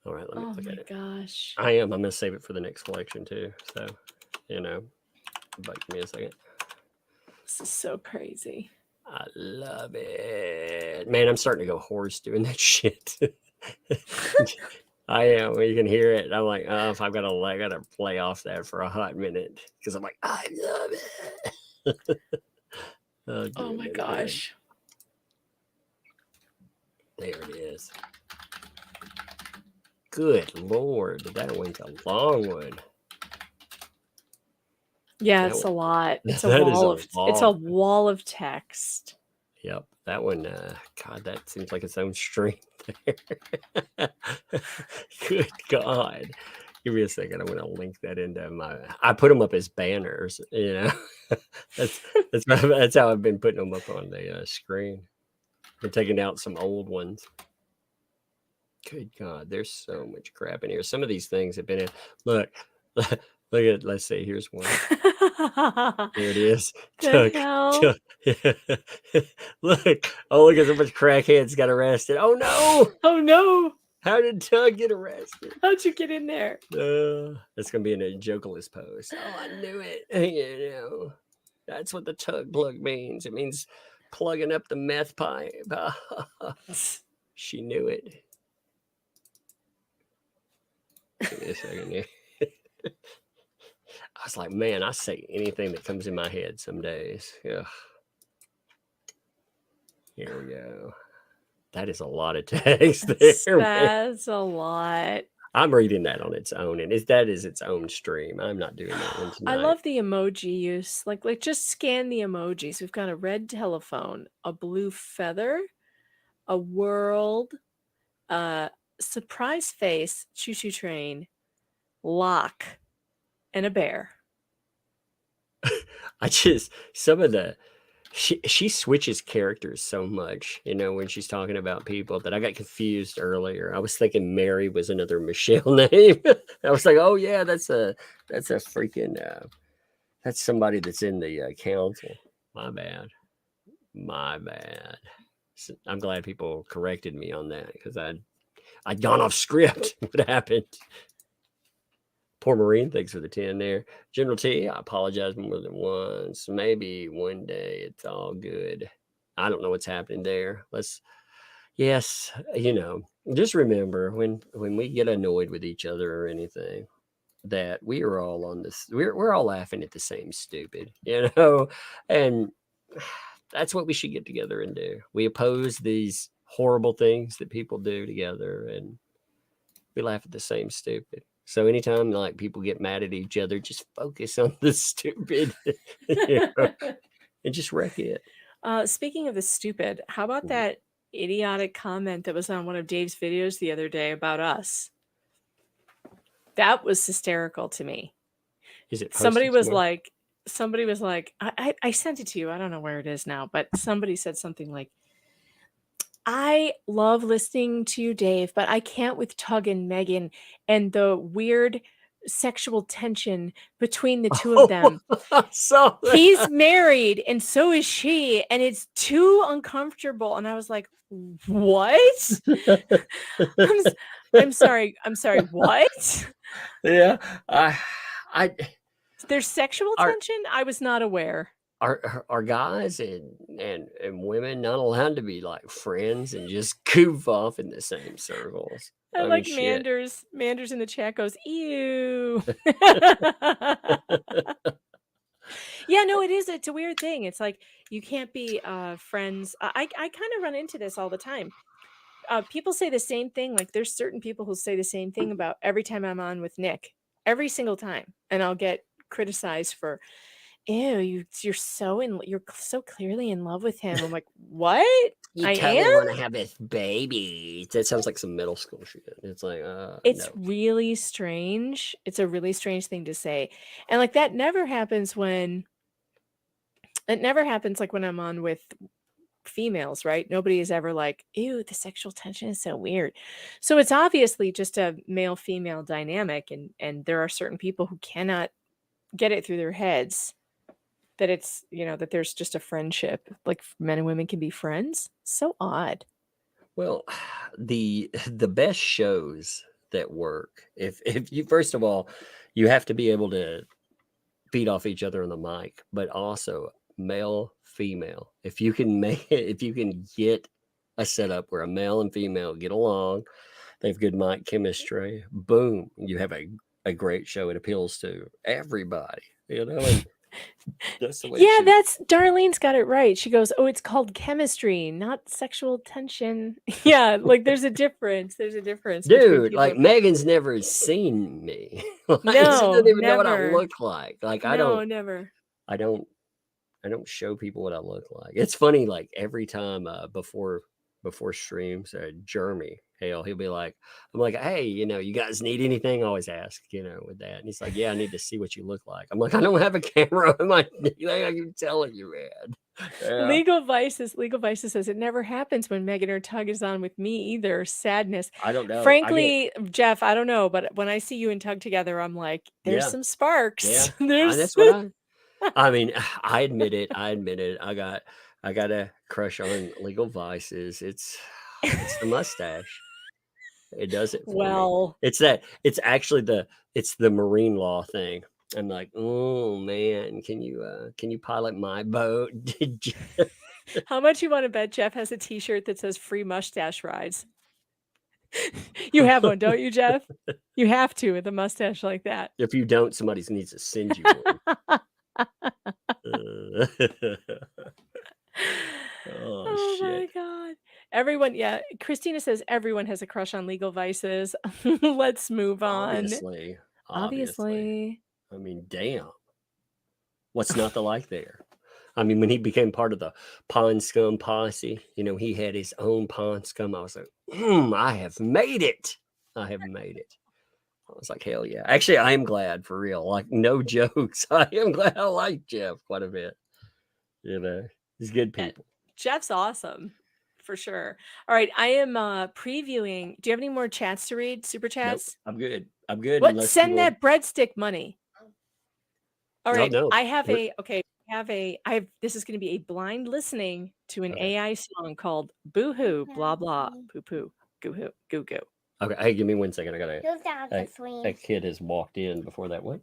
All right, let me Oh look my at it. gosh. I am. I'm going to save it for the next collection too. So, you know, but give me a second. This is so crazy. I love it. Man, I'm starting to go hoarse doing that shit. I am. You can hear it. I'm like, oh, if I gotta play off that for a hot minute because I'm like, I love it. Oh my gosh. There it is. Good Lord, that went a long one. Yeah, That it's one- a lot. It's a that is wall a of it's a lot. wall of text. Yep, that one. God, that seems like its own stream there. Good God. Give me a second. I'm going to link that into I put them up as banners, you know. that's how I've been putting them up on the screen. We're taking out some old ones. Good God, there's so much crap in here. Some of these things have been in. Look at, let's see, here's one. There it is. The hell? Look, oh, look at so much crackheads got arrested. Oh no! Oh no! How did Tug get arrested? How'd you get in there? That's gonna be in a jokeless post. Oh, I knew it. You know, that's what the tug plug means. It means plugging up the meth pipe. She knew it. Give me a second here. I was like, man, I say anything that comes in my head some days. Ugh. Here we go. That is a lot of text there. That's a lot. I'm reading that on its own, and that is its own stream. I'm not doing that one tonight. I love the emoji use. Like just scan the emojis. We've got a red telephone, a blue feather, a world, surprise face, choo-choo train, lock, and a bear. Some of the she switches characters so much, you know, when she's talking about people that I got confused earlier. I was thinking Mary was another Michelle name. I was like, oh yeah, that's a freaking that's somebody that's in the council. My bad. I'm glad people corrected me on that because I'd gone off script. What happened? Poor Marine, thanks for the 10 there. General T, I apologize more than once. Maybe one day it's all good. I don't know what's happening there. Yes, you know, just remember when we get annoyed with each other or anything, that we are all on this. We're all laughing at the same stupid, you know, and that's what we should get together and do. We oppose these horrible things that people do together, and we laugh at the same stupid. So anytime like people get mad at each other, just focus on the stupid, you know, and just wreck it. Speaking of the stupid, how about that idiotic comment that was on one of Dave's videos the other day about us? That was hysterical to me. Is it Somebody posted was like, I sent it to you. I don't know where it is now, but somebody said something like, I love listening to you, Dave, but I can't with Tug and Megan and the weird sexual tension between the two of them. So He's married and so is she, and it's too uncomfortable. And I was like, what? I'm sorry. What? Yeah, I There's sexual tension? I was not aware. are guys and women not allowed to be like friends and just goof off in the same circles? I mean, like shit. Manders in the chat goes, ew. Yeah, no, it is. It's a weird thing. It's like you can't be friends. I kind of run into this all the time. People say the same thing. Like there's certain people who say the same thing about every time I'm on with Nick, every single time, and I'll get criticized for, ew, you're so clearly in love with him. I'm like, what? You I totally am? want to have this baby. That sounds like some middle school shit. It's like, It's no. really strange. It's a really strange thing to say. And like that never happens when like when I'm on with females, right? Nobody is ever like, ew, the sexual tension is so weird. So it's obviously just a male female dynamic, and there are certain people who cannot get it through their heads that it's, that there's just a friendship, like men and women can be friends. So odd. Well, the best shows that work, if you, first of all, you have to be able to feed off each other on the mic, but also male female. If you can get a setup where a male and female get along, they have good mic chemistry, boom, you have a great show. It appeals to everybody, and that's the way it should be. That's Darlene's got it right. She goes, oh, it's called chemistry, not sexual tension. Yeah, like there's a difference. There's a difference. Dude, like Megan's never seen me. Like, she doesn't even know what I look like. Like never. I don't show people what I look like. It's funny, like every time before streams, Jeremy, hell, he'll be like, I'm like, hey, you guys need anything? I always ask, with that. And he's like, yeah, I need to see what you look like. I'm like, I don't have a camera in my I keep telling you, man. Yeah. Legal Vices says it never happens when Megan or Tug is on with me either. Sadness. I don't know. Frankly, Jeff, I don't know, but when I see you and Tug together, I'm like, there's some sparks. Yeah. That's what I mean, I admit it. I got a crush on Legal Vices. It's the mustache. It does it for me. It's actually the marine law thing. I'm like, oh man, can you pilot my boat? How much you want to bet Jeff has a t-shirt that says free mustache rides? You have one, don't you, Jeff? You have to with a mustache like that. If you don't, somebody needs to send you one. Oh my god. Everyone, Christina says everyone has a crush on Legal Vices. Let's move on. Obviously. I mean, damn. What's not to like there? I mean, when he became part of the Pond Scum posse, he had his own Pond Scum. I was like, I have made it. I was like, hell yeah. Actually, I am glad, for real. Like, no jokes. I am glad. I like Jeff quite a bit. He's good people. Jeff's awesome, for sure. All right, I am previewing. Do you have any more chats to read? Super chats? Nope, I'm good. What? Send that breadstick money. All right, no. I have this is going to be a blind listening to an AI song called Boo Hoo, blah, blah, poo poo, goo hoo, goo goo. Okay, hey, give me 1 second. I gotta. Who's on the stream? That kid has walked in before that. What?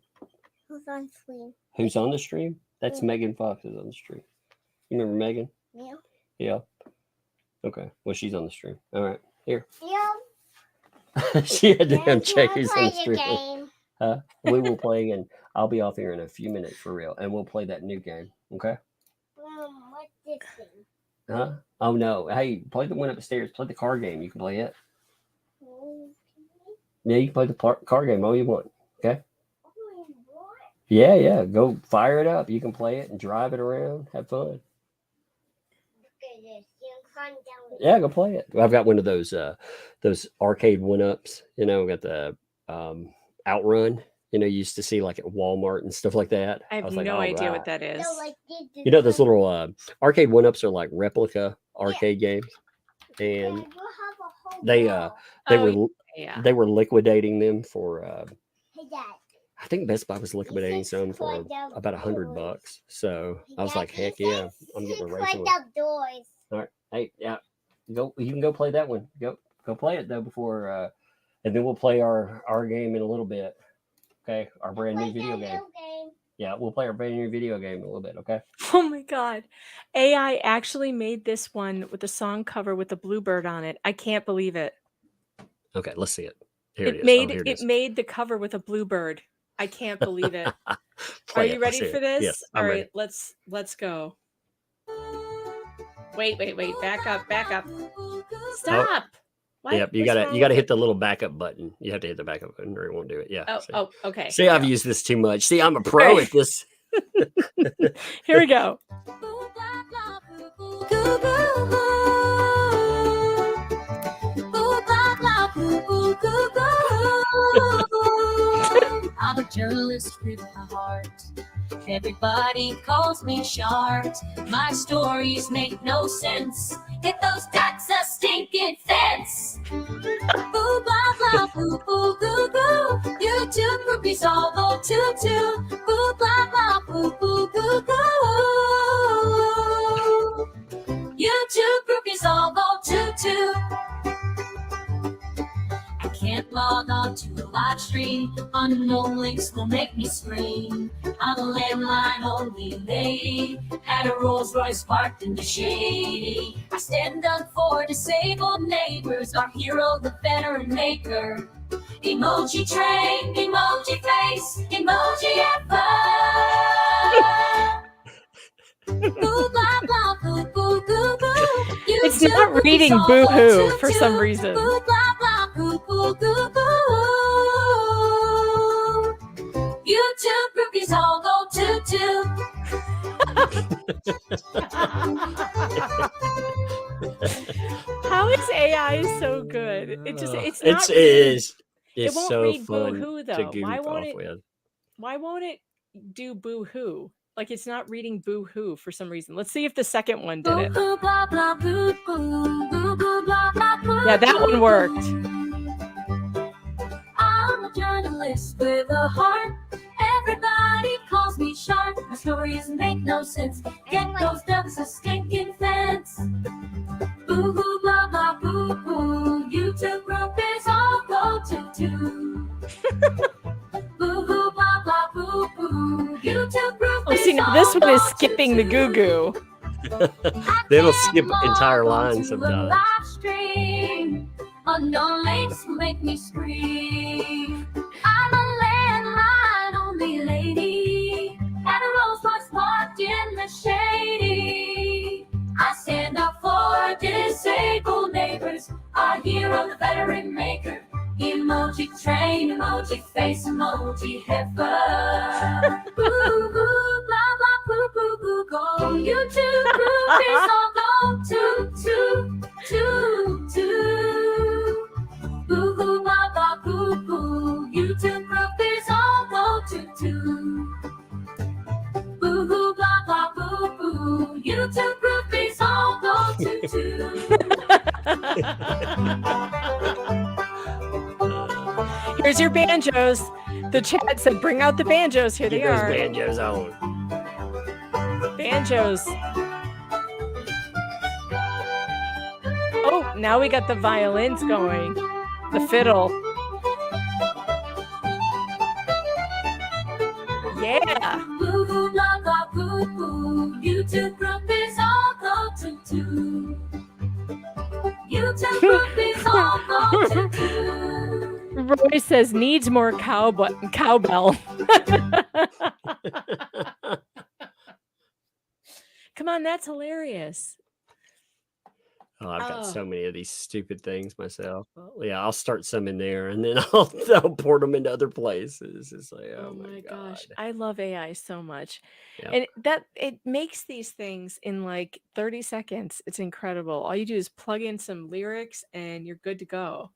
Who's on stream? Who's on the stream? That's Megan Fox is on the stream. You remember Megan? Yeah. Yeah. Okay. Well, she's on the stream. All right. Here. Yeah. She had to check who's on the stream. Game. We will play, and I'll be off here in a few minutes for real, and we'll play that new game. Okay? What's this thing? Huh? Oh no! Hey, play the one upstairs. Play the card game. You can play it. Yeah, you can play the card game all you want. Okay? Yeah. Go fire it up. You can play it and drive it around. Have fun. Yeah, go play it. I've got one of those arcade 1-ups. You know, got the Outrun. You know, you used to see like at Walmart and stuff like that. I have was like, no all idea right. what that is. You know, those little arcade 1-ups are like replica arcade games, and they were liquidating them for. Hey, Dad. I think Best Buy was liquidating some for about $100. So I was like, heck yeah, I'm getting a racing one. Outdoors. All right, hey, yeah, go. You can go play that one. Go play it though before, and then we'll play our game in a little bit. Okay, our brand new video game. Yeah, we'll play our brand new video game in a little bit. Okay. Oh my God, AI actually made this one with the song cover with the bluebird on it. I can't believe it. Okay, let's see it. Here it is. It made the cover with a bluebird. I can't believe it. Are you ready for this? Yes, All I'm right, ready. let's go. Wait. Back up. Stop. What? Yep, you gotta hit the little backup button. You have to hit the backup button or it won't do it. Yeah. Oh, okay. See, I've used this too much. See, I'm a pro at this. Here we go. I'm a journalist with my heart. Everybody calls me sharp. My stories make no sense. Hit those ducks a stinking fence. Boo blah blah boo boo goo goo. YouTube groupies all go toot toot. Boo blah blah boo boo goo goo. YouTube groupies all go toot toot. I can't log on to a live stream. Unknown links will make me scream. I'm a landline only lady at a Rolls Royce parked in the shady. I stand up for disabled neighbors. Our hero, the veteran maker. Emoji train, emoji face, emoji effort. Boo blah blah boo boo goo goo. It's not reading boo hoo for some reason. Boo blah blah boo boo goo goo. YouTube groupies all go toot toot. How is AI so good? It's not. It's won't so read fun boo-hoo, though. to goof Why off won't it? with. Why won't it do boo hoo? Like it's not reading boo hoo for some reason. Let's see if the second one did it. Boo blah blah boo boo boo boo blah blah boo. Yeah, that one worked. I'm a journalist with a heart. Everybody calls me sharp. My stories make no sense. Get those ducks a stinking fence. Boo hoo blah blah boo boo. YouTube group is all go to two. Boo hoo blah blah boo boo. YouTube group Oh, see, now this one is skipping the goo goo. They'll skip entire lines sometimes. Live stream. Unknown links make me scream. I'm a landline only lady at a Rolls Royce parked in the shady. I stand up for disabled neighbors. Our hero, the veteran maker. Emoji train, emoji face, emoji heifer. Boo boo blah blah boo boo boo go. YouTube groupies all go toot toot toot toot. Boo boo blah blah boo boo. YouTube groupies all go toot toot. Boo boo blah blah boo boo. YouTube groupies all go toot toot. Here's your banjos. The chat said, "Bring out the banjos." Here they Get those are. banjos on. Banjos. Oh, now we got the violins going. The fiddle. Yeah. Boo boo blah blah boo boo. YouTube groupies all go to two. YouTube groupies all go to two. voice says needs more cowbell. Come on, that's hilarious. Oh, I've got Oh. so many of these stupid things myself. Well, yeah, I'll start some in there, and then I'll port them into other places. It's like, Oh oh my gosh, God. I love AI so much. Yep. And that it makes these things in like 30 seconds. It's incredible. All you do is plug in some lyrics and you're good to go.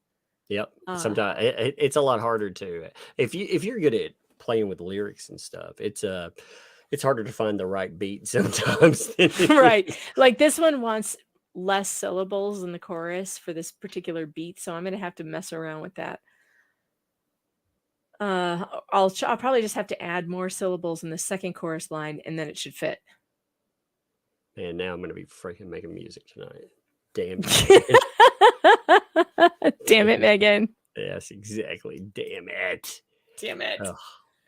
Yep. Uh, Sometimes it's a lot harder too. If you're good at playing with lyrics and stuff, it's harder to find the right beat sometimes. right. Like this one wants less syllables in the chorus for this particular beat, so I'm gonna have to mess around with that. I'll probably just have to add more syllables in the second chorus line, and then it should fit. And now I'm gonna be freaking making music tonight. Damn. Damn it, Megan. Yes, exactly. Damn it. Damn it. Oh,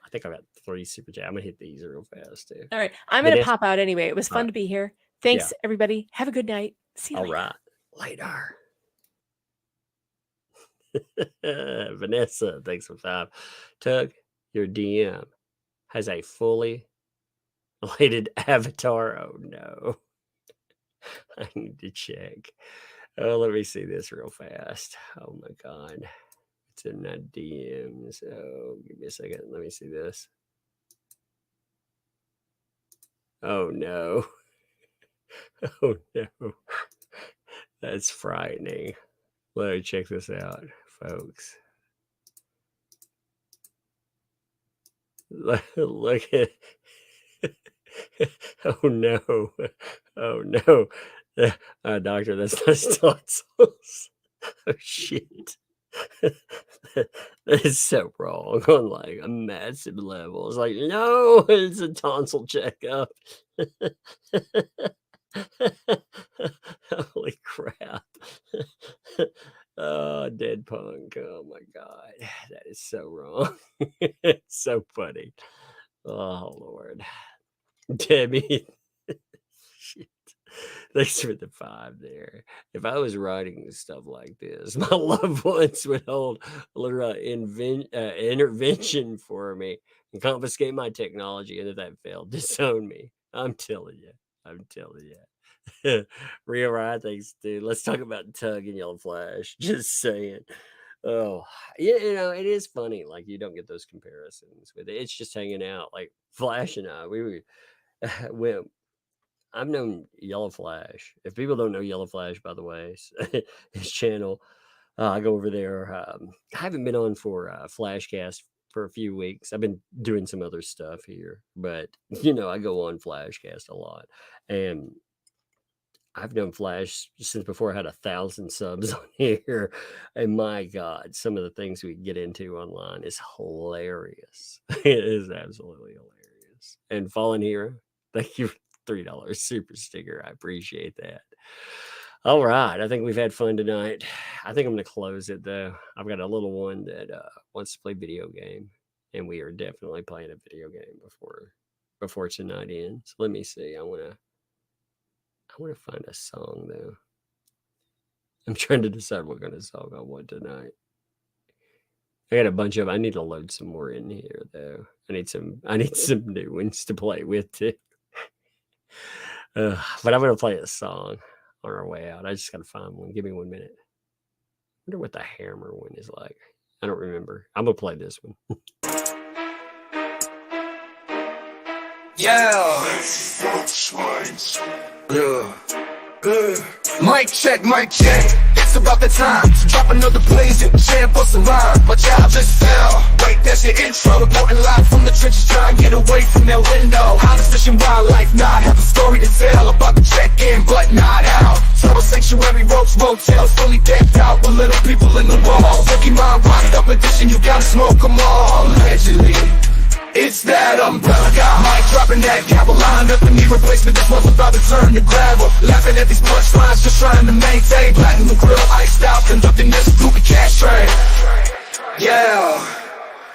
I think I got 3 super chat. I'm gonna hit these real fast too. All right. I'm gonna Vanessa- pop out anyway. It was fun Alright. to be here. Thanks, everybody. Have a good night. See you All later. right. Later. Vanessa, thanks for 5. Tug, your DM has a fully related avatar. Oh no. I need to check. Oh, let me see this real fast. Oh my God. It's in that DM. So give me a second. Let me see this. Oh no. Oh no. That's frightening. Let me check this out, folks. Look at. Oh no. Oh no. Doctor, that's not his tonsils. Oh shit. That is so wrong on like a massive level. It's like, no, it's a tonsil checkup. Holy crap. Oh, dead punk. Oh my God. That is so wrong. It's so funny. Oh Lord. Debbie. Shit. Thanks for the 5 there. If I was writing stuff like this, my loved ones would hold intervention for me and confiscate my technology, and if that failed, disown me. I'm telling you. Real right, thanks, dude. Let's talk about Tug and Yellow Flash. Just saying. Oh, yeah, it is funny. Like, you don't get those comparisons with it. It's just hanging out. Like, Flash and I, I've known Yellow Flash. If people don't know Yellow Flash, by the way, his channel, I go over there. I haven't been on for Flashcast for a few weeks. I've been doing some other stuff here, but I go on Flashcast a lot, and I've known Flash since before I had 1,000 subs on here. And my God, some of the things we get into online is hilarious. It is absolutely hilarious. And Fallen Hero, thank you for $3 super sticker. I appreciate that. All right. I think we've had fun tonight. I think I'm going to close it though. I've got a little one that wants to play video game, and we are definitely playing a video game before tonight ends. Let me see. I want to find a song though. I'm trying to decide what kind of song I want tonight. I got a bunch of. I need to load some more in here though. I need some new ones to play with too. But I'm gonna play a song on our way out. I just gotta find one. Give me 1 minute. I wonder what the hammer one is like. I don't remember. I'm gonna play this one. Yeah. Mic check, mic check. It's about the time to drop another blaze and jam for some rhyme. My child just fell. Wait, that's your intro. Reporting live from the trenches, trying to get away from their window. Hottest fish and wildlife, not have a story to tell about the check-in, but not out. Total sanctuary, ropes, motels, fully decked out with little people in the walls. Pokemon rocked up edition, you gotta smoke them all. Allegedly. It's that umbrella guy. Mic dropping that gavel, lined up in knee replacement. This one's about to turn to gravel. Laughing at these punchlines, just trying to maintain. Platinum grill, iced out, conducting this groupy cash trade. Yeah,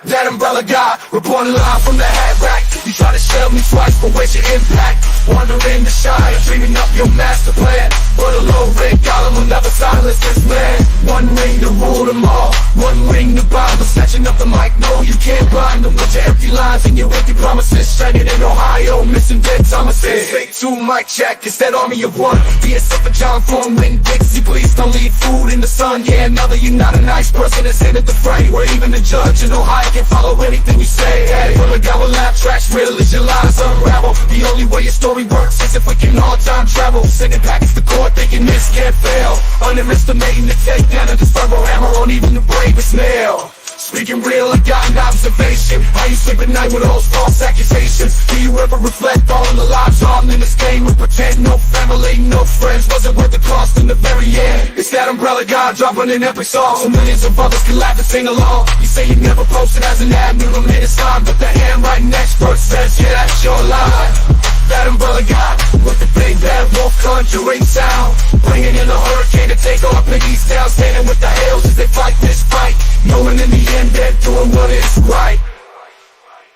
that umbrella guy, reporting live from the hat rack. You try to shell me twice, but where's your impact? Wandering the Shire, dreaming up your master plan. But a low rate column will never silence this man. One ring to rule them all, one ring to bind the possession of the mic. No, you can't bind them with your empty lines and your empty promises. Stranded in Ohio, missing dead Thomases. Fake 2, mic check, it's that army of one. BSF for John Foreman, Dixie, please don't leave food in the sun. Yeah, now that you're not a nice person that's headed the fray, where even the judge in Ohio can follow anything you say. Hey, from a guy with laugh tracks, real as your lies unravel. The only way your story works is if we can all time travel. Sending packets to court, thinking this can't fail. Underestimating the takedown of this verbal hammer on even the bravest nail. Speaking real, I got an observation. How you sleep at night with those false accusations? Do you ever reflect on the lives on in this game? We pretend no family, no friends wasn't worth the cost in the very end. It's that umbrella guy dropping an epic song, so millions of others can laugh and sing along. You say you never posted as an ad, new hit his time, but the handwriting expert says, yeah, that's your lie. That umbrella guy with the big bad wolf conjuring sound, bringing in a hurricane to take off Piggy's town, standing with the hails as they fight this fight, knowing in the end they're doing what is right.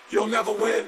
You'll never win.